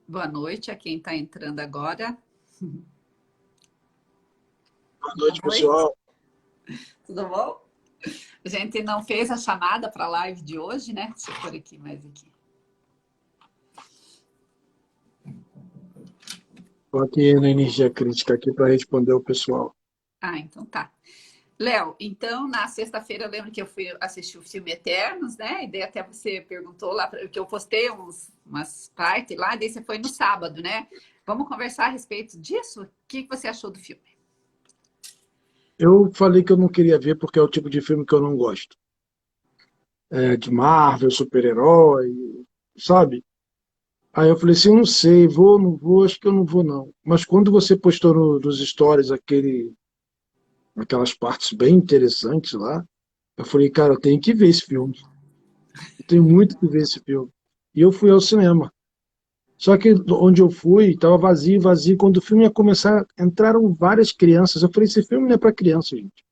Boa noite a quem está entrando agora. Boa noite, Oi, pessoal. tudo bom? A gente não fez a chamada para a live de hoje, né? Deixa eu pôr aqui mais aqui. Estou aqui na energia crítica aqui para responder o pessoal. Ah, então tá. Léo, então na sexta-feira eu lembro que eu fui assistir o filme Eternos, né? E daí até você perguntou lá, que eu postei umas partes lá, daí você foi no sábado, né? Vamos conversar a respeito disso? O que você achou do filme? Eu falei que eu não queria ver porque é o tipo de filme que eu não gosto. É de Marvel, super-herói, sabe? Aí eu falei assim, eu não sei, vou, não vou, acho que eu não vou não. Mas quando você postou nos stories aquelas partes bem interessantes lá, eu falei, cara, eu tenho que ver esse filme. Eu tenho muito que ver esse filme. E eu fui ao cinema. Só que onde eu fui, estava vazio, vazio. Quando o filme ia começar, entraram várias crianças. Eu falei, esse filme não é para criança, gente.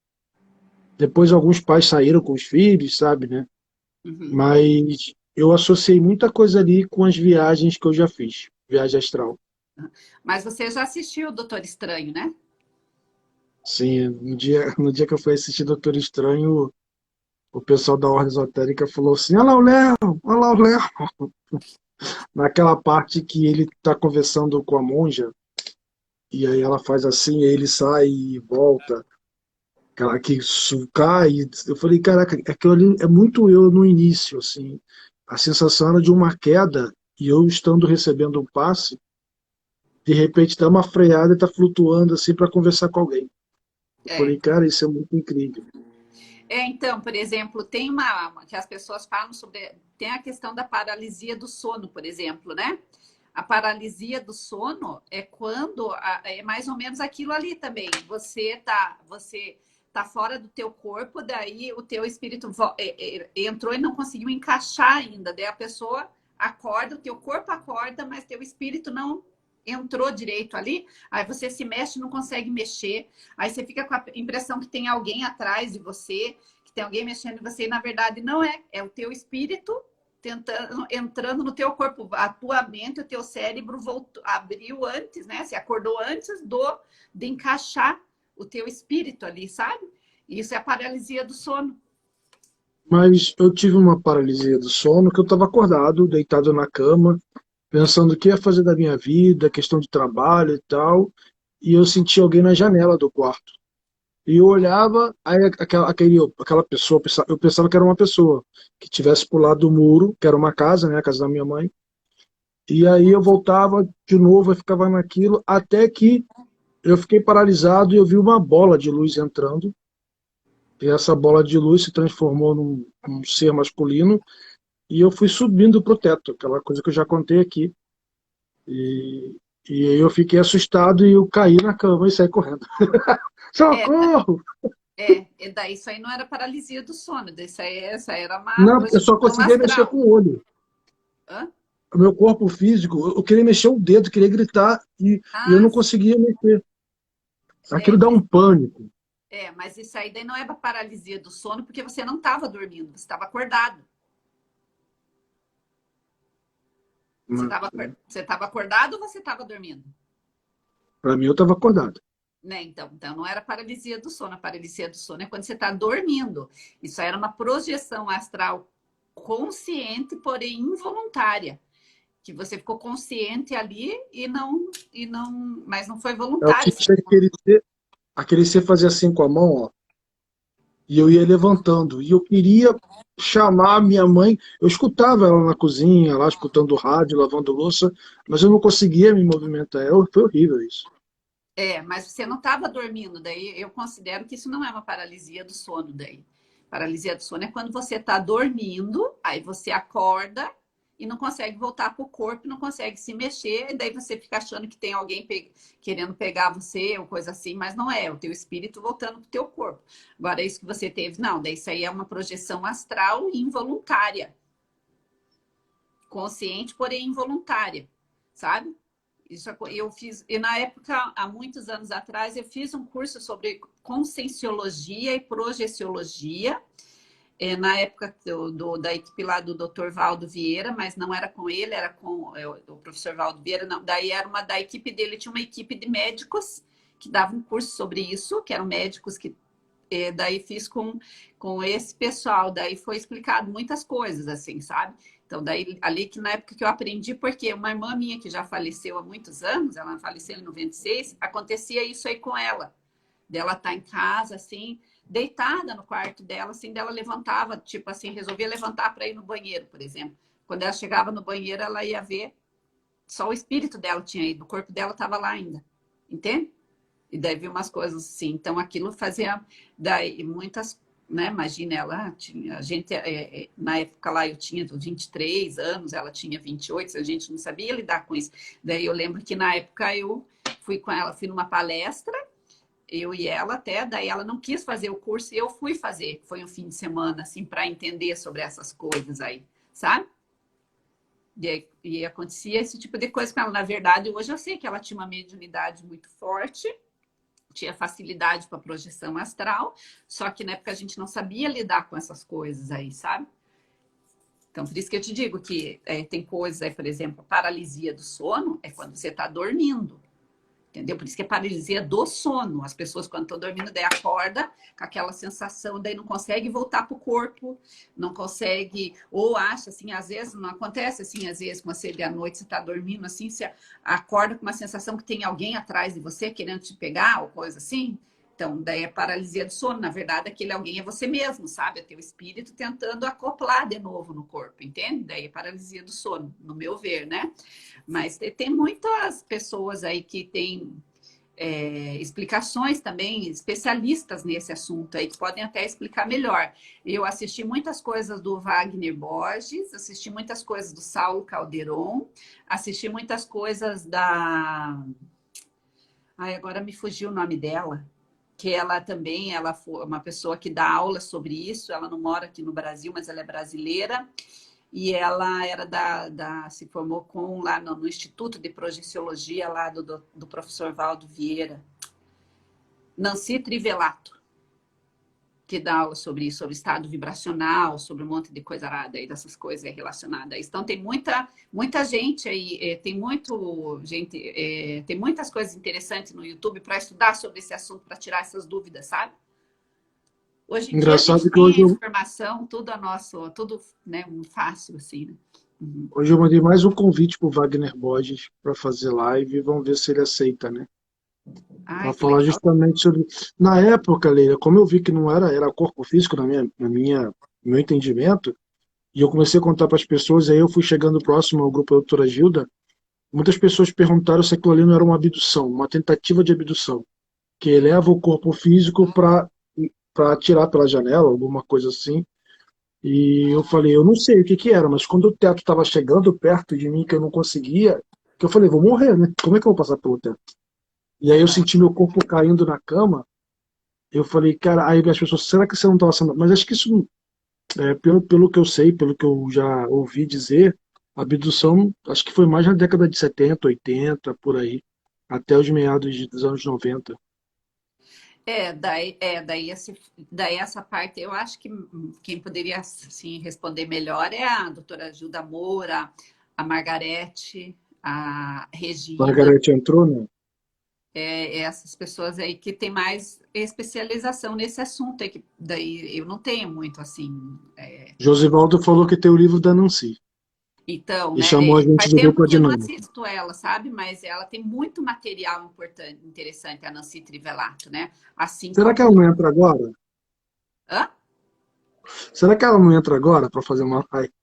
Depois alguns pais saíram com os filhos, sabe, né? Uhum. Mas eu associei muita coisa ali com as viagens que eu já fiz. Viagem astral. Mas você já assistiu o Doutor Estranho, né? Sim, no dia que eu fui assistir Doutor Estranho, o pessoal da Ordem Esotérica falou assim, olha lá o Léo, olha lá o Léo. Naquela parte que ele está conversando com a monja, e aí ela faz assim, aí ele sai e volta. Aquela que cai. Eu falei, caraca, aquilo ali é muito eu no início, assim. A sensação era de uma queda e eu estando recebendo um passe, de repente dá uma freada e tá flutuando assim para conversar com alguém. Eu É. falei, cara, isso é muito incrível. Então, por exemplo, tem que as pessoas falam sobre, tem a questão da paralisia do sono, por exemplo, né? A paralisia do sono é quando é mais ou menos aquilo ali também. Você tá fora do teu corpo, daí o teu espírito entrou e não conseguiu encaixar ainda. Daí a pessoa acorda, o teu corpo acorda, mas teu espírito não entrou direito ali. Aí você se mexe, não consegue mexer. Aí você fica com a impressão que tem alguém atrás de você, que tem alguém mexendo em você, e na verdade não é. É o teu espírito tentando, entrando no teu corpo. A tua mente, o teu cérebro voltou, abriu antes, né? Se acordou antes de encaixar o teu espírito ali, sabe? Isso é a paralisia do sono. Mas eu tive uma paralisia do sono que eu estava acordado, deitado na cama, pensando o que ia fazer da minha vida, questão de trabalho e tal, e eu senti alguém na janela do quarto. E eu olhava, aí aquela pessoa, eu pensava que era uma pessoa que tivesse pulado do muro, que era uma casa, né, a casa da minha mãe. E aí eu voltava de novo, eu ficava naquilo, até que eu fiquei paralisado e eu vi uma bola de luz entrando. E essa bola de luz se transformou num ser masculino e eu fui subindo pro teto, aquela coisa que eu já contei aqui. E, e aí eu fiquei assustado e eu caí na cama e saí correndo. É, Socorro! daí isso aí não era paralisia do sono, isso aí, essa era uma Não, eu só projeção conseguia mexer com astral. o olho. Hã? O meu corpo físico, eu queria mexer o dedo, queria gritar e eu Ah, não conseguia mexer. é, Aquilo dá um pânico. mas isso aí daí não é paralisia do sono, porque você não estava dormindo, você estava acordado. Você estava acordado ou você estava dormindo? Para mim, eu estava acordado. Né? Então não era paralisia do sono. A paralisia do sono é quando você está dormindo. Isso era uma projeção astral consciente, porém involuntária. Que você ficou consciente ali mas não foi É o que voluntário. tinha aquele ser fazia assim com a mão, ó, e eu ia levantando. E eu queria chamar a minha mãe. Eu escutava ela na cozinha, lá escutando rádio, lavando louça, mas eu não conseguia me movimentar. Foi horrível isso. Mas você não estava dormindo, daí eu considero que isso não é uma paralisia do sono daí. Paralisia do sono é quando você está dormindo, aí você acorda e não consegue voltar para o corpo, não consegue se mexer, e daí você fica achando que tem alguém querendo pegar você ou coisa assim, mas não é, o teu espírito voltando para o teu corpo. Agora, isso que você teve, não, daí isso aí é uma projeção astral involuntária, consciente, porém involuntária, sabe? Isso eu fiz, e na época, há muitos anos atrás, eu fiz um curso sobre conscienciologia e projeciologia. Na época da equipe lá do Dr. Valdo Vieira, mas não era com ele, era com o professor Valdo Vieira, não. Daí era uma da equipe dele, tinha uma equipe de médicos que davam um curso sobre isso, que eram médicos que daí fiz com esse pessoal, daí foi explicado muitas coisas, assim, sabe? Então, daí, ali que na época que eu aprendi, porque uma irmã minha que já faleceu há muitos anos, ela faleceu em 96, acontecia isso aí com ela. Dela tá em casa, assim, deitada no quarto dela, assim, dela levantava, tipo assim, resolvia levantar para ir no banheiro, por exemplo. Quando ela chegava no banheiro, ela ia ver, só o espírito dela tinha ido, o corpo dela estava lá ainda, entende? E daí viu umas coisas assim. Então, aquilo fazia daí muitas, né? Imagina, ela tinha, a gente, na época lá eu tinha 23 anos, ela tinha 28, a gente não sabia lidar com isso. Daí eu lembro que na época eu fui com ela, fui numa palestra, eu e ela até, daí ela não quis fazer o curso e eu fui fazer. Foi um fim de semana, assim, para entender sobre essas coisas aí, sabe? E acontecia esse tipo de coisa com ela. Na verdade, hoje eu sei que ela tinha uma mediunidade muito forte, tinha facilidade para projeção astral, só que na época a gente não sabia lidar com essas coisas aí, sabe? Então, por isso que eu te digo que tem coisas aí, por exemplo, paralisia do sono é quando você está dormindo. Entendeu? Por isso que é paralisia do sono. As pessoas, quando estão dormindo, daí acorda com aquela sensação, daí não consegue voltar para o corpo, não consegue, ou acha assim, às vezes, não acontece assim, às vezes, quando você à noite, você está dormindo assim, você acorda com uma sensação que tem alguém atrás de você querendo te pegar, ou coisa assim. Então, daí é paralisia do sono. Na verdade, aquele alguém é você mesmo, sabe? É teu espírito tentando acoplar de novo no corpo, entende? Daí é paralisia do sono, no meu ver, né? Mas tem muitas pessoas aí que têm explicações também, especialistas nesse assunto aí, que podem até explicar melhor. Eu assisti muitas coisas do Wagner Borges, assisti muitas coisas do Saulo Calderon, assisti muitas coisas da... Ai, agora me fugiu o nome dela, que ela também, ela foi uma pessoa que dá aula sobre isso, ela não mora aqui no Brasil, mas ela é brasileira, e ela era se formou lá no Instituto de Projeciologia lá do professor Valdo Vieira. Nancy Trivelato, que dá aula sobre isso, sobre estado vibracional, sobre um monte de coisa arada aí, dessas coisas relacionadas a isso. Então tem muita gente aí, tem muitas coisas interessantes no YouTube para estudar sobre esse assunto, para tirar essas dúvidas, sabe? Hoje em dia a gente Engraçado que tem a informação, tudo a nosso, tudo, né, fácil, assim, né? Uhum. hoje eu mandei mais um convite pro Wagner Borges para fazer live e vamos ver se ele aceita, né? Ai, Para que falar legal. justamente sobre. Na época, Leila, como eu vi que não era corpo físico no meu entendimento, e eu comecei a contar para as pessoas, aí eu fui chegando próximo ao grupo da doutora Gilda, muitas pessoas perguntaram se aquilo ali não era uma abdução, uma tentativa de abdução, que eleva o corpo físico para atirar pela janela, alguma coisa assim. E eu falei, eu não sei o que que era, mas quando o teto estava chegando perto de mim, que eu não conseguia, que eu falei, vou morrer, né? Como é que eu vou passar pelo teto? E aí eu senti meu corpo caindo na cama. Eu falei, cara, aí as pessoas, será que você não estava sendo. Mas acho que isso, pelo que eu sei, pelo que eu já ouvi dizer, a abdução, acho que foi mais na década de 70, 80, por aí, até os meados dos anos 90. Daí essa parte, eu acho que quem poderia assim, responder melhor é a doutora Gilda Moura, a Margarete, a Regina, Margarete entrou, né? essas pessoas aí que têm mais especialização nesse assunto, aí, que daí eu não tenho muito assim. Josivaldo falou que tem o livro da Nancy Então, e né, chamou a gente faz de tempo dupla que eu não dinâmica. assisto ela, sabe? Mas ela tem muito material importante, interessante, a Nancy Trivelato, né? Assim Será que como... ela não entra agora? Hã? Será que ela não entra agora para fazer uma live?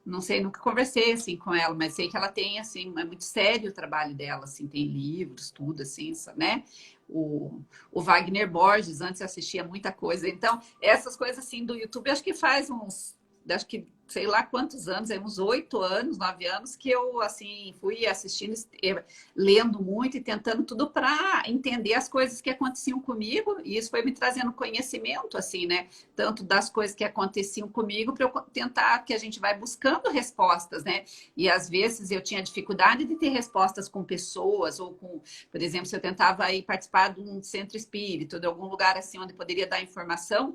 Não sei, nunca conversei assim com ela, mas sei que ela tem assim, é muito sério o trabalho dela, assim, tem livros, tudo assim, né? O Wagner Borges, antes eu assistia muita coisa. Então, essas coisas assim do YouTube, acho que faz uns, acho que sei lá quantos anos, uns 8 anos, 9 anos, que eu, assim, fui assistindo, lendo muito e tentando tudo para entender as coisas que aconteciam comigo, e isso foi me trazendo conhecimento, assim, né? Tanto das coisas que aconteciam comigo, para eu tentar, que a gente vai buscando respostas, né? E às vezes eu tinha dificuldade de ter respostas com pessoas, ou com, por exemplo, se eu tentava ir participar de um centro espírita, de algum lugar assim onde poderia dar informação,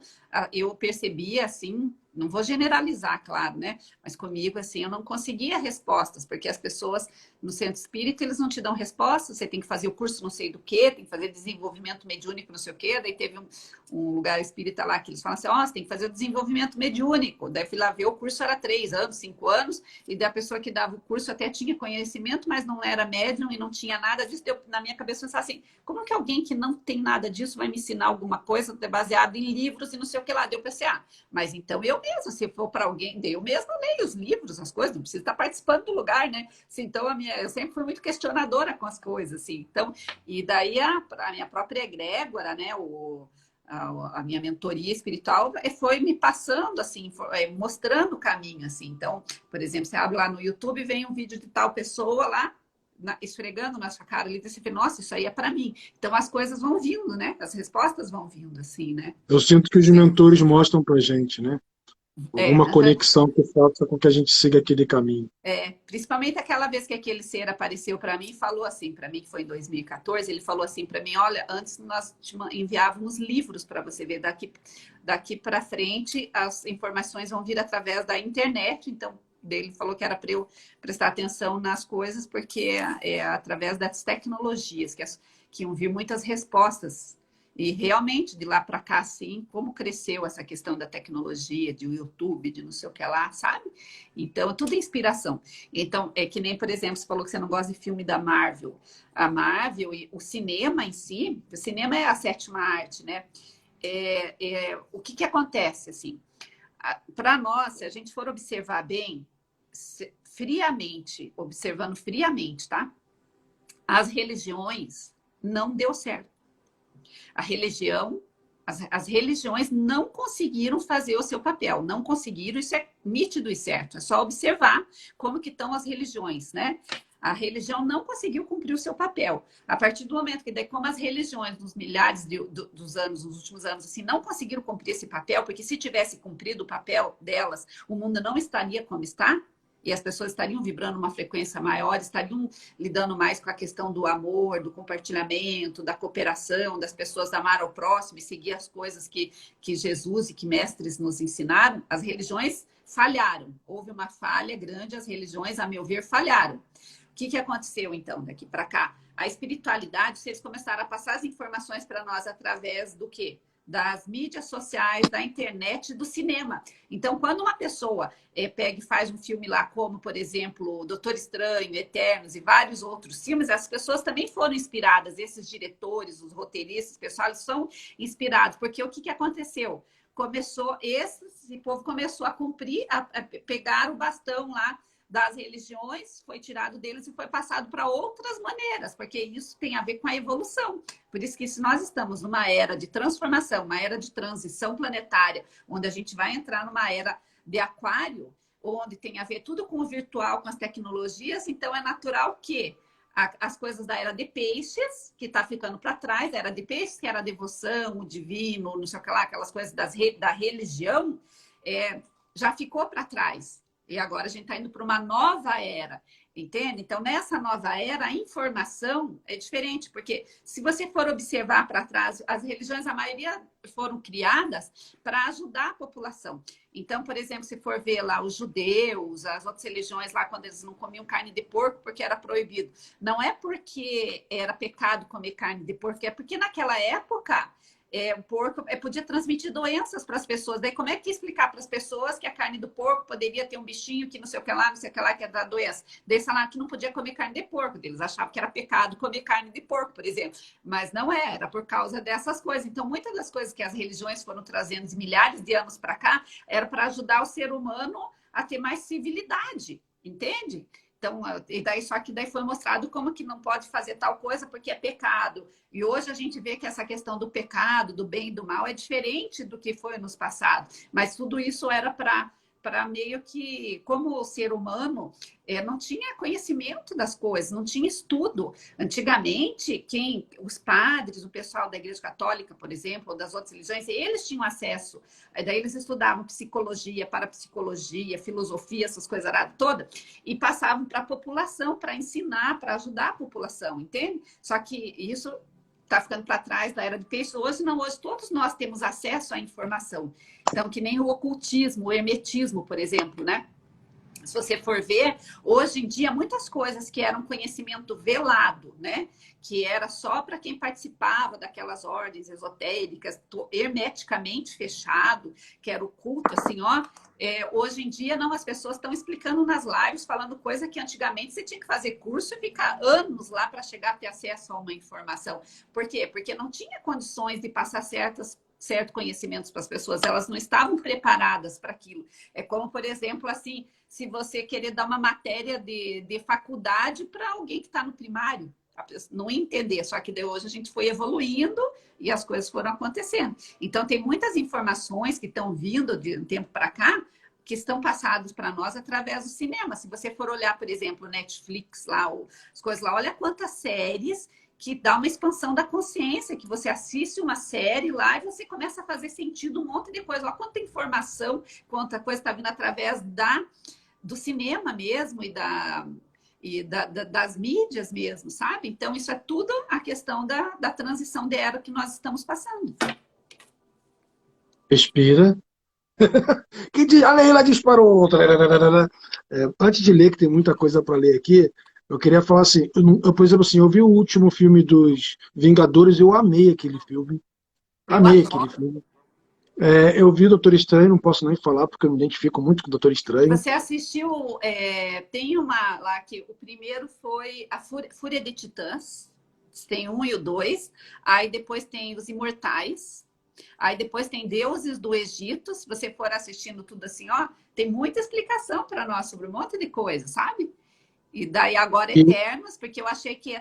eu percebia, assim, não vou generalizar, claro, né? Mas comigo, assim, eu não conseguia respostas, porque as pessoas no centro espírita, eles não te dão respostas, você tem que fazer o curso não sei do quê, tem que fazer desenvolvimento mediúnico não sei o quê, daí teve um lugar espírita lá que eles falam assim, ó, você tem que fazer o desenvolvimento mediúnico, daí fui lá ver, o curso era 3 anos, 5 anos, e da pessoa que dava o curso até tinha conhecimento, mas não era médium e não tinha nada disso, deu na minha cabeça pensar assim, como que alguém que não tem nada disso vai me ensinar alguma coisa baseada em livros e não sei o que lá, deu para pensei, mas então eu mesma, se for para alguém, eu mesma leio os livros, as coisas, não precisa estar participando do lugar, né? Assim, então, eu sempre fui muito questionadora com as coisas, assim. Então, e daí a minha própria egrégora, né? A minha mentoria espiritual foi me passando, assim, mostrando o caminho, assim. Então, por exemplo, você abre lá no YouTube, vem um vídeo de tal pessoa lá, esfregando na sua cara, ele disse, nossa, isso aí é para mim. Então, as coisas vão vindo, né? As respostas vão vindo, assim, né? Eu sinto que os mentores mostram pra gente, né? Alguma Aham. conexão que faça com que a gente siga aquele caminho. Principalmente aquela vez que aquele ser apareceu para mim e falou assim para mim, que foi em 2014, ele falou assim para mim, olha, antes nós enviávamos livros para você ver, daqui para frente as informações vão vir através da internet, então ele falou que era para eu prestar atenção nas coisas, porque é através das tecnologias que iam vir muitas respostas. E realmente, de lá para cá, assim, como cresceu essa questão da tecnologia, de YouTube, de não sei o que lá, sabe? Então, tudo é inspiração. Então, é que nem, por exemplo, você falou que você não gosta de filme da Marvel. A Marvel e o cinema em si, o cinema é a sétima arte, né? O que que acontece, assim? Para nós, se a gente for observar bem, friamente, observando friamente, tá? As religiões não deu certo. A religião, as religiões não conseguiram fazer o seu papel, não conseguiram, isso é nítido e certo, é só observar como que estão as religiões, né? A religião não conseguiu cumprir o seu papel. A partir do momento que, daí, como as religiões, nos milhares dos anos, nos últimos anos, assim, não conseguiram cumprir esse papel, porque se tivesse cumprido o papel delas, o mundo não estaria como está, e as pessoas estariam vibrando uma frequência maior, estariam lidando mais com a questão do amor, do compartilhamento, da cooperação, das pessoas amar ao próximo e seguir as coisas que Jesus e que mestres nos ensinaram. As religiões falharam. Houve uma falha grande, as religiões, a meu ver, falharam. O que aconteceu, então, daqui para cá? A espiritualidade, se eles começaram a passar as informações para nós através do quê? Das mídias sociais, da internet, do cinema. Então, quando uma pessoa pega e faz um filme lá, como, por exemplo, Doutor Estranho, Eternos e vários outros filmes, as pessoas também foram inspiradas, esses diretores, os roteiristas, pessoal, eles são inspirados, porque o que aconteceu? Esse povo começou a cumprir, a pegar o bastão lá das religiões, foi tirado deles e foi passado para outras maneiras, porque isso tem a ver com a evolução. Por isso que se nós estamos numa era de transformação, uma era de transição planetária, onde a gente vai entrar numa era de aquário, onde tem a ver tudo com o virtual, com as tecnologias, então é natural que as coisas da era de peixes, que está ficando para trás, a era de peixes, que era a devoção, o divino, não sei o que lá, aquelas coisas da religião, já ficou para trás. E agora a gente está indo para uma nova era, entende? Então, nessa nova era, a informação é diferente, porque se você for observar para trás, as religiões, a maioria foram criadas para ajudar a população. Então, por exemplo, se for ver lá os judeus, as outras religiões lá, quando eles não comiam carne de porco porque era proibido, não é porque era pecado comer carne de porco, é porque naquela época o porco podia transmitir doenças para as pessoas. Daí, como é que ia explicar para as pessoas que a carne do porco poderia ter um bichinho que não sei o que lá, não sei o que lá, que ia dar doença? Daí falaram que não podia comer carne de porco. Eles achavam que era pecado comer carne de porco, por exemplo. Mas não era por causa dessas coisas. Então, muitas das coisas que as religiões foram trazendo de milhares de anos para cá era para ajudar o ser humano a ter mais civilidade, entende? Então, e daí, só que daí foi mostrado como que não pode fazer tal coisa porque é pecado. E hoje a gente vê que essa questão do pecado, do bem e do mal é diferente do que foi nos passados. Mas tudo isso era para para meio que, como o ser humano não tinha conhecimento das coisas, não tinha estudo. Antigamente, os padres, o pessoal da Igreja Católica, por exemplo, ou das outras religiões, eles tinham acesso. Aí daí eles estudavam psicologia, parapsicologia, filosofia, essas coisas todas, e passavam para a população, para ensinar, para ajudar a população, entende? Só que isso está ficando para trás da era do peixe. Hoje não, hoje todos nós temos acesso à informação. Então, que nem o ocultismo, o hermetismo, por exemplo, né? Se você for ver, hoje em dia, muitas coisas que eram conhecimento velado, né? Que era só para quem participava daquelas ordens esotéricas, hermeticamente fechado, que era o culto, assim, ó. Hoje em dia, não, as pessoas estão explicando nas lives, falando coisa que antigamente você tinha que fazer curso e ficar anos lá para chegar a ter acesso a uma informação. Por quê? Porque não tinha condições de passar certos conhecimentos para as pessoas, elas não estavam preparadas para aquilo. É como, por exemplo, assim, se você querer dar uma matéria de faculdade para alguém que está no primário, não entender, só que de hoje a gente foi evoluindo e as coisas foram acontecendo. Então, tem muitas informações que estão vindo de um tempo para cá, que estão passadas para nós através do cinema. Se você for olhar, por exemplo, o Netflix, lá, as coisas lá, olha quantas séries que dá uma expansão da consciência, que você assiste uma série lá e você começa a fazer sentido um monte de coisa. Olha quanta informação, quanta coisa está vindo através do cinema mesmo das mídias mesmo, sabe? Então, isso é tudo a questão da transição de era que nós estamos passando. Respira. A Leila disparou. Antes de ler, que tem muita coisa para ler aqui, eu queria falar assim, por exemplo, assim, eu vi o último filme dos Vingadores e eu amei aquele filme. Amei aquele filme. Eu vi o Doutor Estranho, não posso nem falar, porque eu me identifico muito com o Doutor Estranho. Você assistiu, tem uma lá que o primeiro foi a Fúria de Titãs, tem 1 e o 2, aí depois tem Os Imortais, aí depois tem Deuses do Egito. Se você for assistindo tudo assim, ó, tem muita explicação para nós sobre um monte de coisa, sabe? E daí agora Eternos, porque eu achei que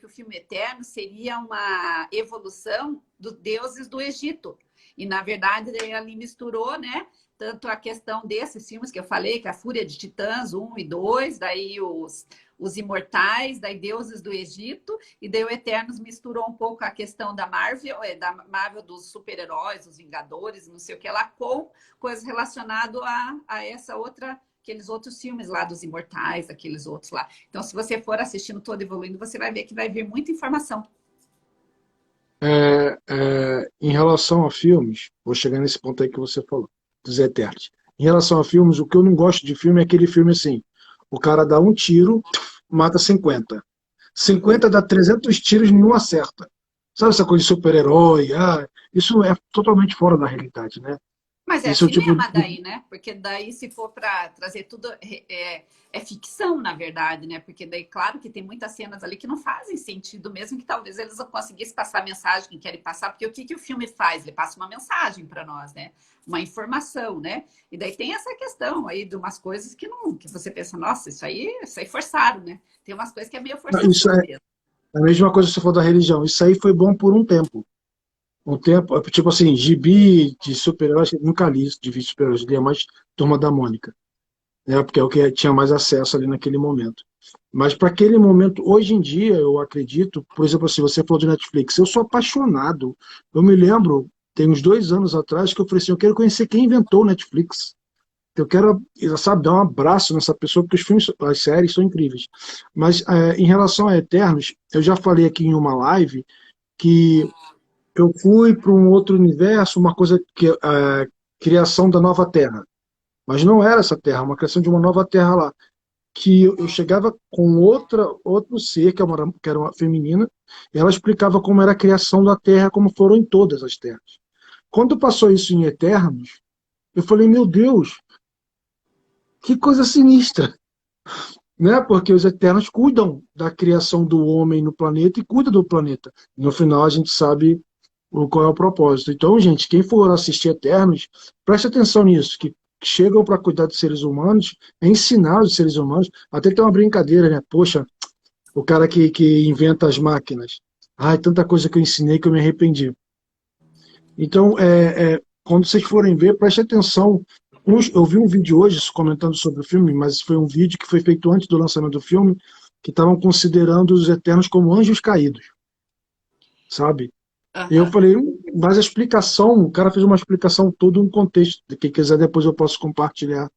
o filme Eterno seria uma evolução dos deuses do Egito. E na verdade ele ali misturou, né? Tanto a questão desses filmes que eu falei, que a Fúria de Titãs, 1 e 2, daí os Imortais, daí Deuses do Egito, e daí o Eternos misturou um pouco a questão da Marvel dos super-heróis, os Vingadores, não sei o que lá, com coisas relacionadas a essa outra, aqueles outros filmes lá dos Imortais, aqueles outros lá. Então, se você for assistindo Todo Evoluindo, você vai ver que vai vir muita informação. Em relação a filmes, vou chegar nesse ponto aí que você falou, dos Eternos. Em relação a filmes, o que eu não gosto de filme é aquele filme assim, o cara dá um tiro, mata 50. 50 dá 300 tiros e nenhum acerta. Sabe essa coisa de super-herói? Isso é totalmente fora da realidade, né? Mas Isso cinema daí, né? Porque daí, se for para trazer tudo, é ficção, na verdade, né? Porque daí, claro que tem muitas cenas ali que não fazem sentido, mesmo que talvez eles não conseguissem passar a mensagem que querem passar, porque o que o filme faz? Ele passa uma mensagem para nós, né? Uma informação, né? E daí tem essa questão aí de umas coisas que você pensa, nossa, isso aí forçaram, né? Tem umas coisas que é meio forçado Isso é a mesma coisa que você falou da religião. Isso aí foi bom por um tempo. Tipo assim, gibi de super-heróis, nunca li gibi de super-heróis, lia mais Turma da Mônica, né? Porque é o que tinha mais acesso ali naquele momento. Mas para aquele momento, hoje em dia, eu acredito, por exemplo, assim, você falou de Netflix, eu sou apaixonado. Eu me lembro, tem uns 2 anos atrás, que eu falei assim, eu quero conhecer quem inventou o Netflix. Eu quero, sabe, dar um abraço nessa pessoa, porque os filmes, as séries são incríveis. Mas em relação a Eternos, eu já falei aqui em uma live que eu fui para um outro universo, uma coisa que criação da nova Terra. Mas não era essa Terra, uma criação de uma nova Terra lá. Que eu chegava com outro ser, que era uma feminina, e ela explicava como era a criação da Terra, como foram em todas as terras. Quando passou isso em Eternos, eu falei, meu Deus, que coisa sinistra, né? Porque os Eternos cuidam da criação do homem no planeta e cuidam do planeta. No final a gente sabe qual é o propósito. Então, gente, quem for assistir Eternos, preste atenção nisso, que chegam para cuidar dos seres humanos, ensinar os seres humanos, até tem uma brincadeira, né? Poxa, o cara que inventa as máquinas. Ai, tanta coisa que eu ensinei que eu me arrependi. Então, quando vocês forem ver, preste atenção Eu vi um vídeo hoje comentando sobre o filme, mas foi um vídeo que foi feito antes do lançamento do filme, que estavam considerando os Eternos como anjos caídos, sabe? E eu Aham. falei, mas a explicação, o cara fez uma explicação, todo um contexto. De quem quiser, depois eu posso compartilhar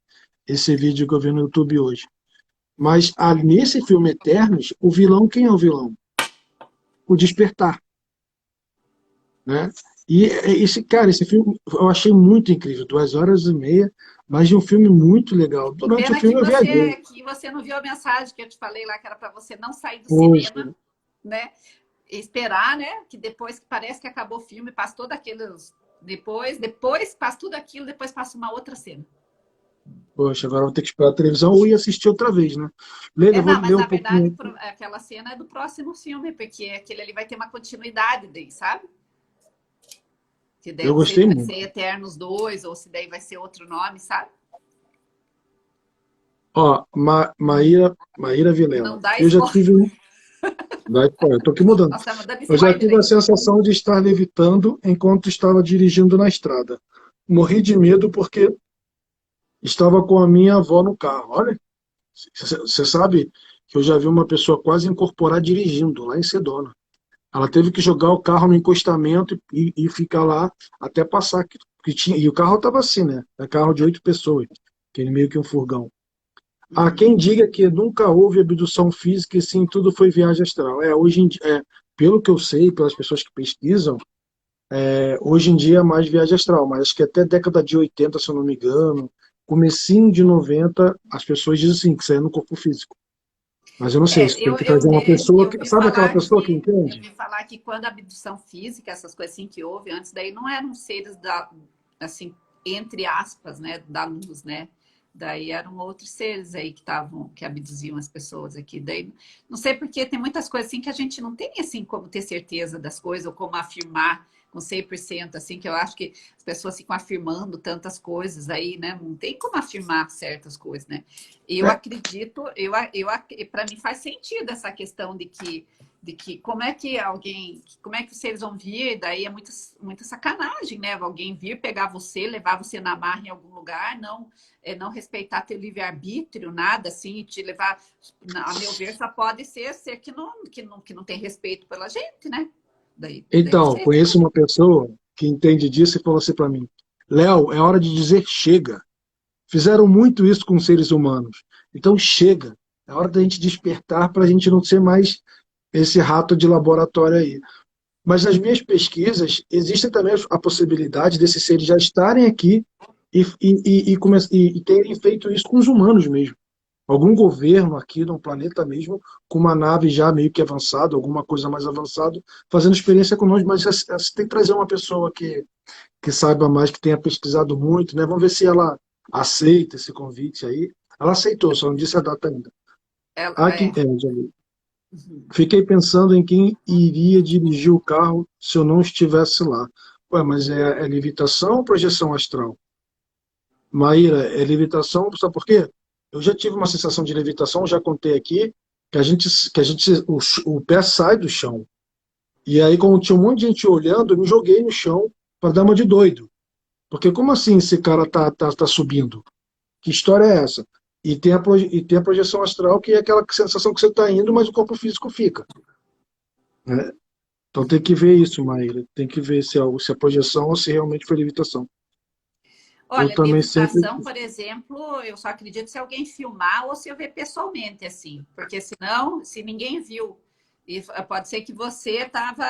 esse vídeo que eu vi no YouTube hoje. Mas nesse filme Eternos, o vilão, quem é o vilão? O Despertar, né? E esse filme eu achei muito incrível, 2 horas e meia, mas de um filme muito legal. Que Durante o pena que filme eu viajei. você não viu a mensagem que eu te falei lá, que era para você não sair do Poxa, cinema, né? Esperar, né? Que depois que parece que acabou o filme, passa todos aqueles. Depois passa tudo aquilo, depois passa uma outra cena. poxa, agora eu vou ter que esperar a televisão ou ir assistir outra vez, né? Leila, É, eu vou não, mas ler um na verdade, pouquinho. aquela cena é do próximo filme, porque aquele ali vai ter uma continuidade daí, sabe? Que daí eu Eu não sei se gostei vai muito. ser Eternos 2 ou se daí vai ser outro nome, sabe? Ó, Maíra Vilela. Não dá Eu já spoiler. tive um. Eu tô aqui mudando. Nós estamos dando Eu já spoiler tive a aí. sensação de estar levitando enquanto estava dirigindo na estrada. Morri de medo porque estava com a minha avó no carro. Olha, você sabe que eu já vi uma pessoa quase incorporar dirigindo lá em Sedona. Ela teve que jogar o carro no encostamento e ficar lá até passar. E o carro estava assim, né? É carro de 8 pessoas, aquele meio que um furgão. Há quem Uhum. diga que nunca houve abdução física e sim tudo foi viagem astral. Hoje em dia, pelo que eu sei, pelas pessoas que pesquisam, hoje em dia é mais viagem astral, mas acho que até década de 80, se eu não me engano, comecinho de 90, as pessoas dizem assim, que isso aí é no corpo físico. Mas eu não sei, É, você tem que trazer uma pessoa que. Sabe aquela pessoa que eu entende? vi falar que quando a abdução física, essas coisas assim que houve antes, daí não eram seres da, assim, entre aspas, né, da luz, né? Daí eram outros seres aí que estavam, que abduziam as pessoas aqui. Daí, não sei porque tem muitas coisas assim que a gente não tem assim como ter certeza das coisas ou como afirmar com 100%, assim, que eu acho que as pessoas ficam afirmando tantas coisas aí, né? Não tem como afirmar certas coisas, né? Eu É, acredito, para mim faz sentido essa questão de que como é que alguém, como é que vocês vão vir, daí é muita sacanagem, né? Alguém vir pegar você, levar você na marra em algum lugar, não respeitar teu livre-arbítrio, nada assim, te levar, a meu ver, só pode ser que não tem respeito pela gente, né? Daí não então, sei. conheço uma pessoa que entende disso e falou assim para mim: Léo, é hora de dizer chega. Fizeram muito isso com seres humanos. Então chega. É hora da gente despertar para a gente não ser mais esse rato de laboratório aí. Mas nas minhas pesquisas, existe também a possibilidade desses seres já estarem aqui e terem feito isso com os humanos mesmo. Algum governo aqui no planeta mesmo, com uma nave já meio que avançada, alguma coisa mais avançada, fazendo experiência conosco, mas você tem que trazer uma pessoa que saiba mais, que tenha pesquisado muito, né? Vamos ver se ela aceita esse convite aí. Ela aceitou, só não disse a data ainda. Ela, Aqui, é, Jamil. uhum. Fiquei pensando em quem iria dirigir o carro se eu não estivesse lá. Ué, mas é levitação ou projeção astral? Maíra, é levitação, sabe por quê? Eu já tive uma sensação de levitação, já contei aqui, o pé sai do chão. E aí, como tinha um monte de gente olhando, eu me joguei no chão para dar uma de doido. Porque como assim esse cara tá subindo? Que história é essa? E tem a projeção astral, que é aquela sensação que você está indo, mas o corpo físico fica, né? Então tem que ver isso, Maíra. Tem que ver se a projeção ou se realmente foi levitação. Eu Olha, também sempre. levitação, por exemplo, eu só acredito se alguém filmar ou se eu ver pessoalmente, assim, porque senão, se ninguém viu, e pode ser que você estava,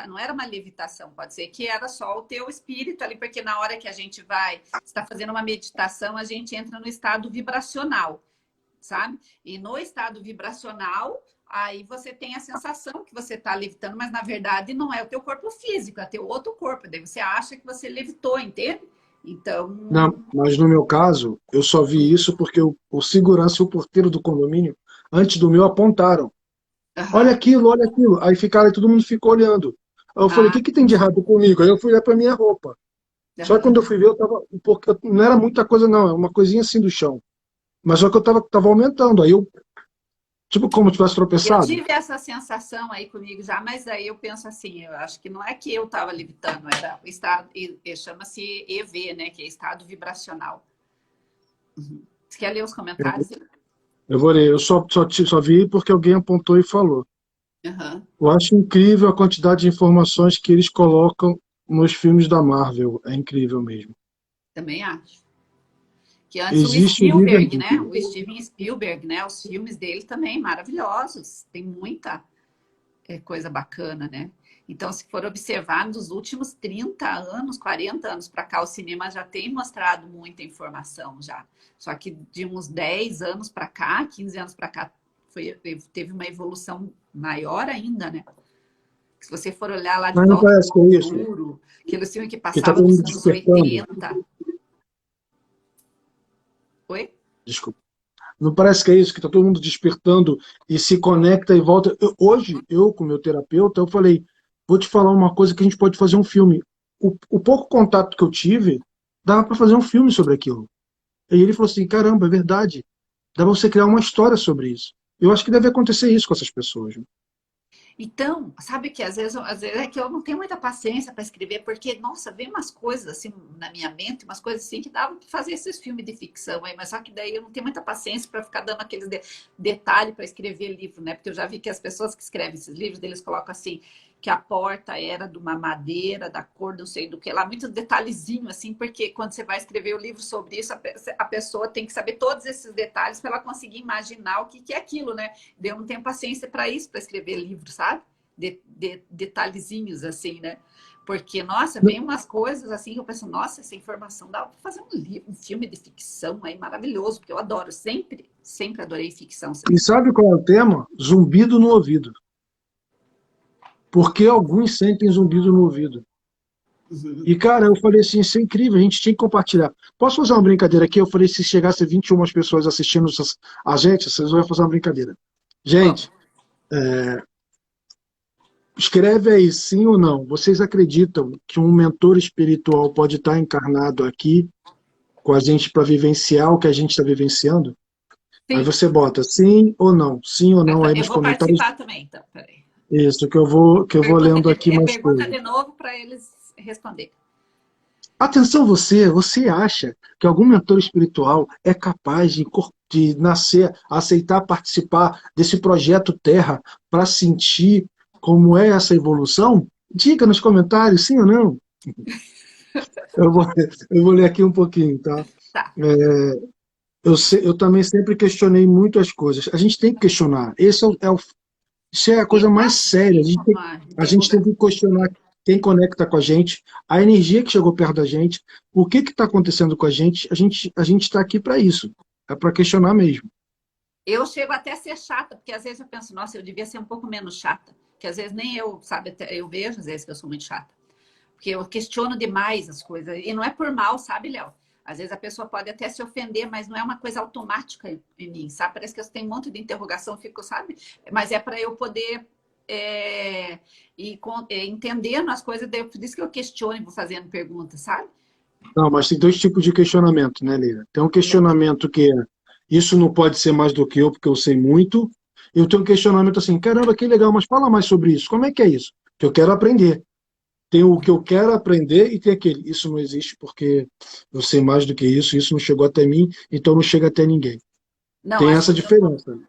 não era uma levitação, pode ser que era só o teu espírito ali, porque na hora que a gente vai, está fazendo uma meditação, a gente entra no estado vibracional, sabe? E no estado vibracional, aí você tem a sensação que você está levitando, mas na verdade não é o teu corpo físico, é teu outro corpo, daí você acha que você levitou, entende? Não, Então, mas no meu caso, eu só vi isso porque o segurança e o porteiro do condomínio, antes do meu, apontaram. Olha aham. aquilo, olha aquilo. Aí ficaram, aí todo mundo ficou olhando. Aí eu falei, o Ah, que que tem de errado comigo? Aí eu fui olhar para minha roupa. Só que aham. quando eu fui ver, eu tava um pouco, não era muita coisa, não, é uma coisinha assim do chão. Mas só que eu tava aumentando. Aí eu, tipo, como se tivesse Eu tropeçado. tive essa sensação aí comigo já, mas aí eu penso assim, eu acho que não é que eu estava levitando, era o estado, chama-se EV, né, que é estado vibracional. Uhum. Você quer ler os comentários? Eu vou ler, eu só vi porque alguém apontou e falou. Uhum. Eu acho incrível a quantidade de informações que eles colocam nos filmes da Marvel. É incrível mesmo. Também acho. Que antes o Existe o Spielberg, né? livre-arbítrio. O Steven Spielberg, né? Os filmes dele também maravilhosos. Tem muita coisa bacana, né? Então, se for observar, nos últimos 30 anos, 40 anos para cá, o cinema já tem mostrado muita informação já. Só que de uns 10 anos para cá, 15 anos para cá, teve uma evolução maior ainda, né? Se você for olhar lá De Mas não Volta parece que para o é isso? Futuro, aquele filme que Que está passava todo nos mundo anos despertando. 80. Oi? Desculpa. Não parece que é isso, que está todo mundo despertando e se conecta e volta. Hoje, eu com o meu terapeuta, eu falei, vou te falar uma coisa que a gente pode fazer um filme. O pouco contato que eu tive, dava para fazer um filme sobre aquilo. E ele falou assim, caramba, é verdade. Dá pra você criar uma história sobre isso. Eu acho que deve acontecer isso com essas pessoas. Né? Então, sabe que às vezes é que eu não tenho muita paciência para escrever, porque, nossa, vem umas coisas assim na minha mente, umas coisas assim que dava para fazer esses filmes de ficção aí, mas só que daí eu não tenho muita paciência para ficar dando aqueles detalhes para escrever livro, né? Porque eu já vi que as pessoas que escrevem esses livros, eles colocam assim, que a porta era de uma madeira, da cor não sei do que lá, muitos detalhezinhos assim, porque quando você vai escrever o livro sobre isso, a pessoa tem que saber todos esses detalhes para ela conseguir imaginar o que é aquilo, né? Eu não tenho paciência para isso, para escrever livro, sabe? Detalhezinhos assim, né? Porque, nossa, vem umas coisas assim que eu penso, nossa, essa informação dá para fazer um livro, um filme de ficção aí maravilhoso, porque eu adoro, sempre adorei ficção. E sabe qual é o tema? Zumbido no ouvido. Porque alguns sentem zumbido no ouvido. Uhum. E, cara, eu falei assim, isso é incrível, a gente tinha que compartilhar. Posso fazer uma brincadeira aqui? Eu falei, se chegasse 21 pessoas assistindo a gente, vocês vão fazer uma brincadeira. Gente, Vamos. escreve aí, sim ou não. Vocês acreditam que um mentor espiritual pode estar encarnado aqui com a gente para vivenciar o que a gente está vivenciando? Aí Sim, você bota sim ou não aí eu nos vou comentários. participar também, então, peraí. Isso, que eu vou lendo aqui mais Pergunta coisas. de novo para eles responder. Atenção você acha que algum mentor espiritual é capaz de nascer, aceitar participar desse projeto Terra para sentir como é essa evolução? Diga nos comentários, sim ou não. Eu vou, eu vou ler aqui um pouquinho, tá? Tá. Eu também sempre questionei muito as coisas. A gente tem que questionar. Isso é a Eu coisa mais séria. achei uma A gente tem interrogação. que questionar quem conecta com a gente, a energia que chegou perto da gente, o que está acontecendo com a gente. A gente está aqui para isso. É para questionar mesmo. Eu chego até a ser chata, porque às vezes eu penso, nossa, eu devia ser um pouco menos chata. Que às vezes nem eu, sabe, eu vejo às vezes que eu sou muito chata. Porque eu questiono demais as coisas. E não é por mal, sabe, Léo? Às vezes a pessoa pode até se ofender, mas não é uma coisa automática em mim, sabe? Parece que eu tenho um monte de interrogação, fico, sabe? Mas é para eu poder entendendo as coisas, por isso que eu questiono e vou fazendo perguntas, sabe? Não, mas tem dois tipos de questionamento, né, Leila? Tem um questionamento que é, isso não pode ser mais do que eu, porque eu sei muito. E eu tenho um questionamento assim, caramba, que legal, mas fala mais sobre isso. Como é que é isso? Que eu quero aprender. Tem o que eu quero aprender e tem aquele, isso não existe porque eu sei mais do que isso não chegou até mim, então não chega até ninguém. Não, Tem acho que essa o meu não. diferença.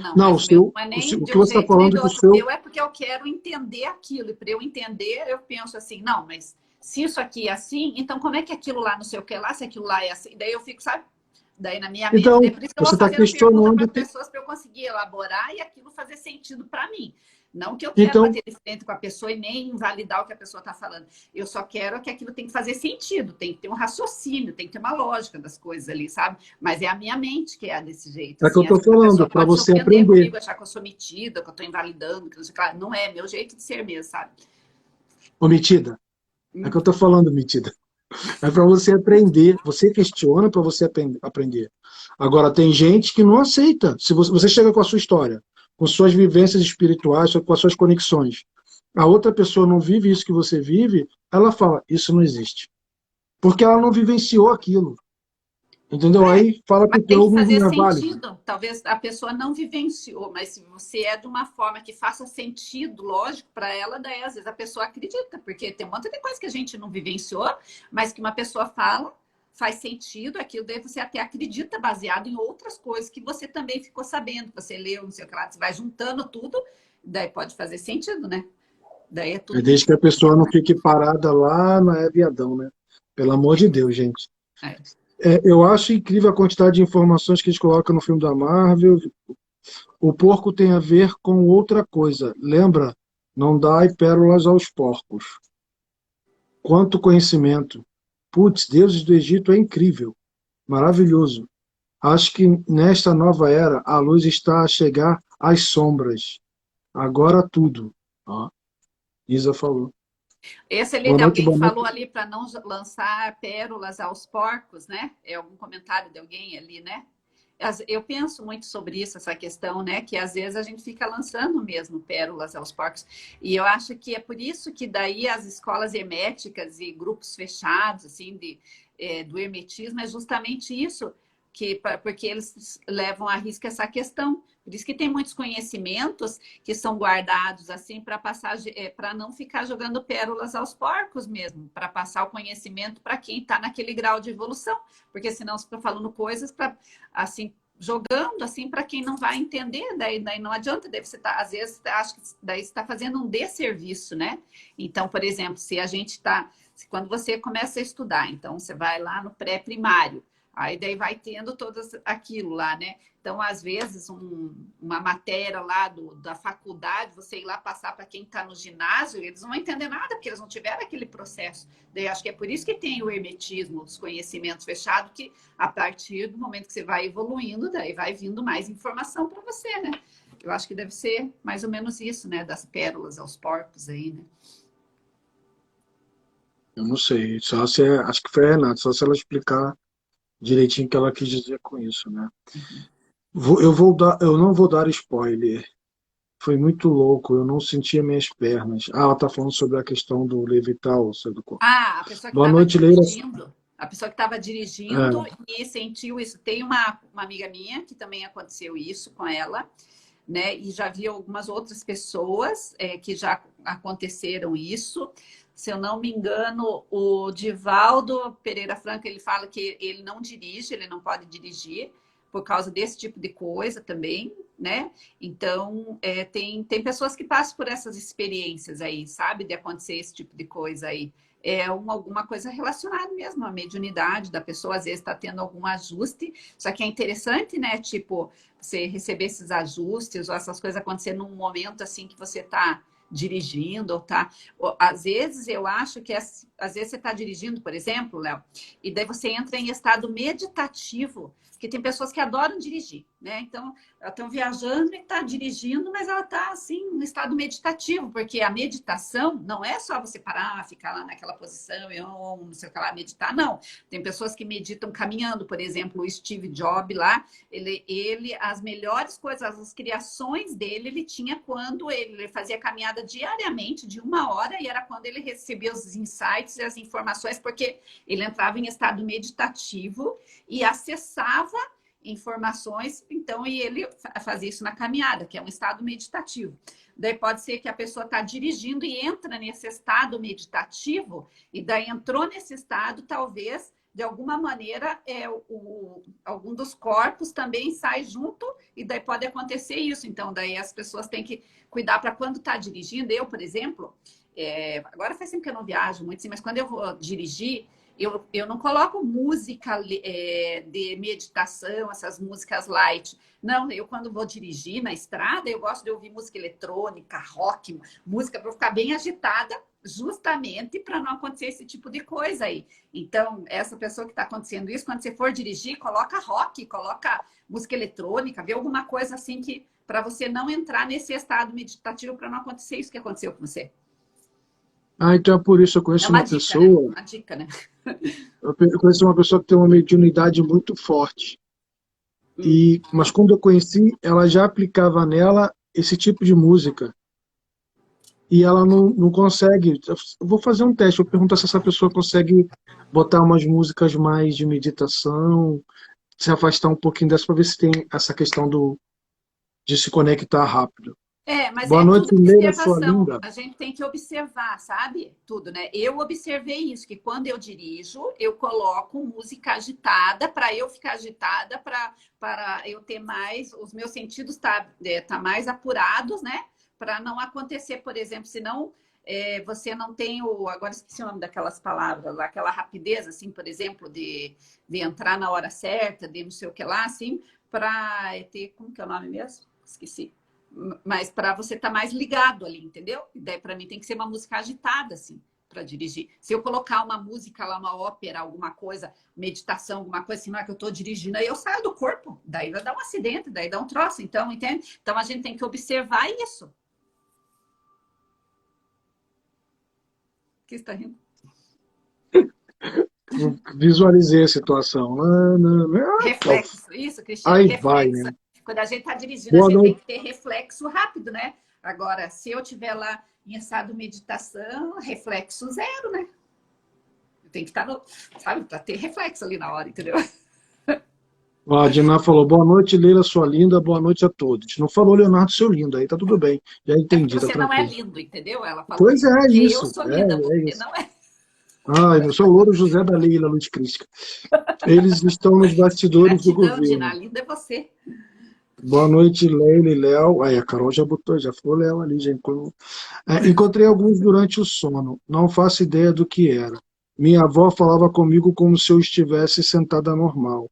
Não, Não, mas o meu não é nem o de que um você está jeito nem falando do é que o outro. O seu. meu é porque eu quero entender aquilo. E para eu entender, eu penso assim, não, mas se isso aqui é assim, então como é que aquilo lá não sei o que lá, se aquilo lá é assim? Daí eu fico, sabe? Daí na minha mente, daí Então, por isso que eu você vou está fazendo pergunta para questionando. as pessoas para eu conseguir elaborar e aquilo fazer sentido para mim. Não que eu quero Então, bater de frente com a pessoa e nem invalidar o que a pessoa está falando. Eu só quero que aquilo tem que fazer sentido, tem que ter um raciocínio, tem que ter uma lógica das coisas ali, sabe? Mas é a minha mente que é desse jeito. é o que eu Assim, estou a pessoa falando, para pode se você ofender aprender. comigo, achar que eu sou metida, que eu estou invalidando, que não sei o que lá. Não é meu jeito de ser mesmo, sabe? Ô, metida, é o que eu Hum. estou falando, metida. É para você aprender. Você questiona para você aprender. Agora, tem gente que não aceita. Se você chega com a sua história, com suas vivências espirituais, com as suas conexões, a outra pessoa não vive isso que você vive, ela fala, isso não existe. Porque ela não vivenciou aquilo. Entendeu? É, Aí fala que mas o tem teu que fazer não é válido. sentido. Talvez a pessoa não vivenciou, mas se você é de uma forma que faça sentido, lógico, para ela, daí às vezes a pessoa acredita, porque tem um monte de coisa que a gente não vivenciou, mas que uma pessoa fala, faz sentido aquilo, daí você até acredita baseado em outras coisas que você também ficou sabendo, que você leu, não sei o que lá, você vai juntando tudo, daí pode fazer sentido, né? Daí é É tudo muito desde que a pessoa não né? fique parada lá na Eva e Adão, né? Pelo amor de Deus, gente. É. Eu acho incrível a quantidade de informações que eles colocam no filme da Marvel. O porco tem a ver com outra coisa. Lembra? Não dai pérolas aos porcos. Quanto conhecimento. Putz, deuses do Egito é incrível. Maravilhoso. Acho que nesta nova era a luz está a chegar às sombras. Agora tudo. Ó, Isa falou. Esse ali Boa de noite, alguém boa falou noite. ali para não lançar pérolas aos porcos, né? É algum comentário de alguém ali, né? Eu penso muito sobre isso, essa questão, né? Que às vezes a gente fica lançando mesmo pérolas aos porcos. E eu acho que é por isso que daí as escolas herméticas e grupos fechados, assim, do hermetismo, é justamente isso, porque eles levam à risca essa questão. Por isso que tem muitos conhecimentos que são guardados assim para passar, para não ficar jogando pérolas aos porcos mesmo, para passar o conhecimento para quem está naquele grau de evolução, porque senão você está falando coisas para assim jogando assim para quem não vai entender, daí não adianta, daí você tá, às vezes acho que daí você está fazendo um desserviço, né? Então, por exemplo, se a gente está, quando você começa a estudar, então você vai lá no pré-primário, aí daí vai tendo todo aquilo lá, né? Então, às vezes, uma matéria lá da faculdade, você ir lá passar para quem está no ginásio, eles não vão entender nada, porque eles não tiveram aquele processo. Daí, acho que é por isso que tem o hermetismo, os conhecimentos fechados, que a partir do momento que você vai evoluindo, daí vai vindo mais informação para você, né? Eu acho que deve ser mais ou menos isso, né? Das pérolas aos porcos aí, né? Eu não sei. Só se acho que foi a Renata, só se ela explicar direitinho o que ela quis dizer com isso, né? Eu não vou dar spoiler. Foi muito louco, eu não sentia minhas pernas. Ah, ela tá falando sobre a questão do levitar, ou seja, do corpo. Ah, a pessoa que Boa estava noite, Leila. dirigindo. A pessoa que estava dirigindo É, e sentiu isso. Tem uma amiga minha que também aconteceu isso com ela, né? E já vi algumas outras pessoas que já aconteceram isso. Se eu não me engano, o Divaldo Pereira Franco, ele fala que ele não dirige, ele não pode dirigir por causa desse tipo de coisa também, né? Então, tem pessoas que passam por essas experiências aí, sabe? De acontecer esse tipo de coisa aí. É alguma coisa relacionada mesmo à mediunidade da pessoa, às vezes está tendo algum ajuste, só que é interessante, né? Tipo, você receber esses ajustes ou essas coisas acontecerem num momento assim que você está dirigindo ou tá. Às vezes eu acho que às vezes você está dirigindo, por exemplo, Léo, e daí você entra em estado meditativo, porque tem pessoas que adoram dirigir, né? Então, elas estão viajando e está dirigindo, mas ela está assim, no estado meditativo, porque a meditação não é só você parar, ficar lá naquela posição e não sei o que lá, meditar, não. Tem pessoas que meditam caminhando, por exemplo, o Steve Jobs lá, as melhores coisas, as criações dele, ele tinha quando ele fazia caminhada diariamente de 1 hora, e era quando ele recebia os insights e as informações, porque ele entrava em estado meditativo e acessava informações, então, e ele fazia isso na caminhada, que é um estado meditativo. Daí pode ser que a pessoa está dirigindo e entra nesse estado meditativo, e daí entrou nesse estado, talvez, de alguma maneira, algum dos corpos também sai junto, e daí pode acontecer isso. Então, daí as pessoas têm que cuidar para quando está dirigindo. Eu, por exemplo, agora faz tempo que eu não viajo muito, sim, mas quando eu vou dirigir, eu não coloco música de meditação, essas músicas light. Não, eu quando vou dirigir na estrada, eu gosto de ouvir música eletrônica, rock, música para ficar bem agitada, justamente para não acontecer esse tipo de coisa aí. Então, essa pessoa que está acontecendo isso, quando você for dirigir, coloca rock, coloca música eletrônica, vê alguma coisa assim que para você não entrar nesse estado meditativo, para não acontecer isso que aconteceu com você. Ah, então é por isso eu É conheço uma uma dica, né? pessoa, Uma dica, né? eu conheço uma pessoa que tem uma mediunidade muito forte. Mas quando eu conheci, ela já aplicava nela esse tipo de música. E ela não consegue. Eu vou fazer um teste, vou perguntar se essa pessoa consegue botar umas músicas mais de meditação, se afastar um pouquinho dessa para ver se tem essa questão de se conectar rápido. Mas Boa é noite, tudo Leila, sua observação. linda. A gente tem que observar, sabe? Tudo, né? Eu observei isso, que quando eu dirijo, eu coloco música agitada para eu ficar agitada, para eu ter mais, os meus sentidos tá mais apurados, né? Para não acontecer, por exemplo, senão você não tem o. Agora esqueci o nome daquelas palavras lá, aquela rapidez, assim, por exemplo, de entrar na hora certa, de não sei o que lá, assim, para ter. Como que é o nome mesmo? Esqueci, mas para você estar mais ligado ali, entendeu? E daí, para mim, tem que ser uma música agitada, assim, para dirigir. Se eu colocar uma música lá, uma ópera, alguma coisa, meditação, alguma coisa assim, na hora que eu estou dirigindo, aí eu saio do corpo, daí vai dar um acidente, daí dá um troço, então, entende? Então, a gente tem que observar isso. O que está rindo? Visualizei a situação. Reflexo, isso, Cristiane, Aí vai, reflexo. né? Quando a gente está dirigindo, a Boa gente tem noite. que ter reflexo rápido, né? Agora, se eu tiver lá em estado de meditação, reflexo zero, né? Tem que estar, sabe, para ter reflexo ali na hora, entendeu? Ó, a Diná falou, boa noite, Leila, sua linda, boa noite a todos. Não falou Leonardo, seu lindo, aí tá tudo bem. Já É porque entendi, tá você não é tranquilo. lindo, entendeu? Ela falou Pois isso é, porque eu isso. sou linda, É você isso. não é. Ai, eu sou o Louro José da Leila Luz Crisca. Eles estão nos bastidores do Gratidão, Dina, governo. linda é você. Boa noite, Leila e Léo. Aí, a Carol já botou, já falou Léo ali, já incluiu. Encontrei alguns durante o sono. Não faço ideia do que era. Minha avó falava comigo como se eu estivesse sentada normal.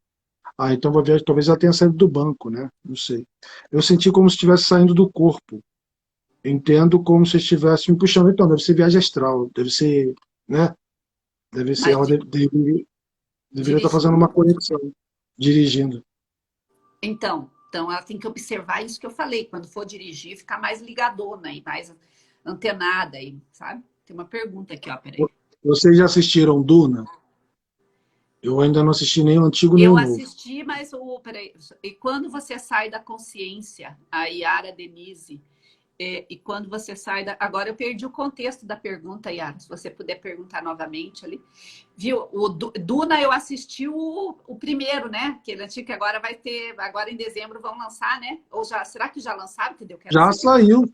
Então talvez ela tenha saído do banco, né? Não sei. Eu senti como se estivesse saindo do corpo. Entendo como se estivesse me puxando. Então, deve ser viagem astral, deve ser, né? Deve ser, Mas ela deveria estar fazendo uma dirigindo, conexão, dirigindo. então ela tem que observar isso que eu falei, quando for dirigir, ficar mais ligadona e mais antenada aí, sabe? Tem uma pergunta aqui, ó, peraí. Vocês já assistiram Duna? Eu ainda não assisti nem o antigo nem o Eu novo. assisti, mas peraí, e quando você sai da consciência, a Yara Denise, e quando você sai da. Agora eu perdi o contexto da pergunta, Yara, se você puder perguntar novamente ali. Viu? O Duna eu assisti o primeiro, né? Aquele antigo que agora vai ter. Agora em dezembro vão lançar, né? Ou já. Será que já lançaram? Que eu quero Já assistir. saiu.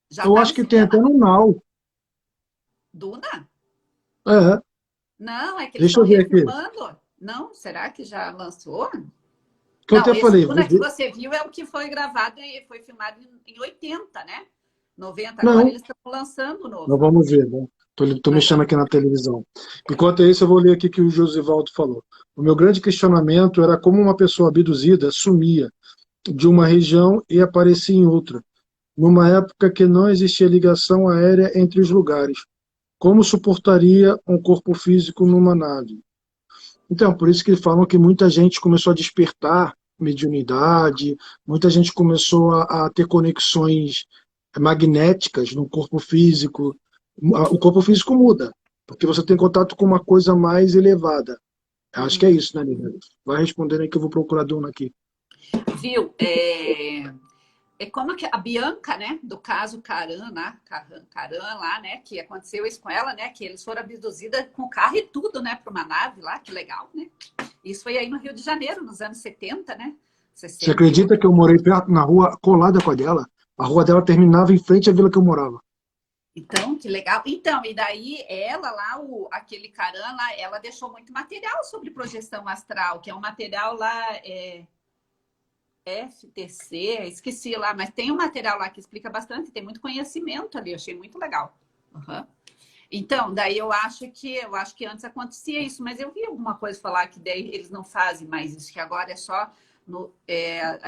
Já Eu tá no acho que tem até cinema? no Now. Duna? É, Não, é que eles deixa estão eu ver aqui. refilmando. Não, será que já lançou? Que eu Não, até esse falei, vou Duna que ver. você viu é o que foi gravado e foi filmado em 80, né? 90. Agora Não, eles estão lançando o nós novo. vamos ver, né? Tô mexendo Uhum. aqui na televisão. Enquanto isso, eu vou ler aqui o que o Josivaldo falou. O meu grande questionamento era como uma pessoa abduzida sumia de uma região e aparecia em outra, numa época que não existia ligação aérea entre os lugares. Como suportaria um corpo físico numa nave? Então, por isso que falam que muita gente começou a despertar mediunidade, muita gente começou a ter conexões magnéticas no corpo físico. O corpo físico muda, porque você tem contato com uma coisa mais elevada. Acho que é Uhum. isso, né, Lívia? Vai respondendo aí que eu vou procurar Duna aqui. Viu? É como que a Bianca, né? Do caso Caran, né? Caran lá, né? Que aconteceu isso com ela, né? Que eles foram abduzidas com carro e tudo, né? Para uma nave lá, que legal, né? Isso foi aí no Rio de Janeiro, nos anos 70, né? Você 68. acredita que eu morei perto, na rua colada com a dela? A rua dela terminava em frente à vila que eu morava. Então, que legal. Então, e daí ela lá, aquele Caran lá, ela deixou muito material sobre projeção astral, que é um material lá, FTC, esqueci lá, mas tem um material lá que explica bastante, tem muito conhecimento ali, eu achei muito legal. Uhum. Então, daí eu acho que antes acontecia isso, mas eu vi alguma coisa falar que daí eles não fazem mais isso, que agora é só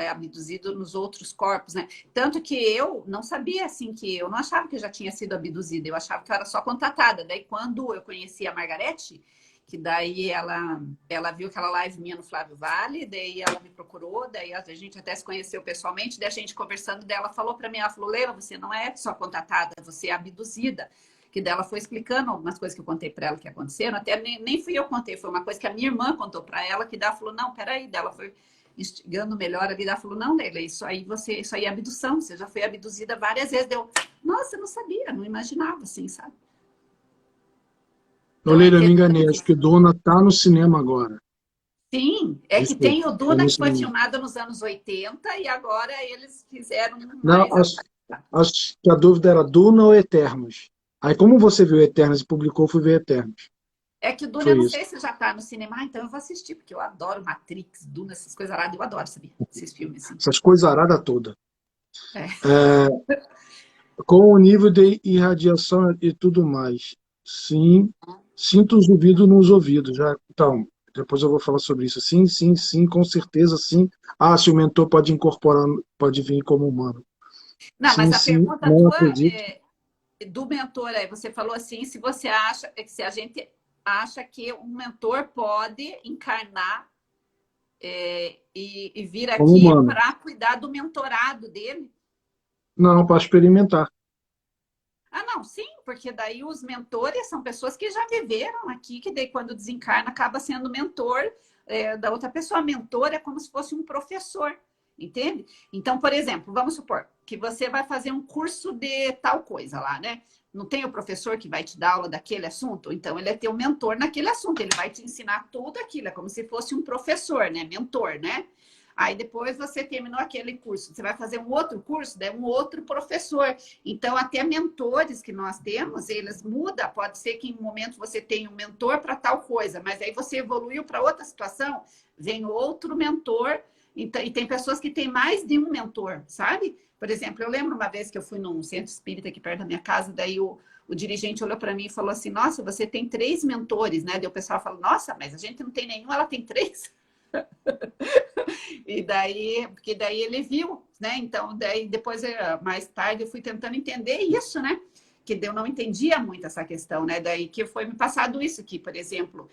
abduzido nos outros corpos, né? Tanto que eu não sabia, assim, que eu não achava que eu já tinha sido abduzida, eu achava que eu era só contatada. Daí, quando eu conheci a Margarete, que daí ela viu aquela live minha no Flávio Vale, daí ela me procurou, daí a gente até se conheceu pessoalmente, daí a gente conversando, daí ela falou para mim, ela falou, Leila, você não é só contatada, você é abduzida. Que dela foi explicando algumas coisas que eu contei para ela que aconteceram, até nem fui eu que contei, foi uma coisa que a minha irmã contou para ela, que dela falou, não, peraí, dela foi instigando melhor ali, ela falou, não, Leila, isso aí é abdução, você já foi abduzida várias vezes. Deu, nossa, eu não sabia, não imaginava assim, sabe? Ô, Então é Leila, eu me enganei, acho interessante. que Duna tá no cinema agora. Sim, é que Desculpa, tem o tá Duna no que foi cinema. filmado nos anos 80 e agora eles fizeram Não, mais. Acho que a dúvida era Duna ou Eternos. Aí, como você viu Eternos e publicou, eu fui ver Eternos. É que o Duna, eu Foi não isso. sei se já tá no cinema. Ah, então eu vou assistir, porque eu adoro Matrix, Duna, essas coisas lá. Eu adoro, sabia? Esses filmes, assim. Essas coisas aradas todas. É. Com o nível de irradiação e tudo mais. Sim, sinto os ouvidos nos ouvidos. Já, então, depois eu vou falar sobre isso. Sim, sim, sim, com certeza sim. Ah, se o mentor pode incorporar, pode vir como humano. Não, mas Sim, a sim, pergunta não tua acredito. é do mentor aí. Você falou assim, se você acha, se a gente acha que um mentor pode encarnar e vir Como aqui humano. para cuidar do mentorado dele. Não, para experimentar. Ah, não, sim, porque daí os mentores são pessoas que já viveram aqui, que daí quando desencarna acaba sendo mentor da outra pessoa. Mentor é como se fosse um professor, entende? Então, por exemplo, vamos supor que você vai fazer um curso de tal coisa lá, né? Não tem o professor que vai te dar aula daquele assunto? Então, ele é teu mentor naquele assunto, ele vai te ensinar tudo aquilo, é como se fosse um professor, né? Mentor, né? Aí depois você terminou aquele curso, você vai fazer um outro curso, daí um outro professor. Então, até mentores que nós temos, eles mudam. Pode ser que em um momento você tenha um mentor para tal coisa, mas aí você evoluiu para outra situação, vem outro mentor. Então, e tem pessoas que têm mais de um mentor, sabe? Por exemplo, eu lembro uma vez que eu fui num centro espírita aqui perto da minha casa, daí o dirigente olhou para mim e falou assim: Nossa, você tem 3 mentores, né? Daí o pessoal falou: Nossa, mas a gente não tem nenhum, ela tem 3. E daí, porque daí ele viu, né? Então, daí depois, mais tarde, eu fui tentando entender isso, né? Que eu não entendia muito essa questão, né? Daí que foi me passado isso aqui, por exemplo,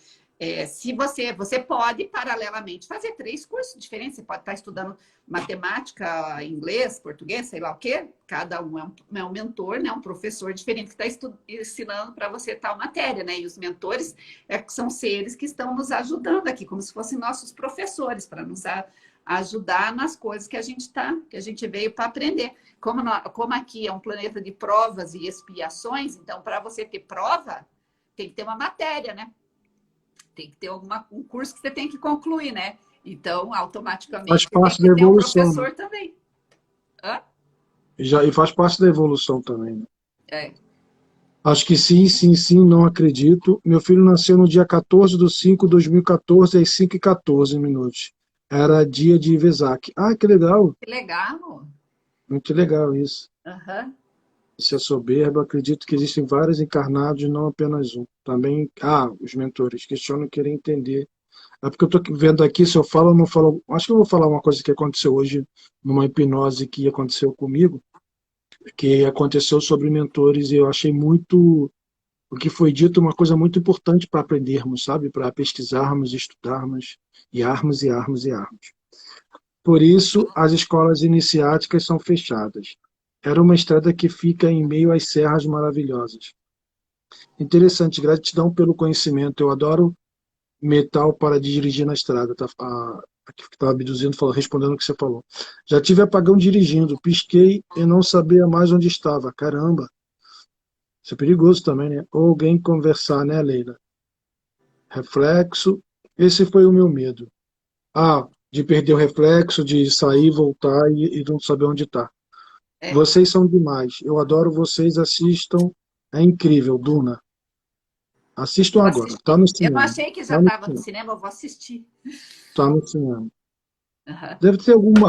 se você pode paralelamente fazer 3 cursos diferentes, você pode estar estudando matemática, inglês, português, sei lá o quê, cada um é um mentor, né? Um professor diferente que está ensinando para você tal matéria, né? E os mentores são seres que estão nos ajudando aqui, como se fossem nossos professores, para nos ajudar nas coisas que a gente que a gente veio para aprender. Como aqui é um planeta de provas e expiações, então, para você ter prova, tem que ter uma matéria, né? Tem que ter um curso que você tem que concluir, né? Então, Faz automaticamente, tem parte da que ter um evolução, né? professor também. Hã? E faz parte da evolução também, né? É. Acho que sim, sim, sim, não acredito. Meu filho nasceu no dia 14/5/2014, às 5h14. Era dia de Vesak. Ah, que legal. Que legal. Muito legal isso. Uhum. Isso é soberba. Acredito que existem vários encarnados, não apenas um. Também, os mentores questionam e querem entender. É porque eu estou vendo aqui, se eu falo ou não falo. Acho que eu vou falar uma coisa que aconteceu hoje, numa hipnose que aconteceu comigo, que aconteceu sobre mentores, e eu achei muito. O que foi dito uma coisa muito importante para aprendermos, sabe? Para pesquisarmos, estudarmos, e armos, e armos, e armos. Por isso, as escolas iniciáticas são fechadas. Era uma estrada que fica em meio às serras maravilhosas. Interessante, gratidão pelo conhecimento. Eu adoro metal para dirigir na estrada. Tá? A que estava abduzindo, falou, respondendo o que você falou. Já tive apagão dirigindo, pisquei e não sabia mais onde estava. Caramba, isso é perigoso também, né? Ou alguém conversar, né, Leila? Reflexo. Esse foi o meu medo. De perder o reflexo, de sair, voltar e não saber onde está. É. Vocês são demais. Eu adoro vocês. Assistam. É incrível, Duna. Vou Assistam agora. Tá assistir. no Eu não cinema. achei que já Tá no estava no cinema. cinema, eu vou assistir. Tá no cinema. Uhum.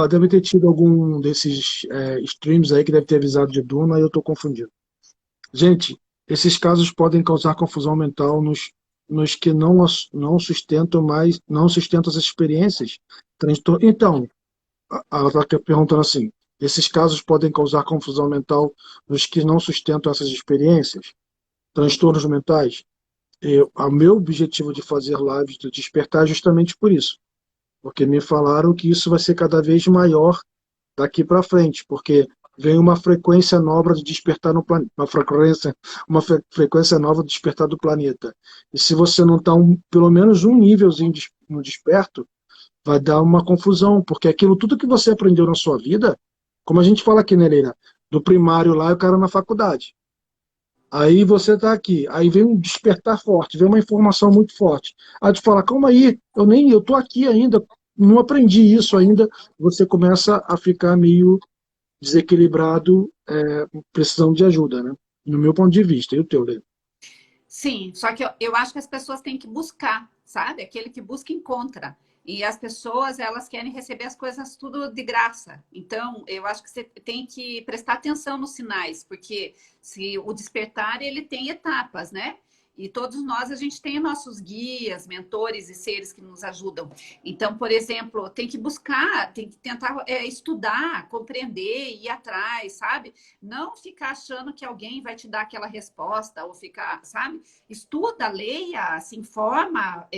Deve ter tido algum desses streams aí que deve ter avisado de Duna e eu estou confundido. Gente, esses casos podem causar confusão mental nos que não sustentam mais, não sustentam as experiências. Então, ela está perguntando assim: esses casos podem causar confusão mental nos que não sustentam essas experiências? Transtornos mentais? O meu objetivo de fazer lives do despertar é justamente por isso, porque me falaram que isso vai ser cada vez maior daqui para frente, porque vem uma frequência nova de despertar no planeta, uma frequência nova de despertar do planeta. E se você não está pelo menos um nívelzinho no desperto, vai dar uma confusão, porque aquilo tudo que você aprendeu na sua vida, como a gente fala aqui, né, Leila? Do primário lá e o cara na faculdade. Aí você está aqui, aí vem um despertar forte, vem uma informação muito forte. Aí tu fala, calma aí, eu tô aqui ainda, não aprendi isso ainda. Você começa a ficar meio desequilibrado, precisando de ajuda, né? No meu ponto de vista. E o teu, Lê? Sim, só que eu acho que as pessoas têm que buscar, sabe? Aquele que busca, encontra. E as pessoas, elas querem receber as coisas tudo de graça. Então, eu acho que você tem que prestar atenção nos sinais, porque se o despertar, ele tem etapas, né? E todos nós, a gente tem nossos guias, mentores e seres que nos ajudam. Então, por exemplo, tem que buscar, tem que tentar estudar, compreender, ir atrás, sabe? Não ficar achando que alguém vai te dar aquela resposta, ou ficar, sabe? Estuda, leia, se informa.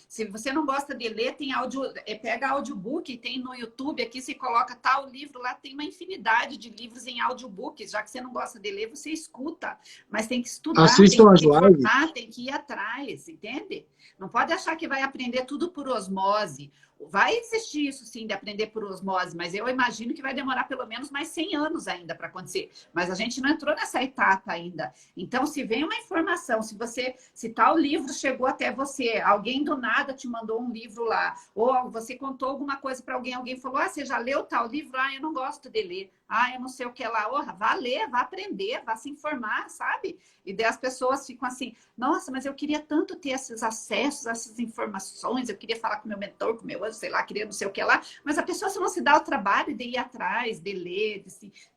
Se você não gosta de ler, tem áudio, pega audiobook, tem no YouTube aqui, você coloca tal livro, lá tem uma infinidade de livros em audiobook. Já que você não gosta de ler, você escuta, mas tem que estudar, tem Assistam que as se lives. informar, tem que ir atrás, entende? Não pode achar que vai aprender tudo por osmose. Vai existir isso sim de aprender por osmose, mas eu imagino que vai demorar pelo menos mais 100 anos ainda para acontecer. Mas a gente não entrou nessa etapa ainda. Então, se vem uma informação, se tal livro chegou até você, alguém do nada te mandou um livro lá, ou você contou alguma coisa para alguém, alguém falou: "Ah, você já leu tal livro? Ah, eu não gosto de ler. Ah, eu não sei o que lá." Oh, vá ler, vá aprender, vá se informar, sabe? E daí as pessoas ficam assim: "Nossa, mas eu queria tanto ter esses acessos, essas informações, eu queria falar com meu mentor, com meu anjo, sei lá, queria não sei o que lá." Mas a pessoa, se não se dá o trabalho de ir atrás, de ler,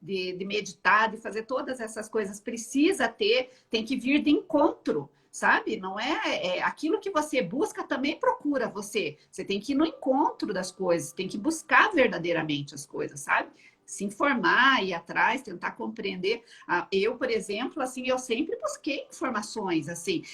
de meditar, de fazer todas essas coisas, precisa ter, tem que vir de encontro. Sabe? Não é aquilo que você busca também procura você. Você tem que ir no encontro das coisas, tem que buscar verdadeiramente as coisas, sabe? Se informar, ir atrás, tentar compreender. Eu, por exemplo, assim, eu sempre busquei informações, assim,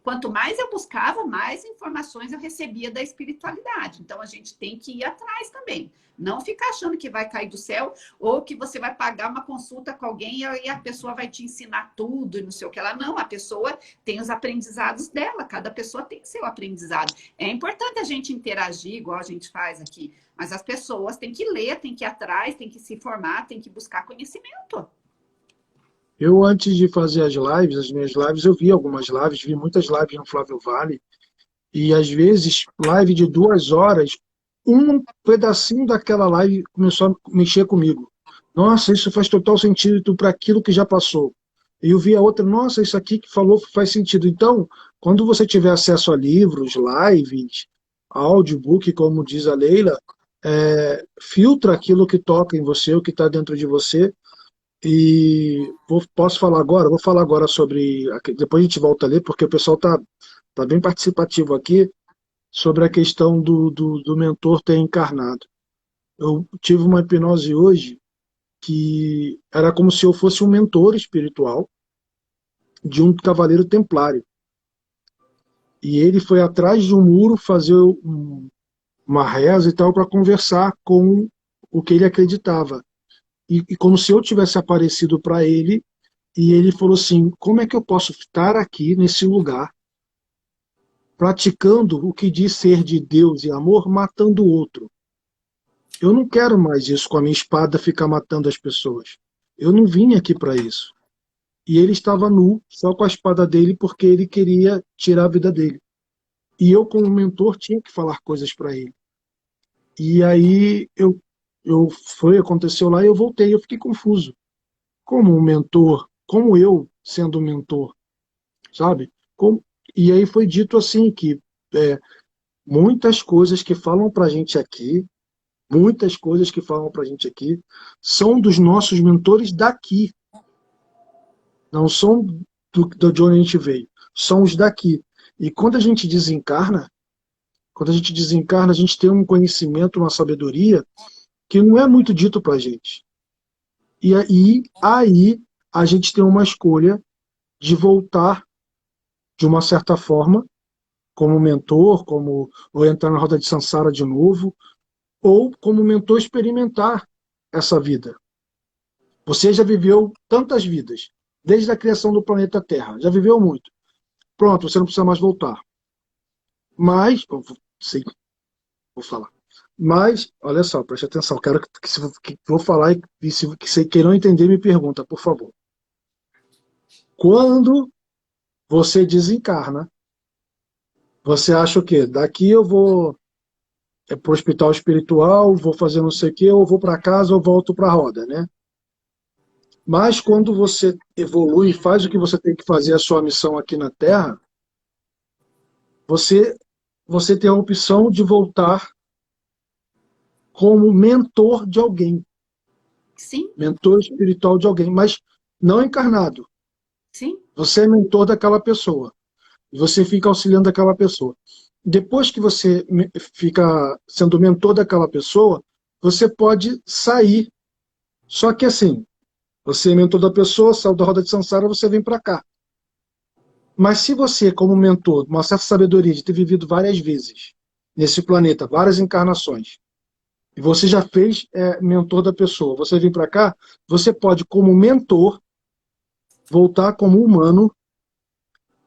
quanto mais eu buscava, mais informações eu recebia da espiritualidade. Então, a gente tem que ir atrás também. Não ficar achando que vai cair do céu ou que você vai pagar uma consulta com alguém e a pessoa vai te ensinar tudo e não sei o que lá. Não, a pessoa tem os aprendizados dela, cada pessoa tem seu aprendizado. É importante a gente interagir, igual a gente faz aqui, mas as pessoas têm que ler, têm que ir atrás, têm que se informar, têm que buscar conhecimento. Eu, antes de fazer as minhas lives, eu vi algumas lives, vi muitas lives no Flávio Vale, e às vezes, live de 2 horas, um pedacinho daquela live começou a mexer comigo. Nossa, isso faz total sentido para aquilo que já passou. E eu vi a outra, nossa, isso aqui que falou faz sentido. Então, quando você tiver acesso a livros, lives, audiobook, como diz a Leila, filtra aquilo que toca em você, o que está dentro de você. E posso falar agora? Vou falar agora sobre. Depois a gente volta a ler, porque o pessoal tá bem participativo aqui sobre a questão do mentor ter encarnado. Eu tive uma hipnose hoje que era como se eu fosse um mentor espiritual de um cavaleiro templário. E ele foi atrás de um muro fazer uma reza e tal para conversar com o que ele acreditava. E como se eu tivesse aparecido para ele, e ele falou assim: como é que eu posso estar aqui nesse lugar praticando o que diz ser de Deus e amor, matando o outro? Eu não quero mais isso com a minha espada ficar matando as pessoas. Eu não vim aqui para isso. E ele estava nu, só com a espada dele, porque ele queria tirar a vida dele. E eu, como mentor, tinha que falar coisas para ele. E aí aconteceu lá e eu voltei, eu fiquei confuso. Como um mentor, como eu sendo um mentor, sabe? E aí foi dito assim que é, muitas coisas que falam para a gente aqui, muitas coisas que falam para a gente aqui, são dos nossos mentores daqui, não são de onde a gente veio, são os daqui. E quando a gente desencarna, a gente tem um conhecimento, uma sabedoria que não é muito dito para a gente. E aí a gente tem uma escolha de voltar de uma certa forma, como mentor, ou entrar na roda de Sansara de novo, ou como mentor experimentar essa vida. Você já viveu tantas vidas, desde a criação do planeta Terra, já viveu muito. Pronto, você não precisa mais voltar. Mas, sim, vou falar. Mas, olha só, preste atenção, quero que vou falar e se que você queiram entender, me pergunta, por favor. Quando você desencarna, você acha o quê? Daqui eu vou para o hospital espiritual, vou fazer não sei o quê, ou vou para casa ou volto para a roda, né? Mas quando você evolui e faz o que você tem que fazer, a sua missão aqui na Terra, você, você tem a opção de voltar como mentor de alguém, Sim, mentor espiritual de alguém, mas não encarnado. sim. Você é mentor daquela pessoa. E você fica auxiliando aquela pessoa. Depois que você fica sendo mentor daquela pessoa, você pode sair. Só que assim, você é mentor da pessoa, saiu da roda de samsara, você vem para cá. Mas se você, como mentor, uma certa sabedoria de ter vivido várias vezes nesse planeta, várias encarnações, e você já fez mentor da pessoa, você vem para cá, você pode, como mentor, voltar como humano,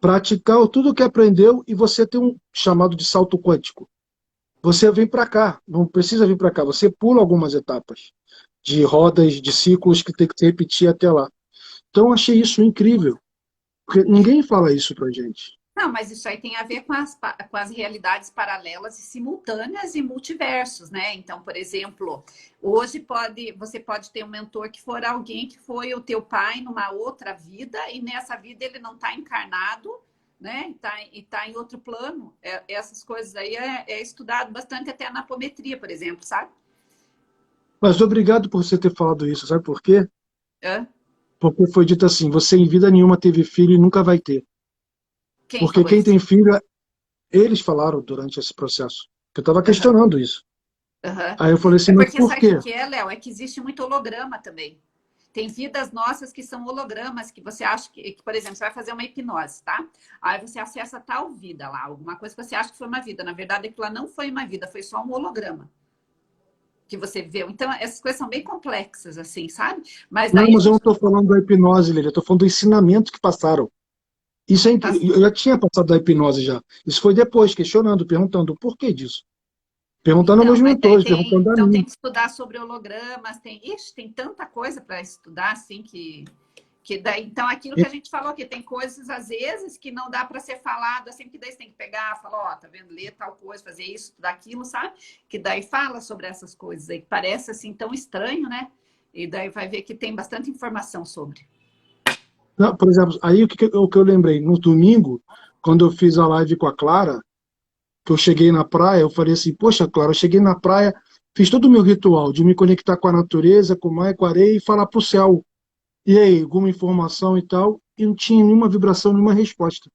praticar tudo o que aprendeu e você tem um chamado de salto quântico. Você vem para cá, não precisa vir para cá, você pula algumas etapas de rodas, de ciclos que tem que se repetir até lá. Então eu achei isso incrível, porque ninguém fala isso pra gente. Não, mas isso aí tem a ver com as realidades paralelas e simultâneas e multiversos, né? Então, por exemplo, hoje você pode ter um mentor que for alguém que foi o teu pai numa outra vida e nessa vida ele não está encarnado, né? E tá em outro plano. Essas coisas aí é estudado bastante até na apometria, por exemplo, sabe? Mas obrigado por você ter falado isso, sabe por quê? Hã? Porque foi dito assim, você em vida nenhuma teve filho e nunca vai ter. Quem Porque falou quem isso? tem filho, eles falaram durante esse processo. Eu estava Aham, questionando isso. aham. Aí eu falei assim, É mas porque por sabe o que quê? que é, Léo? É que existe muito holograma também. Tem vidas nossas que são hologramas, que você acha por exemplo, você vai fazer uma hipnose, tá? Aí você acessa tal vida lá, alguma coisa que você acha que foi uma vida. Na verdade, aquilo lá não foi uma vida, foi só um holograma que você viu. Então, essas coisas são bem complexas, assim, sabe? Mas Não, daí a mas eu não gente estou falando da hipnose, Lília, eu estou falando do ensinamento que passaram. Isso é tá. incrível. Eu já tinha passado da hipnose já. Isso foi depois, questionando, perguntando o porquê disso. Perguntando aos Então, meus mas daí mentores, perguntando a tem mim. que estudar sobre hologramas, tem tanta coisa para estudar, assim, que daí, então, aquilo que a gente falou, que tem coisas, às vezes, que não dá para ser falado, assim, que daí você tem que pegar, falar, ó, tá vendo, ler tal coisa, fazer isso, estudar aquilo, sabe? Que daí fala sobre essas coisas aí, que parece, assim, tão estranho, né? E daí vai ver que tem bastante informação sobre. Não, por exemplo, aí o que eu lembrei, no domingo, quando eu fiz a live com a Clara, que eu cheguei na praia, eu falei assim, poxa, Clara, eu cheguei na praia, fiz todo o meu ritual de me conectar com a natureza, com o mar, com a areia e falar pro céu. E aí, alguma informação e tal, e não tinha nenhuma vibração, nenhuma resposta.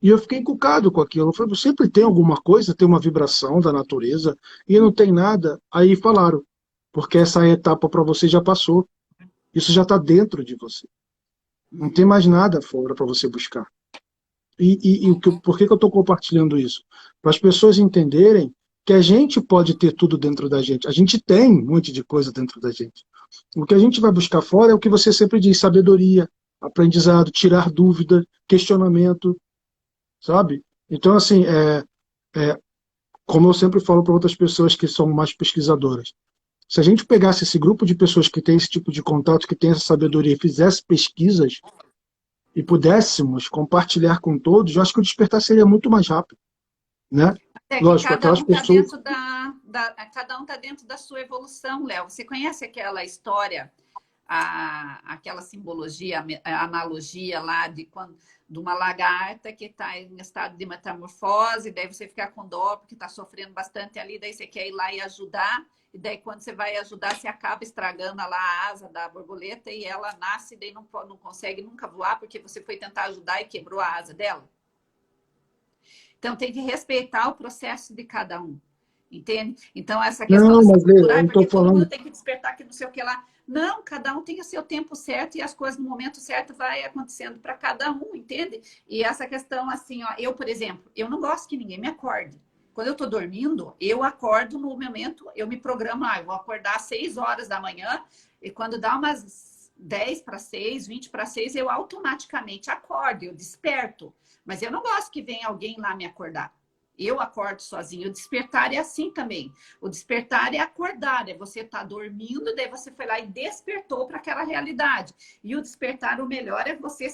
E eu fiquei encucado com aquilo. Eu falei, sempre tem alguma coisa, tem uma vibração da natureza, e não tem nada. Aí falaram, porque essa etapa para você já passou. Isso já está dentro de você. Não tem Uhum. mais nada fora para você buscar. Por que eu estou compartilhando isso? Para as pessoas entenderem que a gente pode ter tudo dentro da gente. A gente tem um monte de coisa dentro da gente. O que a gente vai buscar fora é o que você sempre diz: sabedoria, aprendizado, tirar dúvida, questionamento, sabe? Então, assim, é, como eu sempre falo para outras pessoas que são mais pesquisadoras, se a gente pegasse esse grupo de pessoas que tem esse tipo de contato, que tem essa sabedoria, e fizesse pesquisas e pudéssemos compartilhar com todos, eu acho que o despertar seria muito mais rápido, né? É que Lógico, cada aquelas um está pessoas. dentro cada um tá dentro da sua evolução, Léo. Você conhece aquela história, aquela simbologia, a analogia lá de uma lagarta que está em estado de metamorfose, daí você fica com dó porque está sofrendo bastante ali, daí você quer ir lá e ajudar, e daí quando você vai ajudar, você acaba estragando lá a asa da borboleta e ela nasce e daí não consegue nunca voar porque você foi tentar ajudar e quebrou a asa dela. Então, tem que respeitar o processo de cada um, entende? Então, essa questão Não, dessa mas Leila, cultura, eu não estou porque todo mundo falando. tem que despertar que não sei o que lá. Não, cada um tem o seu tempo certo e as coisas no momento certo vai acontecendo para cada um, entende? E essa questão, assim, ó, eu, por exemplo, eu não gosto que ninguém me acorde. Quando eu estou dormindo, eu acordo no momento, eu me programo, eu vou acordar às 6 horas da manhã, e quando dá umas 10 para 6, 20 para 6, eu automaticamente acordo, eu desperto. Mas eu não gosto que venha alguém lá me acordar. Eu acordo sozinho. O despertar é assim também. O despertar é acordar, é você estar dormindo, daí você foi lá e despertou para aquela realidade. E o despertar, o melhor é você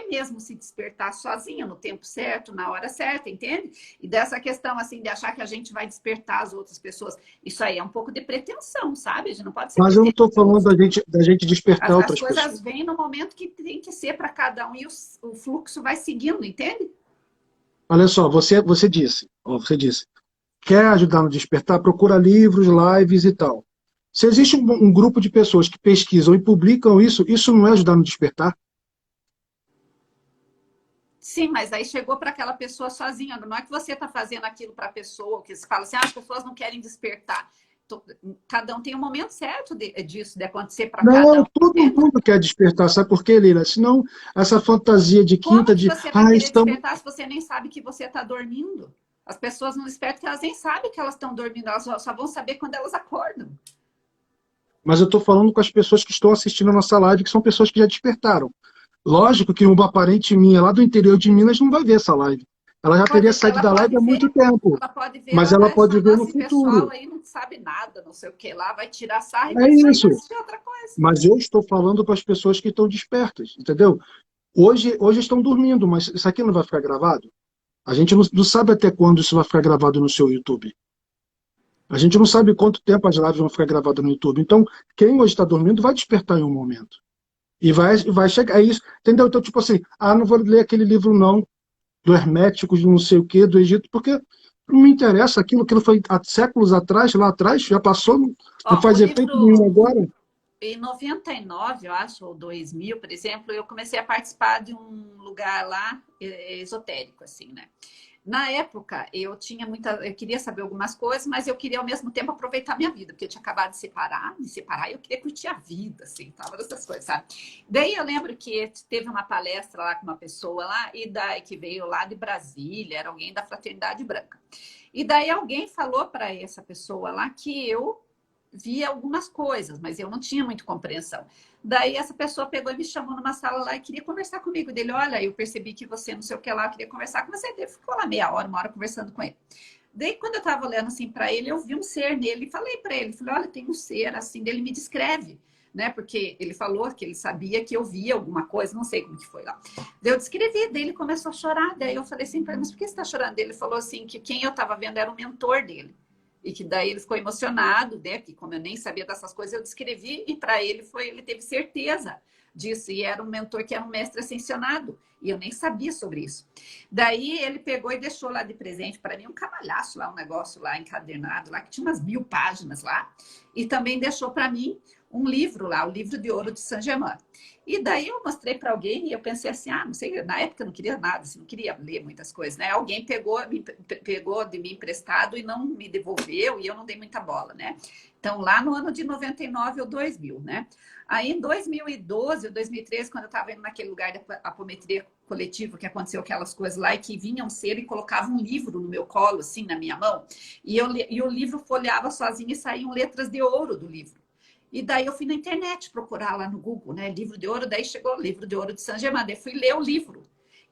mesmo se despertar sozinho, no tempo certo, na hora certa, entende? E dessa questão assim de achar que a gente vai despertar as outras pessoas, isso aí é um pouco de pretensão, sabe? A gente não pode ser Mas eu não estou falando pretensioso. da gente despertar As outras coisas pessoas. vêm no momento que tem que ser para cada um e o fluxo vai seguindo, entende? Olha só, você disse, quer ajudar no despertar, procura livros, lives e tal. Se existe um grupo de pessoas que pesquisam e publicam isso, isso não é ajudar no despertar? Sim, mas aí chegou para aquela pessoa sozinha. Não é que você está fazendo aquilo para a pessoa, que se fala assim, as pessoas não querem despertar. Cada um tem um momento certo disso, de acontecer para cada Não, um, todo entende? mundo quer despertar, sabe por quê, Leila? Senão, essa fantasia de Como quinta que de, você vai querer estamos... despertar se você nem sabe que você está dormindo? As pessoas não despertam porque elas nem sabem que elas estão dormindo, elas só vão saber quando elas acordam. Mas eu estou falando com as pessoas que estão assistindo a nossa live, que são pessoas que já despertaram. Lógico que uma parente minha lá do interior de Minas não vai ver essa live. Ela já teria saído da live há muito tempo, mas ela ela vai pode achar, ver no nossa, esse pessoal futuro. aí não sabe nada, não sei o que lá, vai tirar sarro e É vai sair e isso. assistir outra coisa. Mas eu estou falando para as pessoas que estão despertas, entendeu? Hoje estão dormindo, mas isso aqui não vai ficar gravado? A gente não sabe até quando isso vai ficar gravado no seu YouTube. A gente não sabe quanto tempo as lives vão ficar gravadas no YouTube. Então, quem hoje está dormindo vai despertar em um momento. E vai chegar. É isso. Entendeu? Então, tipo assim, não vou ler aquele livro, não, do Hermético, de não sei o quê, do Egito, porque não me interessa aquilo foi há séculos atrás, lá atrás, já passou, não Ó, o faz efeito nenhum livro agora. em 99, eu acho, ou 2000, por exemplo, eu comecei a participar de um lugar lá esotérico, assim, né? Na época, eu queria saber algumas coisas, mas eu queria ao mesmo tempo aproveitar a minha vida, porque eu tinha acabado de me separar, e eu queria curtir a vida, assim, tava dessas coisas, sabe? Daí eu lembro que teve uma palestra lá com uma pessoa lá, e daí que veio lá de Brasília, era alguém da Fraternidade Branca. E daí alguém falou para essa pessoa lá que eu via algumas coisas, mas eu não tinha muita compreensão. Daí essa pessoa pegou e me chamou numa sala lá e queria conversar comigo. Dele, olha, eu percebi que você não sei o que lá, eu queria conversar com você. Ele ficou lá meia hora, uma hora conversando com ele. Daí quando eu estava olhando assim para ele, eu vi um ser nele e falei para ele, falei, olha, tem um ser assim, dele me descreve, né? Porque ele falou que ele sabia que eu via alguma coisa, não sei como que foi lá. Daí eu descrevi, daí ele começou a chorar, daí eu falei assim para ele, mas por que você está chorando? Ele falou assim que quem eu estava vendo era o mentor dele. E que daí ele ficou emocionado, né? Porque como eu nem sabia dessas coisas, eu descrevi e para ele teve certeza disso. E era um mentor que era um mestre ascensionado. E eu nem sabia sobre isso. Daí ele pegou e deixou lá de presente para mim um camalhaço lá, um negócio lá encadernado lá, que tinha umas 1000 páginas lá. E também deixou para mim um livro lá, o livro de ouro de Saint-Germain. E daí eu mostrei para alguém e eu pensei assim, não sei, na época eu não queria nada, assim, não queria ler muitas coisas, né? Alguém pegou de mim emprestado e não me devolveu e eu não dei muita bola, né? Então, lá no ano de 99 ou 2000, né? Aí, em 2012 ou 2013, quando eu estava indo naquele lugar da apometria coletiva, que aconteceu aquelas coisas lá, e que vinham ser e colocavam um livro no meu colo, assim, na minha mão, e o livro folheava sozinho e saíam letras de ouro do livro. E daí eu fui na internet procurar lá no Google, né? Livro de ouro, daí chegou o livro de ouro de Saint-Germain. Daí fui ler o livro.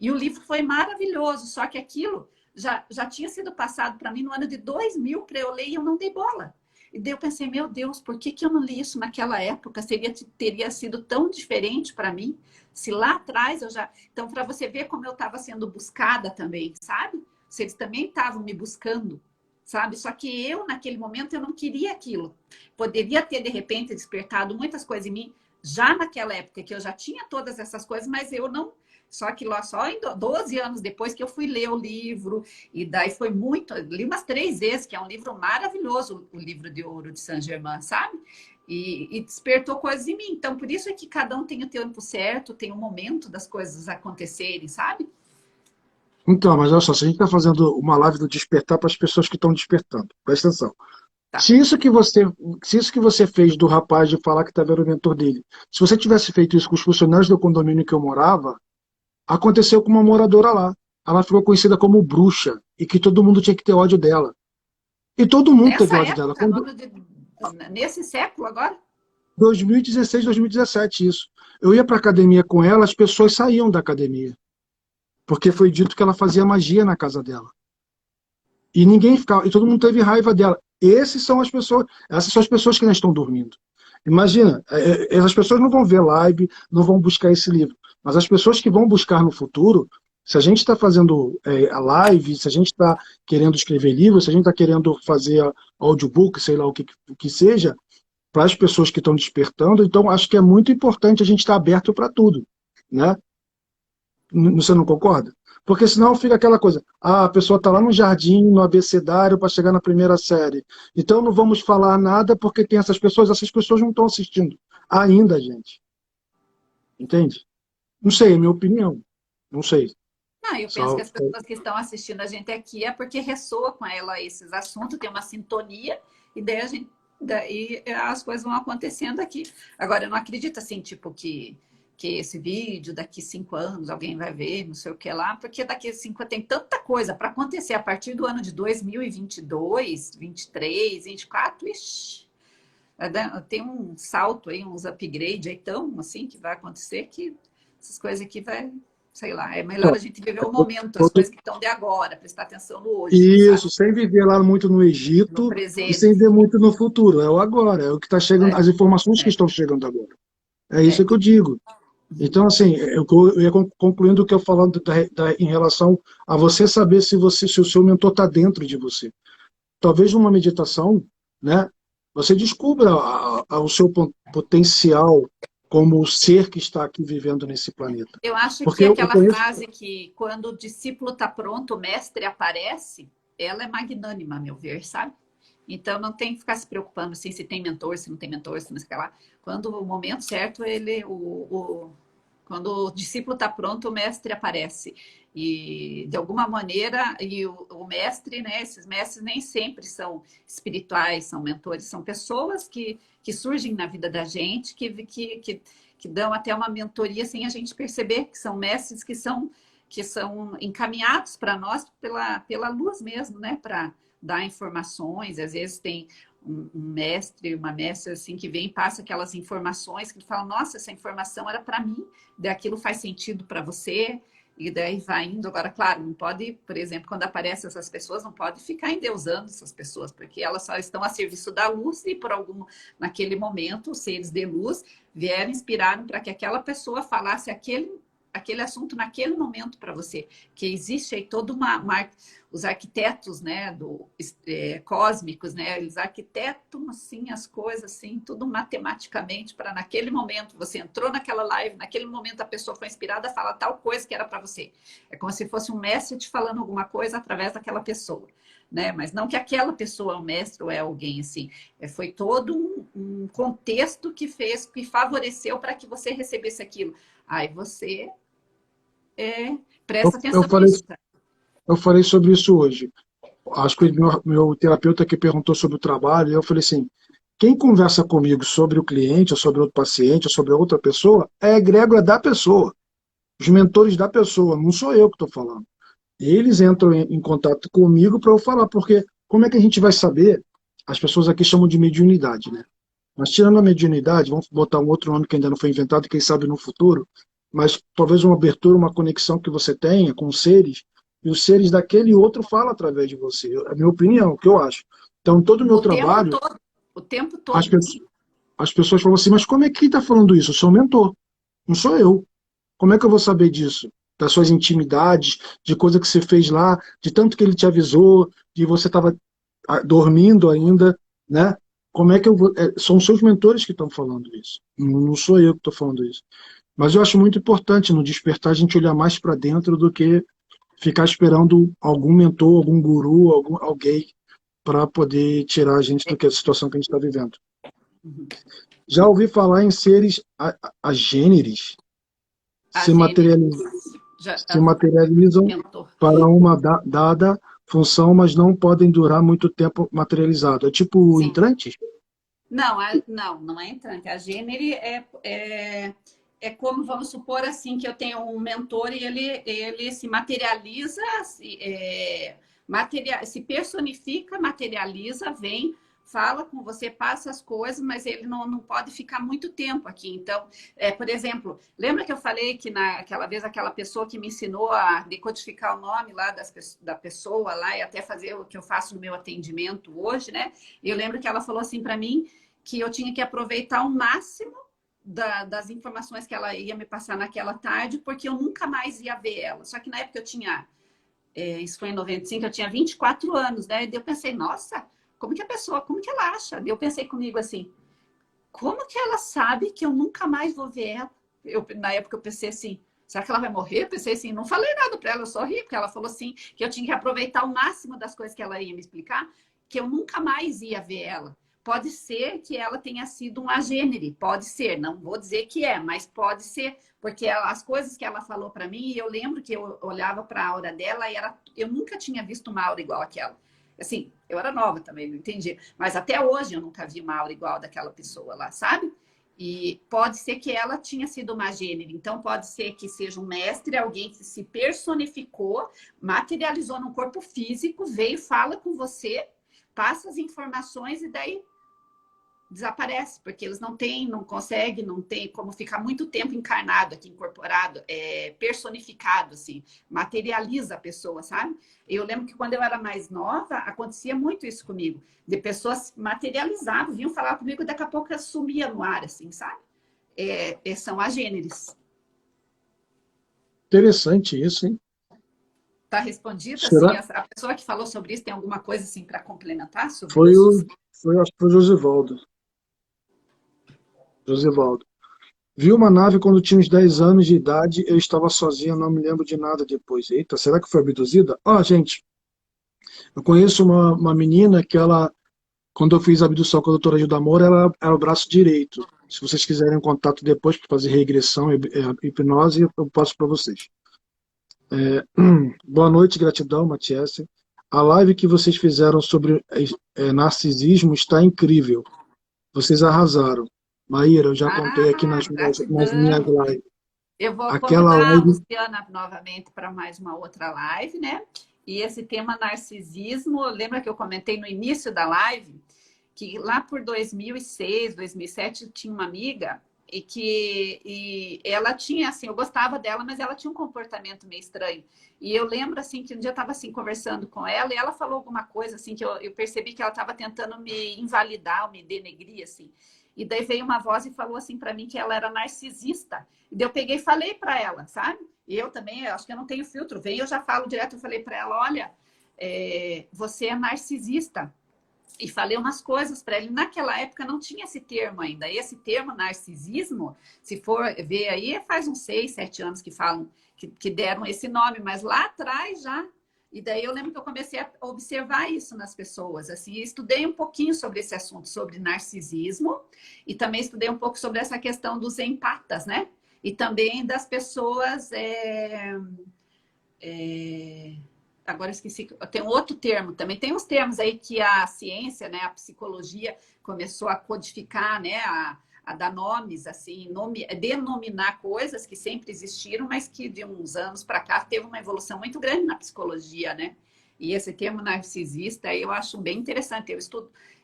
E o livro foi maravilhoso, só que aquilo já tinha sido passado para mim no ano de 2000 para eu ler e eu não dei bola. E daí eu pensei, meu Deus, por que eu não li isso naquela época? Teria sido tão diferente para mim, se lá atrás eu já... Então, para você ver como eu estava sendo buscada também, sabe? Se eles também estavam me buscando, sabe? Só que eu, naquele momento, eu não queria aquilo. Poderia ter, de repente, despertado muitas coisas em mim, já naquela época, que eu já tinha todas essas coisas, mas eu não... Só que lá só em 12 anos depois que eu fui ler o livro, e daí foi muito... Eu li umas 3 vezes, que é um livro maravilhoso, o livro de ouro de Saint-Germain, sabe? E despertou coisas em mim. Então, por isso é que cada um tem o tempo certo, tem o momento das coisas acontecerem, sabe? Então, mas olha só, se a gente está fazendo uma live do despertar para as pessoas que estão despertando, presta atenção. Tá. Se isso que você fez do rapaz de falar que estava era o mentor dele, se você tivesse feito isso com os funcionários do condomínio que eu morava, aconteceu com uma moradora lá. Ela ficou conhecida como bruxa e que todo mundo tinha que ter ódio dela. E todo mundo teve Nessa ódio dela. época, Quando nesse século agora, 2016, 2017 isso. Eu ia para academia com ela, as pessoas saíam da academia, porque foi dito que ela fazia magia na casa dela. E ninguém ficava, e todo mundo teve raiva dela. Essas são as pessoas que ainda estão dormindo. Imagina, essas pessoas não vão ver live, não vão buscar esse livro. Mas as pessoas que vão buscar no futuro, se a gente está fazendo a live, se a gente está querendo escrever livro, se a gente está querendo fazer audiobook, sei lá o que seja, para as pessoas que estão despertando, então acho que é muito importante a gente estar aberto para tudo, né? Você não concorda? Porque senão fica aquela coisa, a pessoa está lá no jardim, no abecedário, para chegar na primeira série. Então não vamos falar nada porque tem essas pessoas não estão assistindo ainda, gente. Entende? Não sei, é minha opinião. Não sei. Não, eu penso que Só, as pessoas que estão assistindo a gente aqui é porque ressoa com ela esses assuntos, tem uma sintonia, e daí, daí as coisas vão acontecendo aqui. Agora, eu não acredito assim, tipo, que esse vídeo daqui 5 anos alguém vai ver, não sei o que lá, porque daqui 5 tem tanta coisa para acontecer a partir do ano de 2022, 23, 24, ixi, tem um salto aí, uns upgrade aí tão assim que vai acontecer que essas coisas aqui vai, sei lá, é melhor a gente viver o momento, as coisas que estão de agora, prestar atenção no hoje, sabe? isso, sem viver lá muito no No Egito e sem presente. ver muito no futuro. É o agora, é o que está chegando, É, as informações que é, estão chegando agora. É é. isso que eu digo. Então, assim, eu ia concluindo o que eu falando em relação a você saber se o seu mentor está dentro de você. Talvez numa meditação, né, você descubra o seu potencial como o ser que está aqui vivendo nesse planeta. Eu acho Porque que eu aquela conheço. frase que quando o discípulo está pronto, o mestre aparece, ela é magnânima, a meu ver, sabe? Então não tem que ficar se preocupando assim, se tem mentor, se não tem mentor, se não sei o que lá. Quando o momento certo, quando o discípulo está pronto, o mestre aparece. E de alguma maneira, e o mestre, né? Esses mestres nem sempre são espirituais, são mentores, são pessoas que surgem na vida da gente, que dão até uma mentoria sem a gente perceber, que são mestres que são encaminhados para nós pela luz mesmo, né? Para dar informações. Às vezes tem um mestre, uma mestra assim que vem e passa aquelas informações que fala, nossa, essa informação era para mim, daquilo faz sentido para você. E daí vai indo. Agora, claro, não pode, por exemplo, quando aparecem essas pessoas, não pode ficar endeusando essas pessoas, porque elas só estão a serviço da luz e por naquele momento, os seres de luz vieram, inspiraram para que aquela pessoa falasse aquele assunto naquele momento para você. Que existe aí toda os arquitetos, né, cósmicos, né, eles arquitetam assim as coisas assim, tudo matematicamente para naquele momento você entrou naquela live, naquele momento a pessoa foi inspirada a falar tal coisa que era para você. É como se fosse um mestre te falando alguma coisa através daquela pessoa. Né? Mas não que aquela pessoa é um mestre ou é alguém assim. Foi todo um contexto que favoreceu para que você recebesse aquilo. Aí você Eu, presta eu atenção falei, nisso. Tá? eu falei sobre isso hoje. Acho que meu terapeuta que perguntou sobre o trabalho, eu falei assim, quem conversa comigo sobre o cliente, ou sobre outro paciente, ou sobre outra pessoa, é a egrégora da pessoa, os mentores da pessoa, não sou eu que estou falando. Eles entram em contato comigo para eu falar, porque como é que a gente vai saber? As pessoas aqui chamam de mediunidade, né? Mas tirando a mediunidade, vamos botar um outro nome que ainda não foi inventado, quem sabe no futuro, mas talvez uma abertura, uma conexão que você tenha com seres, e os seres daquele outro falam através de você. É a minha opinião, o que eu acho. Então, todo o meu trabalho, O tempo as, todo. pe as pessoas falam assim, mas como é que quem está falando isso? Eu sou o mentor, não sou eu. Como é que eu vou saber disso? Das suas intimidades, de coisa que você fez lá, de tanto que ele te avisou, de você estava dormindo ainda, né? Como é que eu vou. São os seus mentores que estão falando isso. Não sou eu que estou falando isso. Mas eu acho muito importante no despertar a gente olhar mais para dentro do que ficar esperando algum mentor, algum guru, alguém para poder tirar a gente do que é a situação que a gente está vivendo. Já ouvi falar em seres agêneres A se Gênesis materializam, já se materializam mentor. para uma dada função, mas não podem durar muito tempo materializado. É tipo Sim. entrantes? Não, não é entrante. A Gênere é como, vamos supor assim, que eu tenho um mentor e ele se materializa, se personifica, materializa, vem fala com você, passa as coisas, mas ele não pode ficar muito tempo aqui. Então, por exemplo, lembra que eu falei que naquela vez aquela pessoa que me ensinou a decodificar o nome lá da pessoa lá e até fazer o que eu faço no meu atendimento hoje, né? Eu lembro que ela falou assim para mim que eu tinha que aproveitar o máximo das informações que ela ia me passar naquela tarde, porque eu nunca mais ia ver ela. Só que na época eu tinha, isso foi em 95, eu tinha 24 anos, né? E eu pensei, nossa, como que ela acha? Eu pensei comigo assim, como que ela sabe que eu nunca mais vou ver ela? Na época eu pensei assim, será que ela vai morrer? Eu pensei assim, não falei nada para ela, eu só ri, porque ela falou assim, que eu tinha que aproveitar o máximo das coisas que ela ia me explicar, que eu nunca mais ia ver ela. Pode ser que ela tenha sido um agênere, pode ser, não vou dizer que é, mas pode ser, porque as coisas que ela falou para mim, eu lembro que eu olhava para a aura dela e eu nunca tinha visto uma aura igual aquela. Assim, eu era nova também, não entendi. Mas até hoje eu nunca vi uma aura igual daquela pessoa lá, sabe? E pode ser que ela tinha sido uma gênero. Então, pode ser que seja um mestre, alguém que se personificou, materializou no corpo físico, veio, fala com você, passa as informações e daí desaparece, porque eles não conseguem, não tem como ficar muito tempo encarnado aqui, incorporado, personificado, assim, materializa a pessoa, sabe? Eu lembro que quando eu era mais nova, acontecia muito isso comigo, de pessoas materializavam, vinham falar comigo e daqui a pouco eu sumia no ar, assim, sabe? São agêneres. Interessante isso, hein? Tá respondido, assim, Será? a pessoa que falou sobre isso tem alguma coisa, assim, para complementar sobre Foi isso? acho que foi o Josivaldo. Josivaldo. Vi uma nave quando tinha uns 10 anos de idade, eu estava sozinha, não me lembro de nada depois. Eita, será que foi abduzida? Ah, gente, eu conheço uma menina que ela, quando eu fiz a abdução com a doutora Gilda Moura, ela era o braço direito. Se vocês quiserem um contato depois para fazer regressão e hipnose, eu passo para vocês. Boa noite, gratidão, Matias. A live que vocês fizeram sobre narcisismo está incrível. Vocês arrasaram. Maíra, eu já contei aqui Ah, nas minhas gratidão. lives. Eu vou Aquela convidar a live Luciana novamente para mais uma outra live, né? E esse tema narcisismo, lembra que eu comentei no início da live que lá por 2006, 2007, eu tinha uma amiga e ela tinha assim, eu gostava dela, mas ela tinha um comportamento meio estranho. E eu lembro assim que um dia eu estava assim conversando com ela e ela falou alguma coisa assim que eu percebi que ela estava tentando me invalidar, me denegrir assim. E daí veio uma voz e falou assim para mim que ela era narcisista. E daí eu peguei e falei para ela, sabe? E eu também, acho que eu não tenho filtro. Veio, eu já falo direto, eu falei para ela, olha, você é narcisista. E falei umas coisas para ele. Naquela época não tinha esse termo ainda. Esse termo, narcisismo, se for ver aí, faz uns 6, 7 anos que falam, que deram esse nome, mas lá atrás já. E daí eu lembro que eu comecei a observar isso nas pessoas. Assim, estudei um pouquinho sobre esse assunto, sobre narcisismo, e também estudei um pouco sobre essa questão dos empatas, né? E também das pessoas. Agora eu esqueci, tem um outro termo também. Tem uns termos aí que a ciência, né, a psicologia começou a codificar, né, a dar nomes, assim, denominar coisas que sempre existiram, mas que de uns anos para cá teve uma evolução muito grande na psicologia, né? E esse termo narcisista eu acho bem interessante.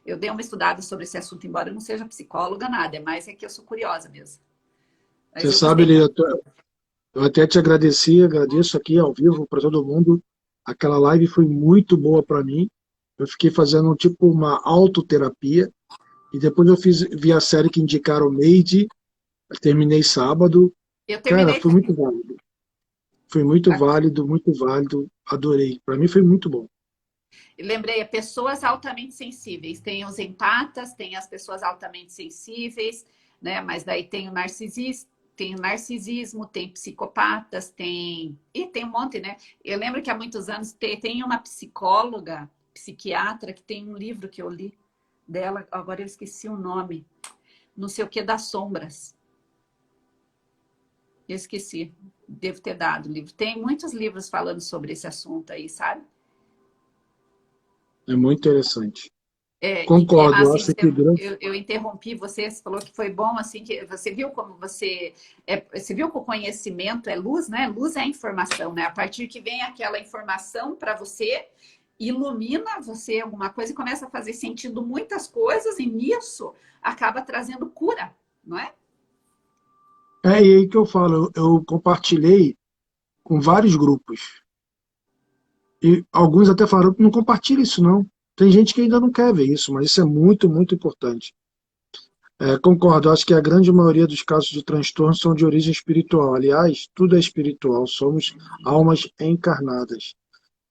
Eu dei uma estudada sobre esse assunto, embora eu não seja psicóloga, nada, mas é que eu sou curiosa mesmo. Mas Você eu sabe, gostei Lê, também. eu até te agradeci, agradeço aqui ao vivo para todo mundo. Aquela live foi muito boa para mim. Eu fiquei fazendo tipo uma autoterapia e depois vi a série que indicaram Made, terminei sábado. Eu Cara, terminei foi muito também. válido. Foi muito válido, muito válido. Adorei. Para mim foi muito bom. Lembrei, pessoas altamente sensíveis. Tem os empatas, tem as pessoas altamente sensíveis, né? Mas daí tem o narcisista, tem o narcisismo, tem psicopatas, tem um monte, né? Eu lembro que há muitos anos tem uma psicóloga, psiquiatra, que tem um livro que eu li dela, agora eu esqueci o nome, não sei o que das sombras. Eu esqueci, devo ter dado o livro. Tem muitos livros falando sobre esse assunto aí, sabe? É muito interessante. E que, Concordo, eu assim, acho que grande. eu interrompi você, você falou que foi bom, assim, que você viu como você viu que o conhecimento é luz, né? Luz é informação, né? A partir que vem aquela informação para você ilumina você alguma coisa e começa a fazer sentido muitas coisas, e nisso acaba trazendo cura, não é? É e aí que eu falo, eu compartilhei com vários grupos. E alguns até falaram, não compartilha isso não. Tem gente que ainda não quer ver isso, mas isso é muito, muito importante. Concordo, acho que a grande maioria dos casos de transtorno são de origem espiritual. Aliás, tudo é espiritual, somos almas encarnadas.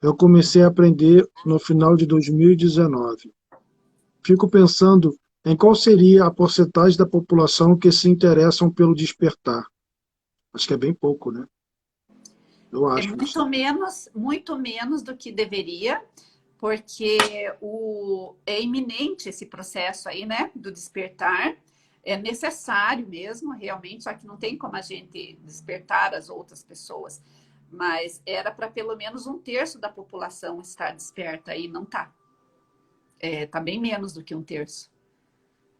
Eu comecei a aprender no final de 2019. Fico pensando em qual seria a porcentagem da população que se interessam pelo despertar. Acho que é bem pouco, né? Eu É acho, não sei. muito menos do que deveria, porque é iminente esse processo aí, né, do despertar. É necessário mesmo, realmente, só que não tem como a gente despertar as outras pessoas. Mas era para pelo menos um terço da população estar desperta e não está. Tá bem menos do que um terço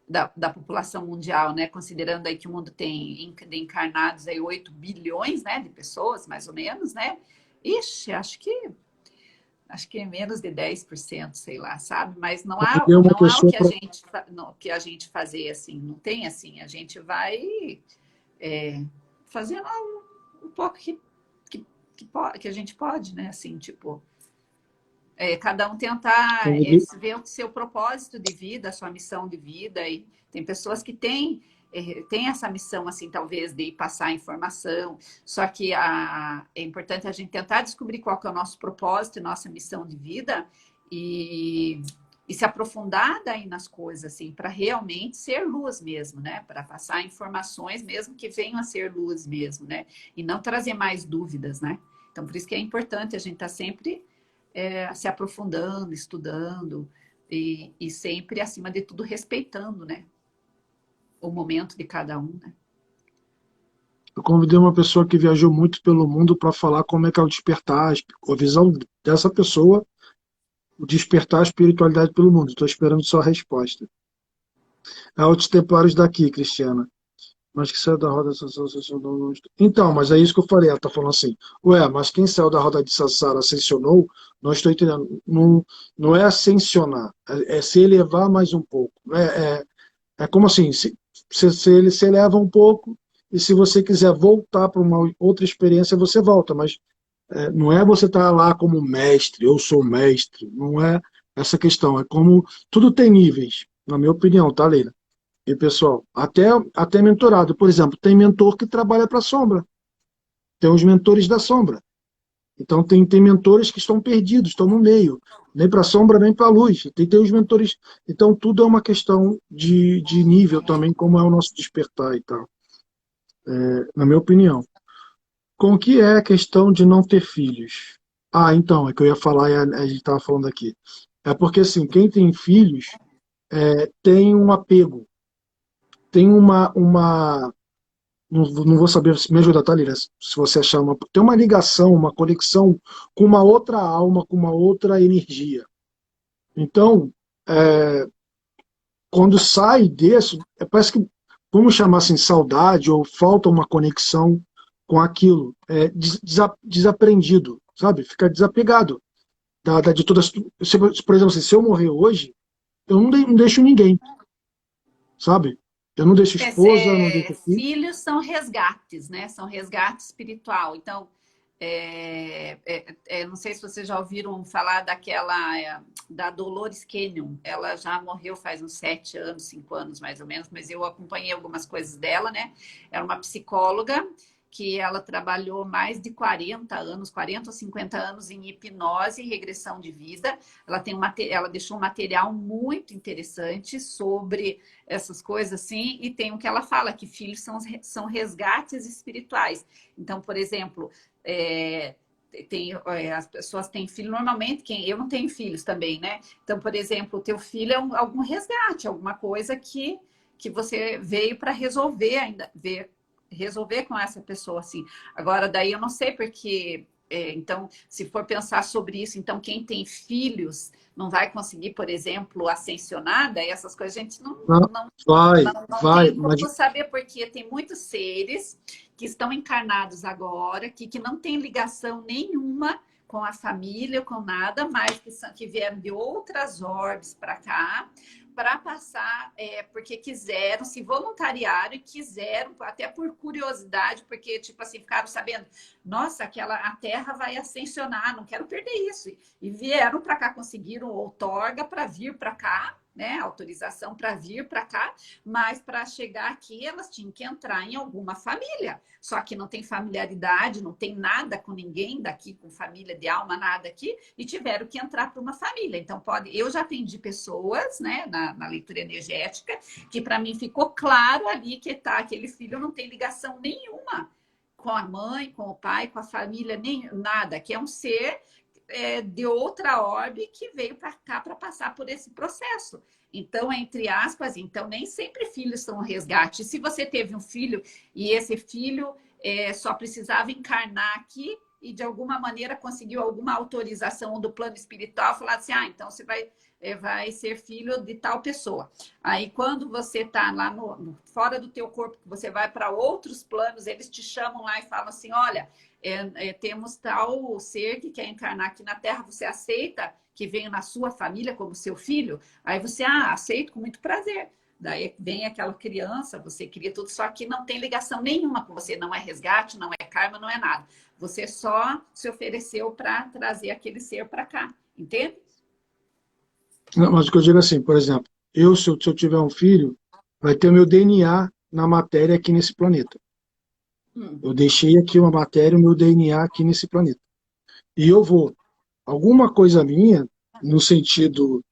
da população mundial, né? Considerando aí que o mundo tem encarnados aí 8 bilhões, né, de pessoas, mais ou menos, né? Ixi, acho que é menos de 10%, sei lá, sabe? Mas não há, Convidei uma não há o pessoa que a para. gente, que a gente fazer assim, não tem assim, a gente vai fazendo um pouco que a gente pode, né? Assim, tipo, cada um tentar Convidei, ver o seu propósito de vida, a sua missão de vida. E tem pessoas que têm essa missão, assim, talvez, de passar informação. Só que é importante a gente tentar descobrir qual que é o nosso propósito e nossa missão de vida e, e se aprofundar daí nas coisas, assim, para realmente ser luz mesmo, né? Para passar informações mesmo que venham a ser luz mesmo, né? E não trazer mais dúvidas, né? Então, por isso que é importante a gente estar sempre se aprofundando, estudando e sempre, acima de tudo, respeitando, né, o momento de cada um, né? eu convidei uma pessoa que viajou muito pelo mundo para falar como é que é o despertar, a visão dessa pessoa, o despertar a espiritualidade pelo mundo. Estou esperando só a resposta. É Altos Templários daqui, Cristiana. Mas que saiu da roda de Sassara ascensionou. Então, mas é isso que eu falei. Ela está falando assim, ué, mas quem saiu da roda de Sassara ascensionou, não estou entendendo. Não, não é ascensionar, é se elevar mais um pouco. É como assim, se ele se eleva um pouco, e se você quiser voltar para uma outra experiência, você volta, mas não é você estar lá como mestre, eu sou mestre, não é essa questão. É como tudo tem níveis, na minha opinião, tá, Leila? E pessoal, até mentorado, por exemplo, tem mentor que trabalha para a sombra, tem os mentores da sombra. Então tem mentores que estão perdidos, estão no meio, nem para a sombra nem para a luz. Tem os mentores. Então tudo é uma questão de nível também, como é o nosso despertar e tal, na minha opinião. Com o que é a questão de não ter filhos? Ah, então, é que eu ia falar e a gente estava falando aqui. É porque assim, quem tem filhos tem um apego, tem não vou saber se me ajuda, tá, Lira? Se você achar tem uma ligação, uma conexão com uma outra alma, com uma outra energia. Então, quando sai desse, parece que, vamos chamar assim, saudade ou falta uma conexão com aquilo, desaprendido, sabe? Fica desapegado de todas. Por exemplo, assim, se eu morrer hoje, eu não deixo ninguém, sabe? Eu não deixo esposa, não deixo filho. Filhos são resgates, né? São resgate espiritual. Então, não sei se vocês já ouviram falar da Dolores Canyon. Ela já morreu faz uns 7 anos, 5 anos mais ou menos, mas eu acompanhei algumas coisas dela, né? Era uma psicóloga que ela trabalhou mais de 40 anos, 40 ou 50 anos em hipnose e regressão de vida. Ela deixou um material muito interessante sobre essas coisas assim, e tem o que ela fala, que filhos são resgates espirituais. Então, por exemplo, as pessoas têm filho normalmente, eu não tenho filhos também, né? Então, por exemplo, o teu filho é algum resgate, alguma coisa que você veio para resolver ainda, resolver com essa pessoa, assim. Agora, daí eu não sei porque... então, se for pensar sobre isso, então quem tem filhos não vai conseguir, por exemplo, ascensionar, daí essas coisas a gente Não, vai, não vai, tem mas como saber, porque tem muitos seres que estão encarnados agora, que não tem ligação nenhuma com a família, com nada, mas que vieram de outras orbes para cá, para passar, porque quiseram, se voluntariaram e quiseram, até por curiosidade, porque, tipo assim, ficaram sabendo, nossa, a Terra vai ascensionar, não quero perder isso. E vieram para cá, conseguiram outorga para vir para cá, né, autorização para vir para cá, mas para chegar aqui elas tinham que entrar em alguma família. Só que não tem familiaridade, não tem nada com ninguém daqui, com família de alma, nada aqui, e tiveram que entrar para uma família. Então, eu já atendi pessoas, né, na leitura energética, que para mim ficou claro ali que aquele filho não tem ligação nenhuma com a mãe, com o pai, com a família, nem nada, que é um ser de outra orbe que veio para cá para passar por esse processo. Então, entre aspas, então nem sempre filhos são um resgate. Se você teve um filho e esse filho só precisava encarnar aqui e de alguma maneira conseguiu alguma autorização do plano espiritual, falar assim, então você vai ser filho de tal pessoa. Aí, quando você está lá fora do teu corpo, que você vai para outros planos, eles te chamam lá e falam assim, olha, temos tal ser que quer encarnar aqui na Terra, você aceita que venha na sua família como seu filho? Aí você, aceito com muito prazer. Daí vem aquela criança, você cria tudo, só que não tem ligação nenhuma com você, não é resgate, não é karma, não é nada. Você só se ofereceu para trazer aquele ser para cá, entende? Não, mas o que eu digo assim, por exemplo, se eu tiver um filho, vai ter o meu DNA na matéria aqui nesse planeta. Eu deixei aqui uma matéria, o meu DNA aqui nesse planeta. E eu vou, alguma coisa minha, no sentido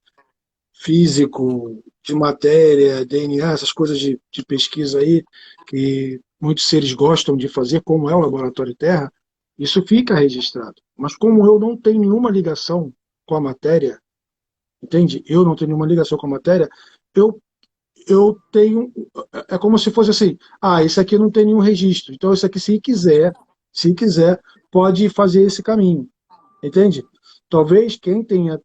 físico, de matéria, DNA, essas coisas de pesquisa aí, que muitos seres gostam de fazer, como é o Laboratório Terra, isso fica registrado. Mas como eu não tenho nenhuma ligação com a matéria, entende? Eu não tenho nenhuma ligação com a matéria, eu tenho, é como se fosse assim, esse aqui não tem nenhum registro, então esse aqui, se quiser, pode fazer esse caminho, entende? Talvez quem tenha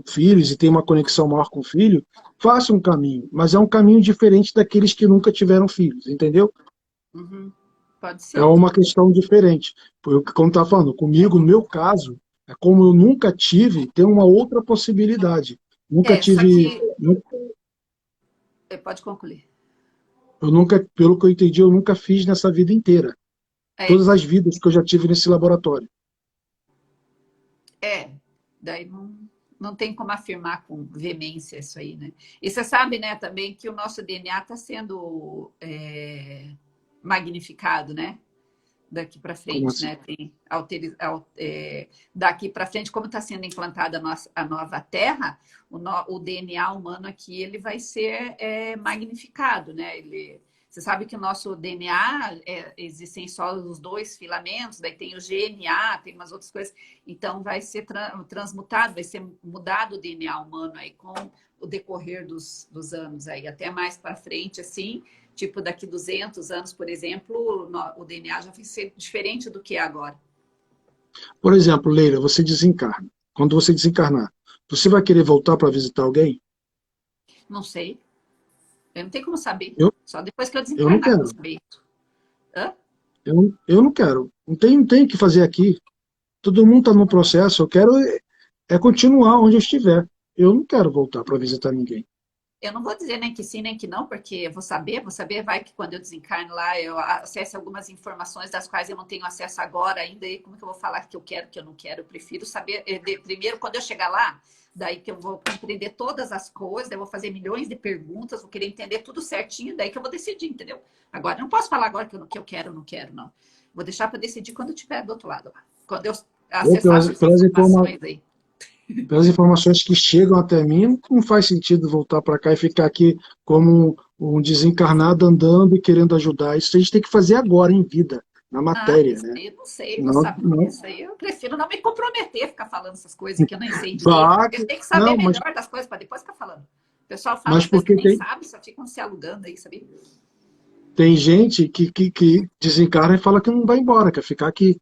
filhos e tem uma conexão maior com o filho, faça um caminho, mas é um caminho diferente daqueles que nunca tiveram filhos, entendeu? Pode ser. É uma questão diferente. Como está falando, comigo, no meu caso, como eu nunca tive, tem uma outra possibilidade. Nunca tive. Pode concluir. Eu nunca, pelo que eu entendi, eu nunca fiz nessa vida inteira. Todas as vidas que eu já tive nesse laboratório. Daí não tem como afirmar com veemência isso aí, né? E você sabe, né, também que o nosso DNA está sendo magnificado, né? Daqui para frente, assim? né? Tem daqui para frente, como está sendo implantada a nova Terra, o DNA humano aqui ele vai ser magnificado, né? Você sabe que o nosso DNA existem só os 2 filamentos, daí tem o GNA, tem umas outras coisas. Então vai ser transmutado, vai ser mudado o DNA humano aí com o decorrer dos anos aí, até mais para frente, assim. Tipo, daqui 200 anos, por exemplo, o DNA já vai ser diferente do que é agora. Por exemplo, Leila, você desencarna. Quando você desencarnar, você vai querer voltar para visitar alguém? Não sei. Eu não tenho como saber. Só depois que eu Eu não desencarnar quero. que eu saber. Hã? Eu não quero. Não tem o que fazer aqui. Todo mundo está no processo. Eu quero continuar onde eu estiver. Eu não quero voltar para visitar ninguém. Eu não vou dizer nem que sim, nem que não, porque eu vou saber, vai que quando eu desencarno lá, eu acesse algumas informações das quais eu não tenho acesso agora ainda, e como que eu vou falar que eu quero, que eu não quero? Eu prefiro saber, primeiro, quando eu chegar lá, daí que eu vou compreender todas as coisas, eu vou fazer milhões de perguntas, vou querer entender tudo certinho, daí que eu vou decidir, entendeu? Agora, eu não posso falar agora que eu quero ou não quero, não. Vou deixar para decidir quando eu estiver do outro lado, quando eu acessar essas informações aí. Pelas informações que chegam até mim, não faz sentido voltar para cá e ficar aqui como um desencarnado andando e querendo ajudar. Isso a gente tem que fazer agora, em vida, na matéria. Isso né? aí eu não sei, vou saber. Isso aí eu prefiro não me comprometer a ficar falando essas coisas que eu nem sei direito. Eu tenho que saber melhor das coisas para depois ficar falando. O pessoal fala as coisas que nem sabe, só ficam se alugando aí, sabia? Tem gente que desencarna e fala que não vai embora, quer ficar aqui.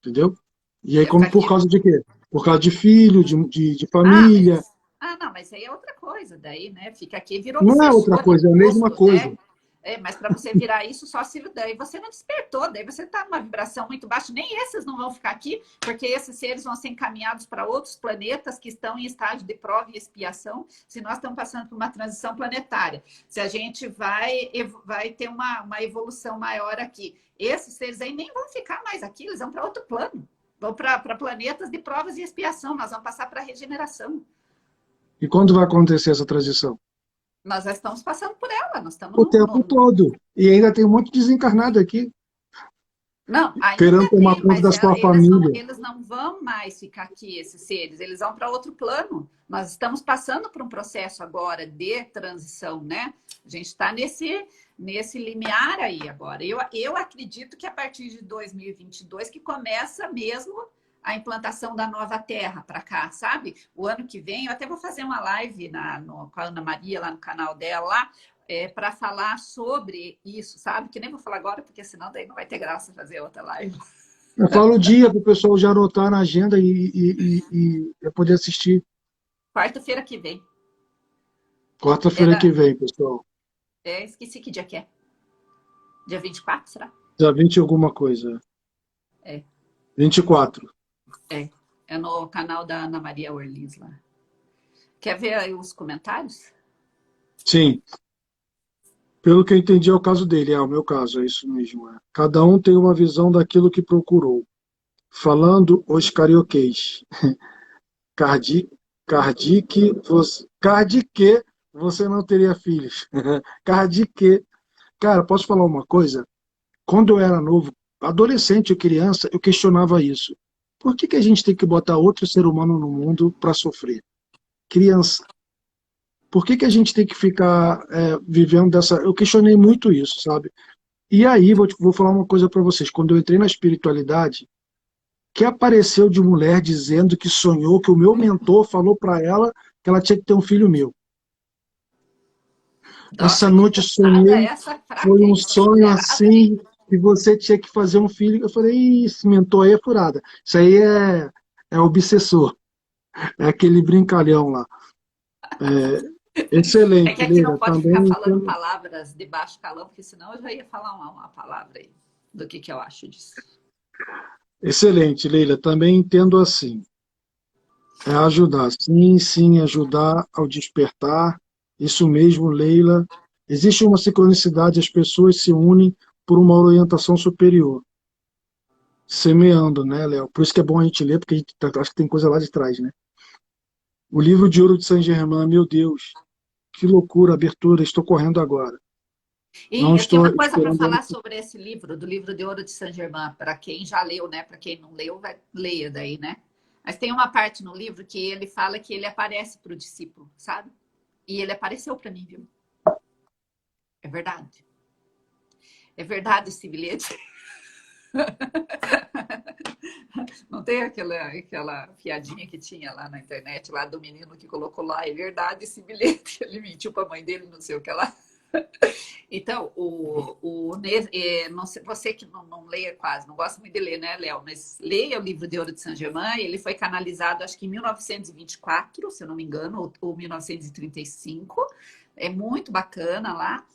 Entendeu? E aí, como por causa de quê? Por causa de filho, de família. Não, mas aí é outra coisa daí, né? Fica aqui, virou Não é outra coisa, é a mesma coisa. Mas para você virar isso, só se daí você não despertou, daí você está numa vibração muito baixa. Nem esses não vão ficar aqui, porque esses seres vão ser encaminhados para outros planetas que estão em estágio de prova e expiação, se nós estamos passando por uma transição planetária. Se a gente vai ter uma evolução maior aqui. Esses seres aí nem vão ficar mais aqui, eles vão para outro plano. Vão para planetas de provas e expiação. Nós vamos passar para a regeneração. E quando vai acontecer essa transição? Nós já estamos passando por ela. Nós estamos O tempo todo. E ainda tem um monte de desencarnado aqui, Não, querendo ainda tomar tem, conta mas da sua família. eles não vão mais ficar aqui, esses seres, eles vão para outro plano. Nós estamos passando por um processo agora de transição, né? A gente está nesse limiar aí agora. Eu acredito que a partir de 2022 que começa mesmo a implantação da nova Terra para cá, sabe? O ano que vem, eu até vou fazer uma live com a Ana Maria, lá no canal dela, lá, para falar sobre isso, sabe? Que nem vou falar agora, porque senão daí não vai ter graça fazer outra live. Eu falo o dia para o pessoal já anotar na agenda e poder assistir. Quarta-feira que vem. Quarta-feira que vem, pessoal. Esqueci que dia que é. Dia 24, será? Dia 20 e alguma coisa. 24. É no canal da Ana Maria Orliz lá. Quer ver aí os comentários? Sim. Pelo que eu entendi, é o caso dele. É o meu caso, é isso mesmo. Cada um tem uma visão daquilo que procurou. Falando os carioquês. Cardique, você não teria filhos. Cardique. Cara, posso falar uma coisa? Quando eu era novo, adolescente ou criança, eu questionava isso. Por que a gente tem que botar outro ser humano no mundo para sofrer? Criança. Por que a gente tem que ficar vivendo dessa... Eu questionei muito isso, sabe? E aí, vou falar uma coisa para vocês. Quando eu entrei na espiritualidade, que apareceu de mulher dizendo que sonhou, que o meu mentor falou para ela que ela tinha que ter um filho meu. Nossa, Essa noite sonhei, foi um sonho assim, que você tinha que fazer um filho. Eu falei, esse mentor aí é furada. Isso aí é obsessor. É aquele brincalhão lá. É Excelente, que aqui não Leila. pode ficar Também falando palavras de baixo calão, porque senão eu já ia falar uma palavra aí do que eu acho disso. excelente, Leila. Também entendo assim. É ajudar, sim, ajudar ao despertar. Isso mesmo, Leila. Existe uma sincronicidade, as pessoas se unem por uma orientação superior. Semeando, né, Léo? Por isso que é bom a gente ler, porque a gente acho que tem coisa lá de trás, né? O livro de ouro de Saint-Germain, meu Deus, que loucura, abertura, estou correndo agora. E Não eu tenho estou uma coisa para esperando. falar sobre esse livro, do livro de ouro de Saint-Germain, para quem já leu, né? Para quem não leu, leia daí, né? Mas tem uma parte no livro que ele fala que ele aparece para o discípulo, sabe? E ele apareceu para mim, viu? É verdade. É verdade esse bilhete. Não tem aquela piadinha que tinha lá na internet, lá do menino que colocou lá, é verdade esse bilhete. Ele mentiu para a mãe dele, não sei o que lá. Então, não sei, você que não leia quase, não gosta muito de ler, né, Léo? Mas leia o livro de Ouro de Saint-Germain. Ele foi canalizado, acho que em 1924, se eu não me engano, ou 1935. É muito bacana lá.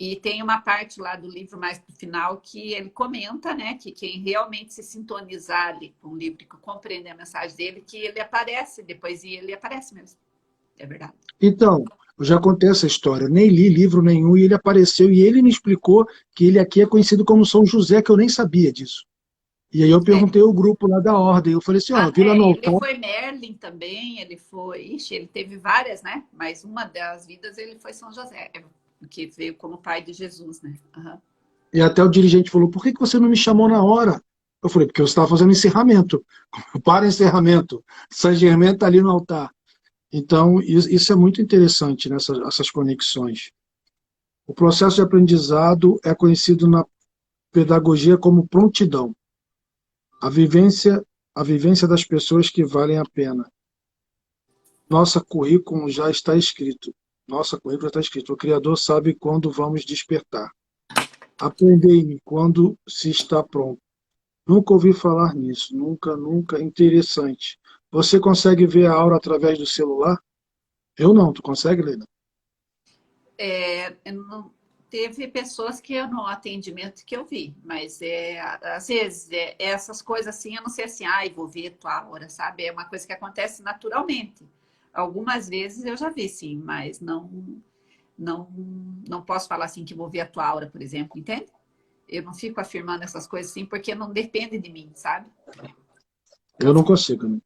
E tem uma parte lá do livro mais pro final que ele comenta, né, que quem realmente se sintonizar ali com o livro e compreender a mensagem dele, que ele aparece depois, e ele aparece mesmo. É verdade. Então, eu já contei essa história. Eu nem li livro nenhum e ele apareceu e ele me explicou que ele aqui é conhecido como São José, que eu nem sabia disso. E aí eu perguntei ao grupo lá da ordem. Eu falei assim, ó, Vila no Ele Altar. foi Merlin também, ele foi... Ixi, ele teve várias, né? Mas uma das vidas ele foi São José, que veio como pai de Jesus, né? Uhum. E até o dirigente falou, por que você não me chamou na hora? Eu falei, porque eu estava fazendo encerramento. Para encerramento. Saint-Germain está ali no altar. Então, isso é muito interessante, essas conexões. O processo de aprendizado é conhecido na pedagogia como prontidão. A vivência das pessoas que valem a pena. Nosso currículo já está escrito. Nosso currículo já está escrito. O Criador sabe quando vamos despertar. Aprendei-me quando se está pronto. Nunca ouvi falar nisso. Nunca. Interessante. Você consegue ver a aura através do celular? Eu não. Tu consegue, Leila? teve pessoas que eu no atendimento que eu vi, mas às vezes essas coisas assim, eu não sei assim, ai, vou ver tua aura, sabe? É uma coisa que acontece naturalmente. Algumas vezes eu já vi, sim, mas não, não posso falar assim que vou ver a tua aura, por exemplo, entende? Eu não fico afirmando essas coisas assim, porque não depende de mim, sabe? Eu não consigo, né?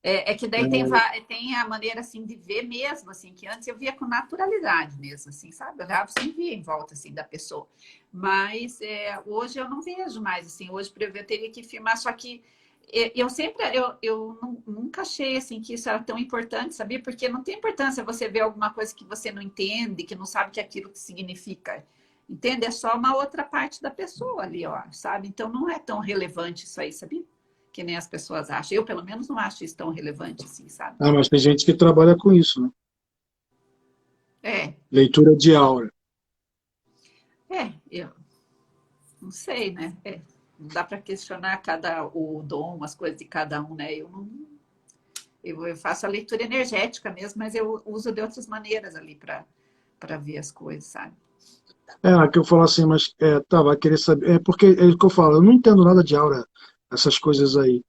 É que daí tem, É, tem a maneira assim de ver mesmo, assim, que antes eu via com naturalidade mesmo, assim, sabe? Eu olhava assim, via em volta assim da pessoa. Mas hoje eu não vejo mais, assim, hoje para eu ver eu teria que filmar, só que eu sempre, nunca achei assim que isso era tão importante, sabia? Porque não tem importância você ver alguma coisa que você não entende, que não sabe que aquilo que significa. Entende? É só uma outra parte da pessoa ali, ó, sabe? Então não é tão relevante isso aí, sabia? Que nem as pessoas acham. Eu, pelo menos, não acho isso tão relevante assim, sabe? mas tem gente que trabalha com isso, né? É, Leitura de aura. eu não sei, né? Não dá para questionar o dom, as coisas de cada um, né? Eu não, eu faço a leitura energética mesmo, mas eu uso de outras maneiras ali para ver as coisas, sabe? Que eu falo assim, mas tá, vai querer saber. É porque é o que eu falo, eu não entendo nada de aura, essas coisas aí.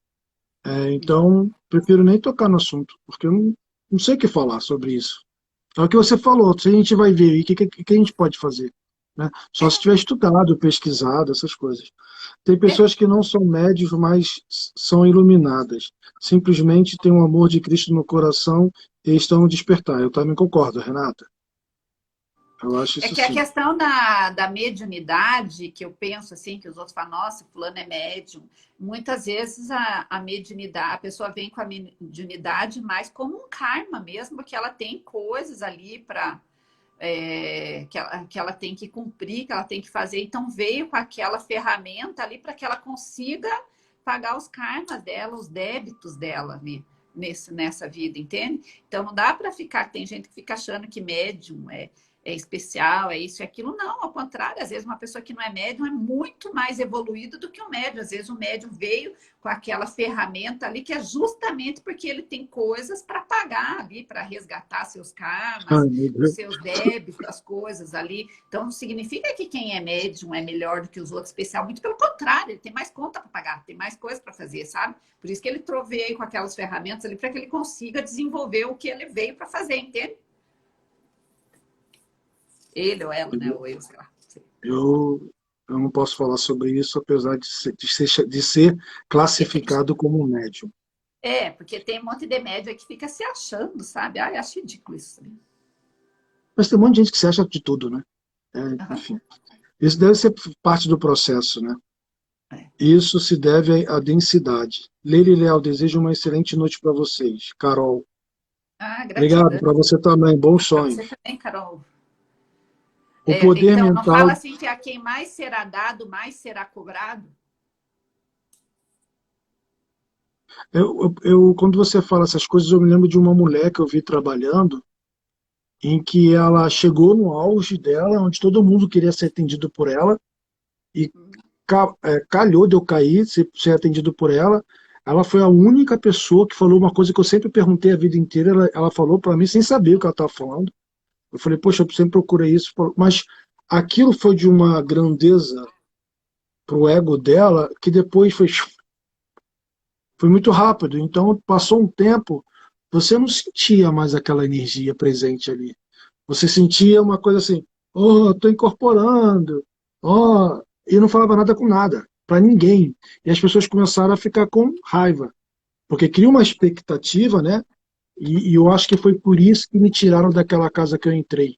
Então, prefiro nem tocar no assunto, porque eu não sei o que falar sobre isso. É o que você falou, se a gente vai ver aí, o que a gente pode fazer? Né? Só se tiver estudado, pesquisado, essas coisas. Tem É, pessoas que não são médios, mas são iluminadas. Simplesmente têm o amor de Cristo no coração e estão no despertar. Eu também concordo, Renata. Eu acho é isso que a sim. questão da mediunidade, que eu penso assim, que os outros falam, nossa, fulano é médium. Muitas vezes a mediunidade, a pessoa vem com a mediunidade mais como um karma mesmo, porque ela tem coisas ali para que ela tem que cumprir, que ela tem que fazer. Então veio com aquela ferramenta ali para que ela consiga pagar os karmas dela, os débitos dela ali nessa vida, entende? Então não dá para ficar, tem gente que fica achando que médium é especial, é isso e aquilo. Não, ao contrário, às vezes uma pessoa que não é médium é muito mais evoluída do que o médium. Às vezes o médium veio com aquela ferramenta ali que é justamente porque ele tem coisas para pagar ali, para resgatar seus karmas, Ai, meu os Deus. seus débitos, as coisas ali. Então não significa que quem é médium é melhor do que os outros, especial. Muito pelo contrário, ele tem mais conta para pagar, tem mais coisa para fazer, sabe? Por isso que ele troveia com aquelas ferramentas ali para que ele consiga desenvolver o que ele veio para fazer, entende? Ele ou ela, né? Ou eu, sei lá. Eu não posso falar sobre isso, apesar de ser Porque tem, classificado como médium. porque tem um monte de média que fica se achando, sabe? Ai, acho ridículo isso. Mas tem um monte de gente que se acha de tudo, né? Uhum. Enfim. Isso deve ser parte do processo, né? É. Isso se deve à densidade. Leila e Léo, desejo uma excelente noite para vocês. Carol, Ah, obrigado gratidão. para você também. Bons Para você sonhos. também, Carol. O poder Então, não mental. fala assim que a quem mais será dado, mais será cobrado? Quando você fala essas coisas, eu me lembro de uma mulher que eu vi trabalhando, em que ela chegou no auge dela, onde todo mundo queria ser atendido por ela, e calhou de eu cair, ser atendido por ela. Ela foi a única pessoa que falou uma coisa que eu sempre perguntei a vida inteira. Ela falou para mim sem saber o que ela estava falando. Eu falei, poxa, eu sempre procurei isso. Mas aquilo foi de uma grandeza pro ego dela que depois foi muito rápido. Então, passou um tempo, você não sentia mais aquela energia presente ali. Você sentia uma coisa assim, oh, estou incorporando, oh, e não falava nada com nada, para ninguém. E as pessoas começaram a ficar com raiva, porque cria uma expectativa, né? E eu acho que foi por isso que me tiraram daquela casa que eu entrei,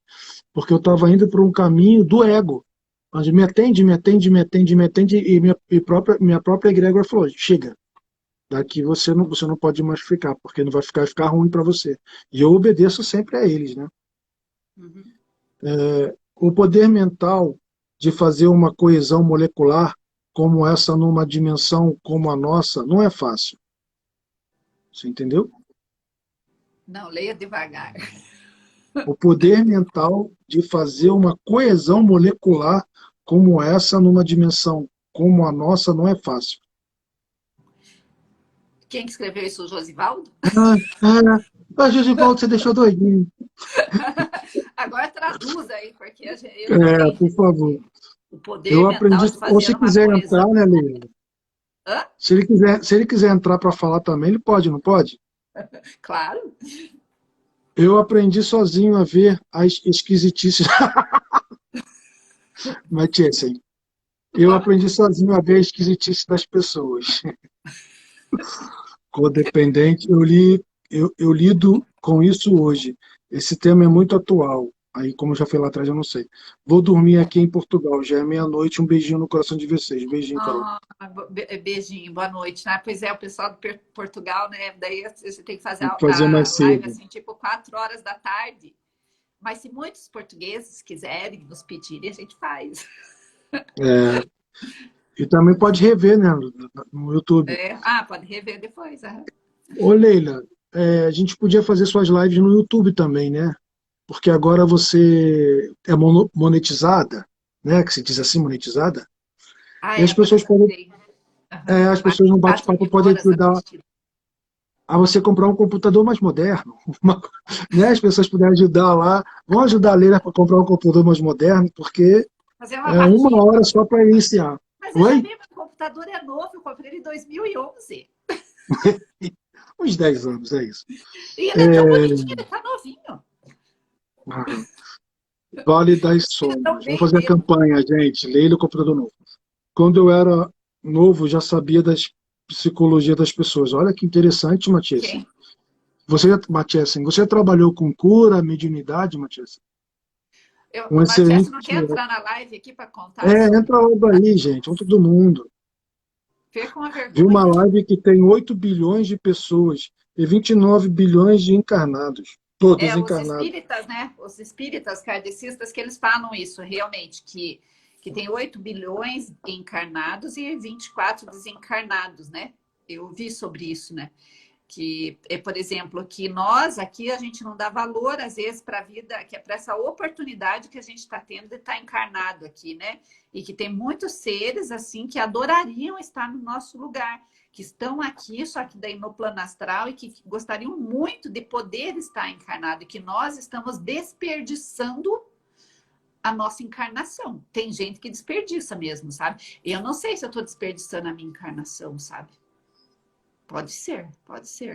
porque eu estava indo por um caminho do ego, onde me atende, me atende, me atende, me atende, e minha própria egrégora falou, chega, daqui você não pode mais ficar, porque não vai ficar ruim para você. E eu obedeço sempre a eles, né? Uhum. O poder mental de fazer uma coesão molecular como essa numa dimensão como a nossa não é fácil. Você entendeu? Não, leia devagar. O poder mental de fazer uma coesão molecular como essa numa dimensão como a nossa não é fácil. Quem que escreveu isso? O Josivaldo? Gesivaldo, você deixou doidinho. Agora traduz aí, porque eu não entendi Por favor. o poder Eu aprendi, mental de ou se fazer uma quiser coisa. entrar, né, Leila? Hã? Se ele quiser entrar para falar também, ele pode, não pode? Claro. Eu aprendi sozinho a ver as esquisitices. Matias, eu Como? aprendi sozinho a ver a esquisitice das pessoas. Codependente, eu lido com isso hoje. Esse tema é muito atual. Aí, como eu já falei lá atrás, eu não sei. Vou dormir aqui em Portugal. Já é meia-noite. Um beijinho no coração de vocês. Beijinho, Carol. Ah, beijinho, boa noite, né? Pois é, o pessoal do Portugal, né? Daí você tem que fazer Tem que a, fazer mais a live cedo. assim, tipo 4 horas da tarde. Mas se muitos portugueses quiserem nos pedirem, a gente faz. É, e também pode rever, né, no YouTube. É, ah, pode rever depois. Aham. Ô, Leila, a gente podia fazer suas lives no YouTube também, né? Porque agora você é monetizada, né? Que se diz assim, monetizada. Ah, E é, as agora pessoas podem, tem. Aham. as Mais pessoas no de 4 bate-papo mil podem horas ajudar assistidas. a você comprar um computador mais moderno. Né? As pessoas puderem ajudar lá, vão ajudar a Leila para comprar um computador mais moderno, porque Fazer uma é uma vaquinha. hora só para iniciar. Mas você já Oi? viu, meu computador é novo, eu comprei ele em 2011. Uns 10 anos, é isso. E ele é tão É, bonitinho, ele tá novinho. Vale das Ele é tão sonhos. Vamos fazer a vendido. campanha, gente. Leila, computador novo. Quando eu era novo, já sabia das psicologia das pessoas. Olha que interessante, Matias. Quem? Matias, você trabalhou com cura, mediunidade, Matias? Um O Matias excelente. não quer entrar na live aqui para contar Entra sobre. logo aí, gente. Vamos todo mundo. Perca uma Vi uma vergonha. live que tem 8 bilhões de pessoas e 29 bilhões de encarnados. Todos É, os encarnados. espíritas, né? Os espíritas kardecistas que eles falam isso, realmente, que tem 8 bilhões encarnados e 24 desencarnados, né? Eu vi sobre isso, né? Que é, por exemplo, que nós aqui a gente não dá valor às vezes para a vida, que é para essa oportunidade que a gente está tendo de estar encarnado aqui, né? E que tem muitos seres assim que adorariam estar no nosso lugar, que estão aqui, só que daí no plano astral e que gostariam muito de poder estar encarnado e que nós estamos desperdiçando a nossa encarnação. Tem gente que desperdiça mesmo, sabe? Eu não sei se eu estou desperdiçando a minha encarnação, sabe? Pode ser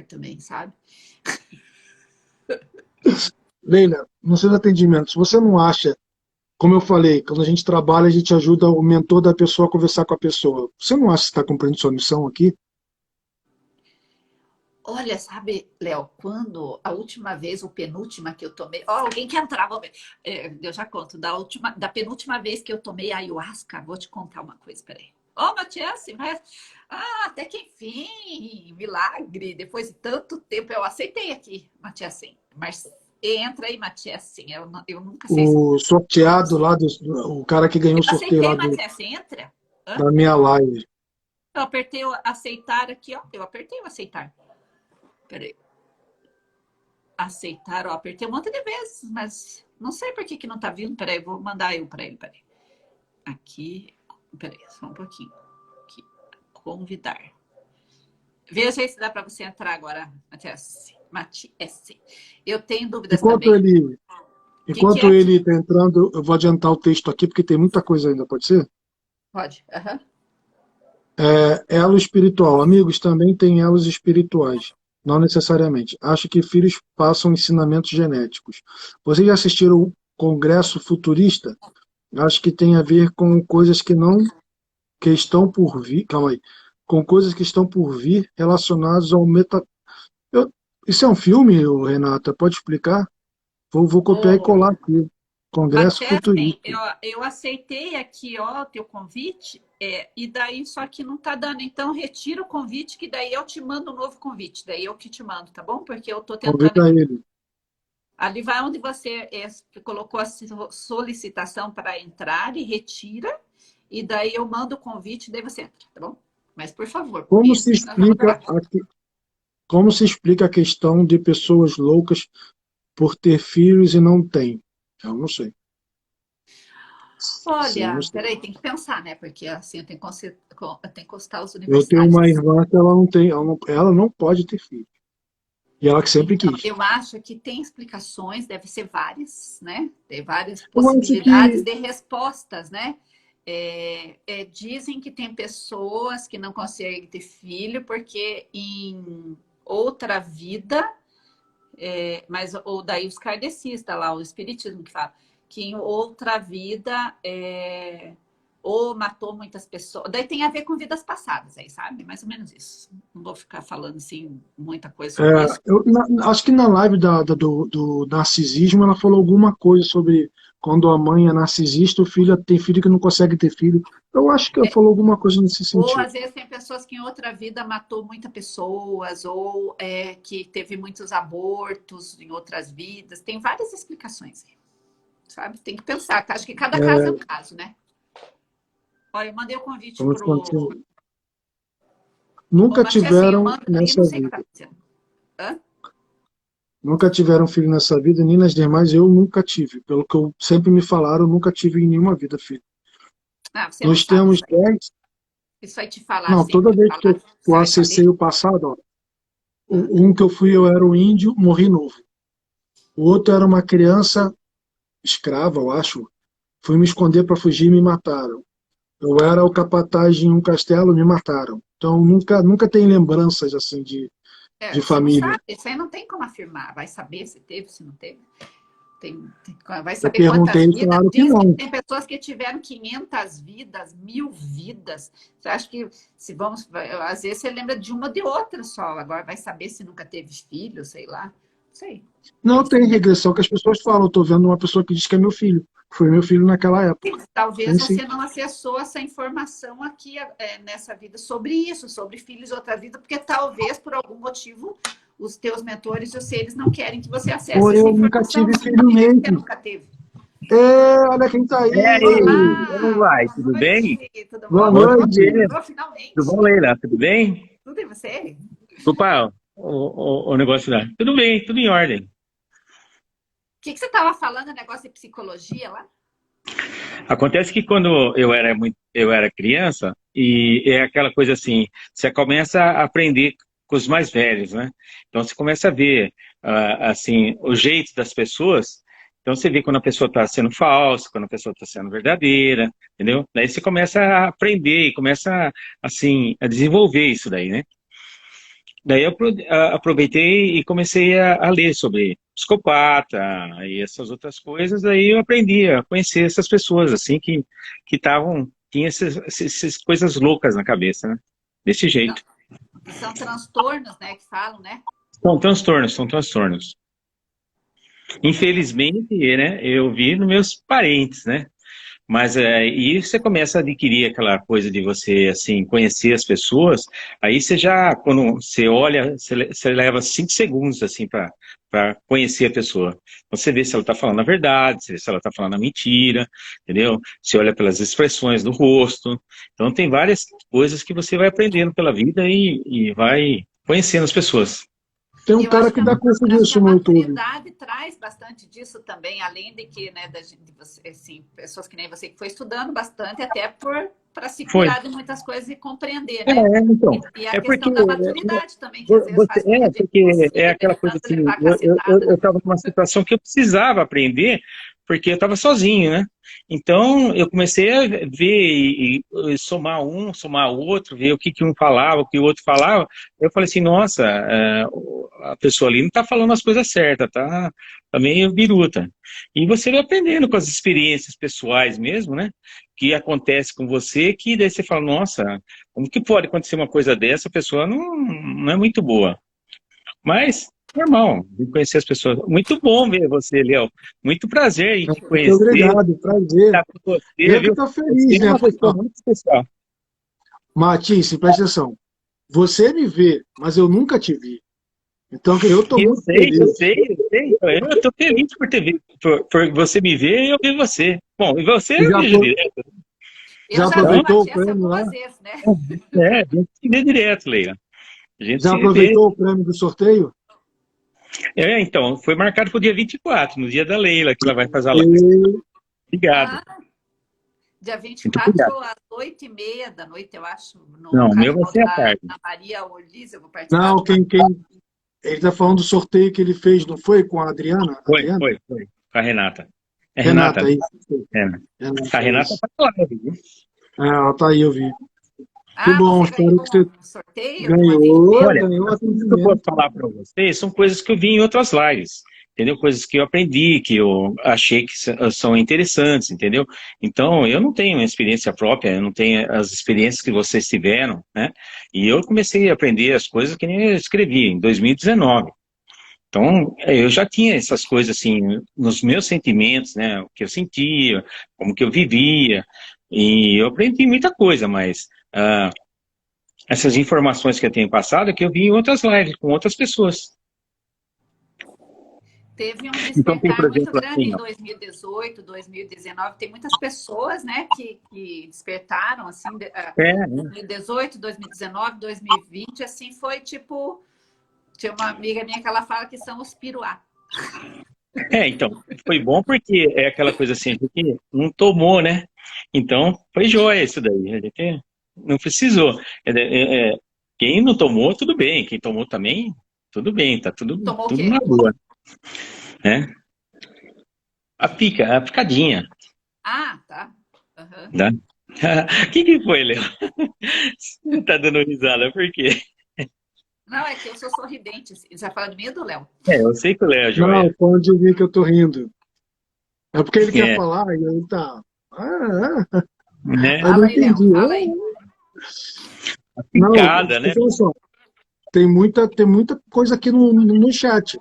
também, sabe? Leila, nos seus atendimentos, você não acha, como eu falei, quando a gente trabalha, a gente ajuda o mentor da pessoa a conversar com a pessoa. Você não acha que está cumprindo sua missão aqui? Olha, sabe, Léo, quando a última vez, ou penúltima que eu tomei. Ó, alguém quer entrar? Vamos ver. Eu já conto. Da penúltima vez que eu tomei ayahuasca, vou te contar uma coisa, peraí. Ó, Matias, mas. Ah, até que enfim, milagre. Depois de tanto tempo, eu aceitei aqui, Matias, sim. Mas entra aí, Matias, sim. Eu nunca sei se. O sorteado lá, o cara que ganhou Eu o sorteio aceitei, lá Matias, entra. Hã? da minha live. Eu apertei o aceitar aqui, ó. Eu apertei o aceitar. Peraí. Aceitar, ó, apertei um monte de vezes, mas não sei por que que não tá vindo. Peraí, vou mandar eu para ele, peraí. Aqui, peraí, só um pouquinho. Aqui, convidar. Veja aí se dá para você entrar agora, Matias. Matias. Eu tenho dúvidas Enquanto também. ele O que que é enquanto aqui? ele está entrando, eu vou adiantar o texto aqui, porque tem muita coisa ainda, pode ser? Pode. Aham. Elo espiritual. Amigos, também tem elos espirituais. Não necessariamente. Acho que filhos passam ensinamentos genéticos. Vocês já assistiram o Congresso Futurista? Acho que tem a ver com coisas que estão por vir. Calma aí. Com coisas que estão por vir relacionadas ao meta. Eu- Isso é um filme, ô, Renata? Pode explicar? Vou copiar e colar aqui. Congresso Matias, Futurista. eu aceitei aqui, ó, o teu convite, e daí só que não tá dando. Então, retira o convite, que daí eu te mando um novo convite. Daí eu que te mando, tá bom? Porque eu tô tentando Convida aqui. ele. Ali vai onde você colocou a solicitação para entrar e retira, e daí eu mando o convite, daí você entra, tá bom? Mas, por favor, Como se entre que nós vamos explica adorar. como se explica a questão de pessoas loucas por ter filhos e não têm? Eu não sei. Sim, eu não Olha, sei. peraí, tem que pensar, né? Porque assim, tem que constar os Eu tenho universais. uma irmã que ela não tem, ela não pode ter filho. E ela que sempre Então, quis. eu acho que tem explicações, deve ser várias, né? Tem várias Eu acho possibilidades que de respostas, né? Dizem que tem pessoas que não conseguem ter filho porque em outra vida, mas ou daí os kardecistas lá, o espiritismo que fala, que em outra vida ou matou muitas pessoas. Daí tem a ver com vidas passadas aí, sabe? Mais ou menos isso. Não vou ficar falando assim muita coisa sobre isso. acho que na live do narcisismo ela falou alguma coisa sobre quando a mãe é narcisista, o filho tem filho que não consegue ter filho. Eu acho que ela falou alguma coisa nesse Ou sentido. às vezes tem pessoas que em outra vida matou muitas pessoas, ou que teve muitos abortos em outras vidas. Tem várias explicações, sabe? Tem que pensar. Acho que cada caso é um caso, né? Olha, eu mandei o convite Vamos pro. continuar. Ô, Nunca Matias, assim, eu tiveram mando aí, nessa não sei o que vida. tá acontecendo. Hã? Nunca tiveram filho nessa vida, nem nas demais eu nunca tive. Pelo que eu sempre me falaram, eu nunca tive em nenhuma vida filho. Ah, você não Nós sabe temos isso aí. 10. Isso aí te falar Não, toda sempre, vez que falar, eu você vai acessei saber. o passado, ó, Ah, um que eu fui, eu era um índio, morri novo. O outro era uma criança escrava, eu acho. Fui me esconder para fugir e me mataram. Eu era o capataz em um castelo, me mataram. Então nunca tem lembranças assim de você não família. sabe, isso aí não tem como afirmar. Vai saber se teve, se não teve. Vai Eu saber quantas perguntei e vidas. falaram que Diz que não. tem pessoas que tiveram 500 vidas, 1000 vidas. Você acha que se vamos. Às vezes você lembra de uma ou de outra só. Agora vai saber se nunca teve filho, sei lá. Não sei. Não tem regressão que as pessoas falam. Estou vendo uma pessoa que diz que é meu filho. Foi meu filho naquela época. Talvez Tem sim. você não acessou essa informação aqui nessa vida sobre isso, sobre filhos de outra vida, porque talvez por algum motivo os teus mentores e os seres não querem que você acesse Ou essa eu nunca informação. tive Não filho significa que você mesmo. nunca teve. Olha quem tá E aí. aí, como Olá, vai? boa Tudo bem? noite, tudo Boa bom? Bom te noite. ver. Oh, Tudo finalmente. bom, Leila? Tudo bem? Tudo e você? Opa, o negócio lá. Tudo bem, tudo em ordem. O que você estava falando, negócio de psicologia lá? Acontece que quando eu era criança, e é aquela coisa assim, você começa a aprender com os mais velhos, né? Então você começa a ver, assim, o jeito das pessoas. Então você vê quando a pessoa está sendo falsa, quando a pessoa está sendo verdadeira, entendeu? Daí você começa a aprender e começa, assim, a desenvolver isso daí, né? Daí eu aproveitei e comecei a ler sobre psicopata e essas outras coisas. Daí eu aprendi a conhecer essas pessoas, assim, que estavam, tinham essas coisas loucas na cabeça, né? Desse São, jeito. são transtornos, né, que falam, né? São transtornos, são transtornos. Infelizmente, né, eu vi nos meus parentes, né? Mas e você começa a adquirir aquela coisa de você, assim, conhecer as pessoas, aí você já, quando você olha, você leva 5 segundos, assim, para conhecer a pessoa. Você vê se ela está falando a verdade, você vê se ela está falando a mentira, entendeu? Você olha pelas expressões do rosto. Então, tem várias coisas que você vai aprendendo pela vida e vai conhecendo as pessoas. Tem um Eu cara acho que que dá curso acho que a disso no YouTube. maturidade traz bastante disso também, além de que, né, de você, assim, pessoas que nem você que foi estudando bastante, até para se Foi. curar de muitas coisas e compreender, né? Então, E a é porque questão da maturidade também, que às vezes faz com que a gente porque é consiga, aquela de coisa tanto assim, levar cacetada, eu né? estava numa situação que eu precisava aprender, porque eu estava sozinho, né? Então eu comecei a ver e somar um, somar o outro, ver o que um falava, o que o outro falava. Eu falei assim, nossa, a pessoa ali não está falando as coisas certas, tá meio biruta. E você vai aprendendo com as experiências pessoais mesmo, né? Que acontece com você, que daí você fala, nossa, como que pode acontecer uma coisa dessa? A pessoa não é muito boa. Mas, normal, de conhecer as pessoas. Muito bom ver você, Léo. Muito prazer em te Muito conhecer, obrigado, prazer. estar com você, Eu que viu? estou Você feliz, é né? uma pessoa muito especial. Matisse, presta atenção. Você me vê, mas eu nunca te vi. Então eu estou Eu muito sei, eu feliz. sei, eu sei. Eu estou feliz por ter visto, por você me ver e eu ver você. Bom, e você Já, eu vejo direto. Eu já já vi o aproveitou o Matias prêmio lá? algumas vezes, né? A gente se vê direto, Leila. A gente Já se vê. aproveitou o prêmio do sorteio? Então, foi marcado para o dia 24, no dia da Leila, que ela vai fazer a live. E... Obrigado. Ah, dia Muito obrigado. 24 às 8h30 da noite, eu acho, no Não, o meu vai canal ser à tarde. da Maria Orliz, eu vou participar Não, do canal. Ele tá falando do sorteio que ele fez, não foi? Com a Adriana? Adriana? Foi. Com a Renata. É Renata, Renata, né? isso. É. A Renata, Renata isso. tá lá, viu? É, ela tá aí, eu vi. Que Ah, bom, você espero ganhou que você um sorteio de um ganhou, atendimento? Olha, ganhou o que eu posso atendimento. falar para vocês são coisas que eu vi em outras lives, entendeu? Coisas que eu aprendi, que eu achei que são interessantes, entendeu? Então, eu não tenho uma experiência própria, eu não tenho as experiências que vocês tiveram, né? E eu comecei a aprender as coisas que nem eu escrevi em 2019. Então, eu já tinha essas coisas assim, nos meus sentimentos, né? O que eu sentia, como que eu vivia, e eu aprendi muita coisa, mas essas informações que eu tenho passado é que eu vi em outras lives, com outras pessoas. Teve um Então, tem, por despertar muito exemplo, grande assim, em ó, 2018, 2019. Tem muitas pessoas, né, que despertaram, assim, é, 2018, 2019, 2020, assim, foi tipo... Tinha uma amiga minha que ela fala que são os piruá. então, foi bom porque é aquela coisa assim, a gente não tomou, né? Então, foi jóia isso daí, a gente não precisou. Quem não tomou, tudo bem, quem tomou também, tudo bem, tá Tomou o tudo na quê? boa, né? A picadinha, Ah, tá. Uhum. tá? O que foi, Léo? Você tá dando risada, por quê? Não, é que eu sou sorridente. Você vai falar de mim ou do Léo? Eu sei que o Léo é Não, joia. foi onde eu vi que eu tô rindo. É porque ele quer É, falar e aí tá. né? Eu não Fala aí, Léo. entendi. Fala aí. Não, Picada, né? olha só, tem muita coisa aqui no chat.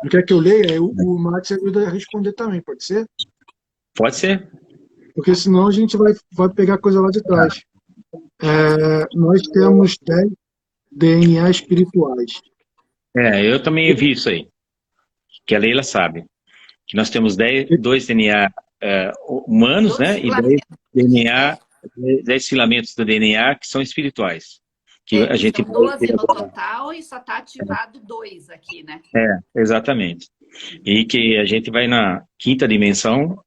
Não quer que eu leia? O Max ajuda a responder também, pode ser? Pode ser. Porque senão a gente vai pegar coisa lá de trás. Nós temos 10 DNA espirituais. Eu também vi isso aí, que a Leila sabe. Que nós temos 2 DNA humanos, 12 né? E 10 filamentos. DNA, 10 filamentos do DNA que são espirituais. Que É, a que gente são vai 12 ver no agora. total e só está ativado 2 aqui, né? Exatamente. E que a gente vai na quinta dimensão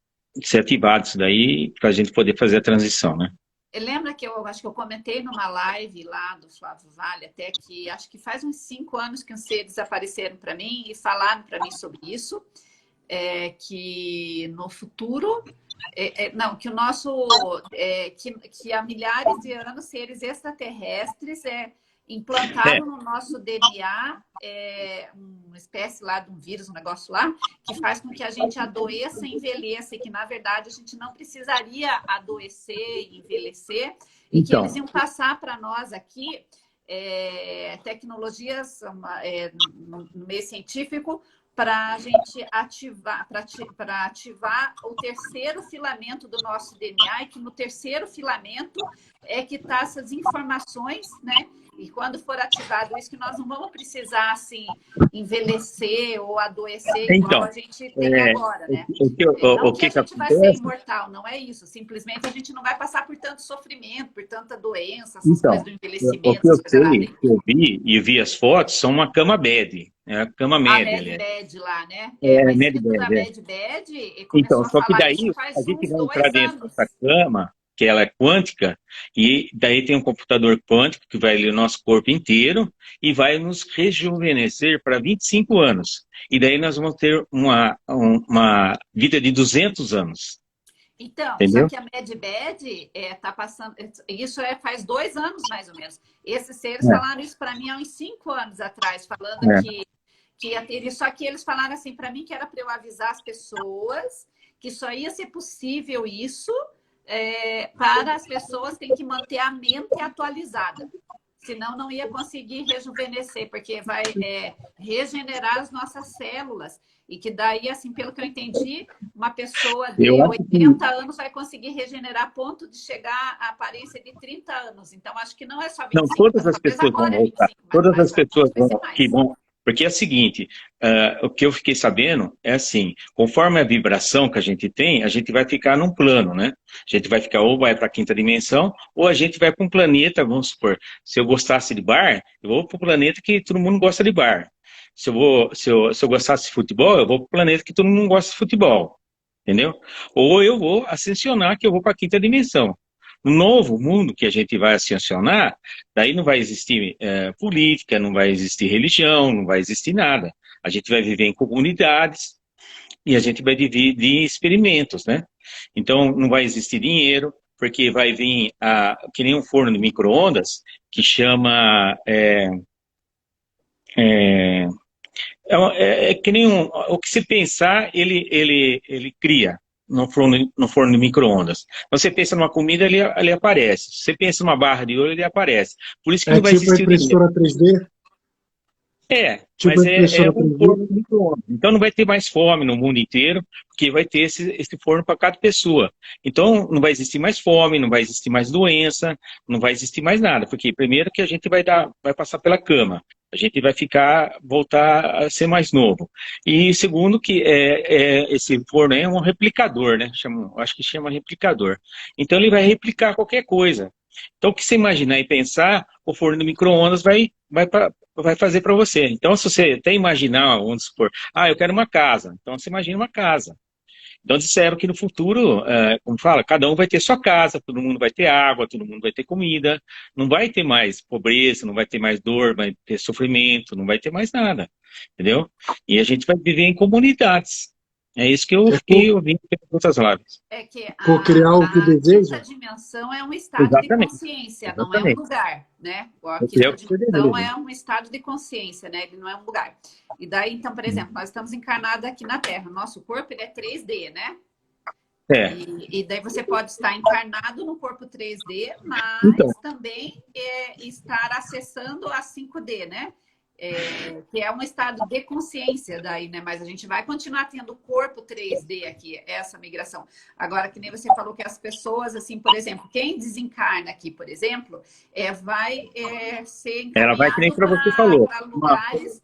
ser ativado isso daí para a gente poder fazer a transição, né? Lembra que eu acho que eu comentei numa live lá do Flávio Vale, até que acho que faz uns 5 anos que os seres apareceram para mim e falaram para mim sobre isso, que no futuro, não, que o nosso, que há milhares de anos seres extraterrestres É, implantaram no nosso DNA uma espécie lá de um vírus, um negócio lá, que faz com que a gente adoeça e envelheça, e que, na verdade, a gente não precisaria adoecer e envelhecer, e que eles então, iam passar para nós aqui tecnologias no meio científico para a gente ativar, para ativar o terceiro filamento do nosso DNA, e que no terceiro filamento é que está essas informações, né? E quando for ativado isso, que nós não vamos precisar, assim, envelhecer ou adoecer igual então a gente tem agora, né? Não o que a que gente vai ser acontece? imortal, não é isso. Simplesmente a gente não vai passar por tanto sofrimento, por tanta doença, essas coisas Então, do o envelhecimento, que eu essas coisas sei, aí. que eu vi e vi as fotos, são uma cama bed, é a cama A média, aliás. Medbed lá, né? Mas Med isso da bed, Medbed Então, começou a só que falar daí isso a faz gente uns vai entrar 2 dentro anos. dessa cama, que ela é quântica, e daí tem um computador quântico que vai ler o nosso corpo inteiro e vai nos rejuvenescer para 25 anos. E daí nós vamos ter uma vida de 200 anos, Então, só entendeu? que a Medbed tá passando. Isso faz 2 anos, mais ou menos. Esses seres É, falaram isso para mim há uns 5 anos atrás, falando é. que ia ter isso. Só que eles falaram assim para mim que era para eu avisar as pessoas que só ia ser possível isso para as pessoas terem que manter a mente atualizada. Senão não ia conseguir rejuvenescer, porque vai regenerar as nossas células. E que daí, assim, pelo que eu entendi, uma pessoa Eu de acho que, 80 anos vai conseguir regenerar a ponto de chegar à aparência de 30 anos. Então, acho que não é só não, 25, todas as talvez pessoas vão agora é voltar. 25, mas Todas mais as para pessoas frente vai ser que mais. vão. Porque é o seguinte, o que eu fiquei sabendo é assim, conforme a vibração que a gente vai ficar num plano, né? A gente vai ficar ou vai para a quinta dimensão, ou a gente vai para um planeta, vamos supor, se eu gostasse de bar, eu vou para o planeta que todo mundo gosta de bar. Se eu gostasse de futebol, eu vou para o planeta que todo mundo gosta de futebol, entendeu? Ou eu vou ascensionar, que eu vou para a quinta dimensão. No novo mundo que a gente vai ascensionar, daí não vai existir política, não vai existir religião, não vai existir nada. A gente vai viver em comunidades e a gente vai dividir em experimentos, né? Então, não vai existir dinheiro, porque vai vir que nem um forno de micro-ondas, que chama... É que nem o que se pensar, ele cria no forno de micro-ondas. Você pensa numa comida, ele aparece. Você pensa numa barra de ouro, ele aparece. Por isso que É não vai tipo a existir o dinheiro. impressora 3D? Mas Tipo a é impressora um 3D? forno de micro-ondas. Então não vai ter mais fome no mundo inteiro, porque vai ter esse forno para cada pessoa. Então não vai existir mais fome, não vai existir mais doença, não vai existir mais nada. Porque primeiro que a gente vai passar pela cama. A gente vai voltar a ser mais novo. E segundo que esse forno é um replicador, né? Acho que chama replicador. Então ele vai replicar qualquer coisa. Então o que você imaginar e pensar, o forno de micro-ondas vai fazer para você. Então, se você até imaginar, vamos supor, eu quero uma casa. Então, você imagina uma casa. Então, disseram que no futuro, como fala, cada um vai ter sua casa, todo mundo vai ter água, todo mundo vai ter comida, não vai ter mais pobreza, não vai ter mais dor, vai ter sofrimento, não vai ter mais nada, entendeu? E a gente vai viver em comunidades. É isso que eu É fiquei ouvindo pelas outras lives. É que por criar o que a quinta deseja? dimensão é um estado de Exatamente, consciência, não é um exatamente. lugar, né? A Eu queria quinta o que você dimensão deseja. é um estado de consciência, né? Ele não é um lugar. E daí, então, por exemplo, nós estamos encarnados aqui na Terra. O nosso corpo, ele é 3D, né? É, E daí você pode estar encarnado no corpo 3D, então, mas também estar acessando a 5D, né? Que é um estado de consciência daí, né? Mas a gente vai continuar tendo corpo 3D aqui, essa migração. Agora, que nem você falou que as pessoas, assim, por exemplo, quem desencarna aqui, por exemplo, vai ser ela vai que nem encaminhado para você falou. para lugares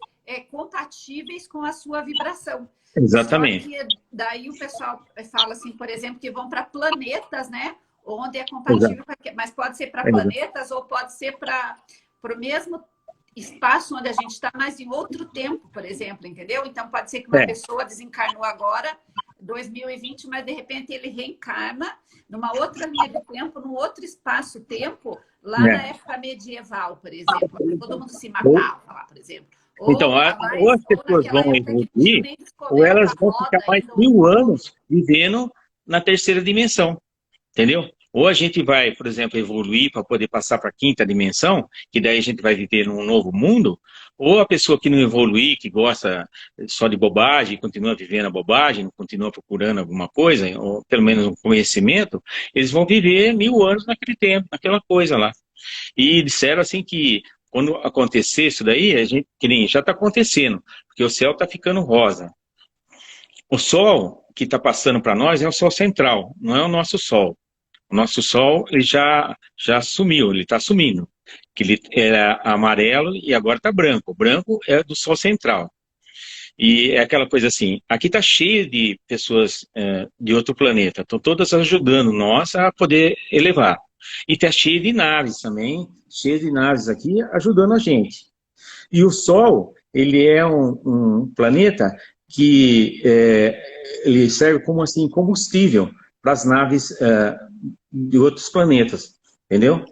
compatíveis com a sua vibração. Só Exatamente. que daí o pessoal fala assim, por exemplo, que vão para planetas, né? Onde é Exato. compatível, mas pode ser para Exato. planetas ou pode ser para o mesmo espaço onde a gente está, mas em outro tempo, por exemplo, entendeu? Então pode ser que uma pessoa desencarnou agora, 2020, mas de repente ele reencarna numa outra linha de tempo, num outro espaço-tempo, lá na época medieval, por exemplo, onde todo mundo se matava lá, por exemplo. Então, ou as pessoas vão evoluir, ou elas vão ficar mais 1000 anos vivendo na terceira dimensão, entendeu? Ou a gente vai, por exemplo, evoluir para poder passar para a quinta dimensão, que daí a gente vai viver num novo mundo, ou a pessoa que não evoluir, que gosta só de bobagem, continua vivendo a bobagem, continua procurando alguma coisa, ou pelo menos um conhecimento, eles vão viver 1000 anos naquele tempo, naquela coisa lá. E disseram assim que quando acontecer isso daí, a gente, que nem já está acontecendo, porque o céu está ficando rosa. O sol que está passando para nós é o sol central, não é o nosso sol. O nosso sol ele já sumiu, ele está sumindo. Que ele era amarelo e agora está branco. O branco é do sol central. E é aquela coisa assim, aqui está cheio de pessoas de outro planeta, estão todas ajudando nós a poder elevar. E está cheio de naves também, cheio de naves aqui ajudando a gente. E o Sol, ele é um planeta que ele serve como assim, combustível para as naves de outros planetas, entendeu?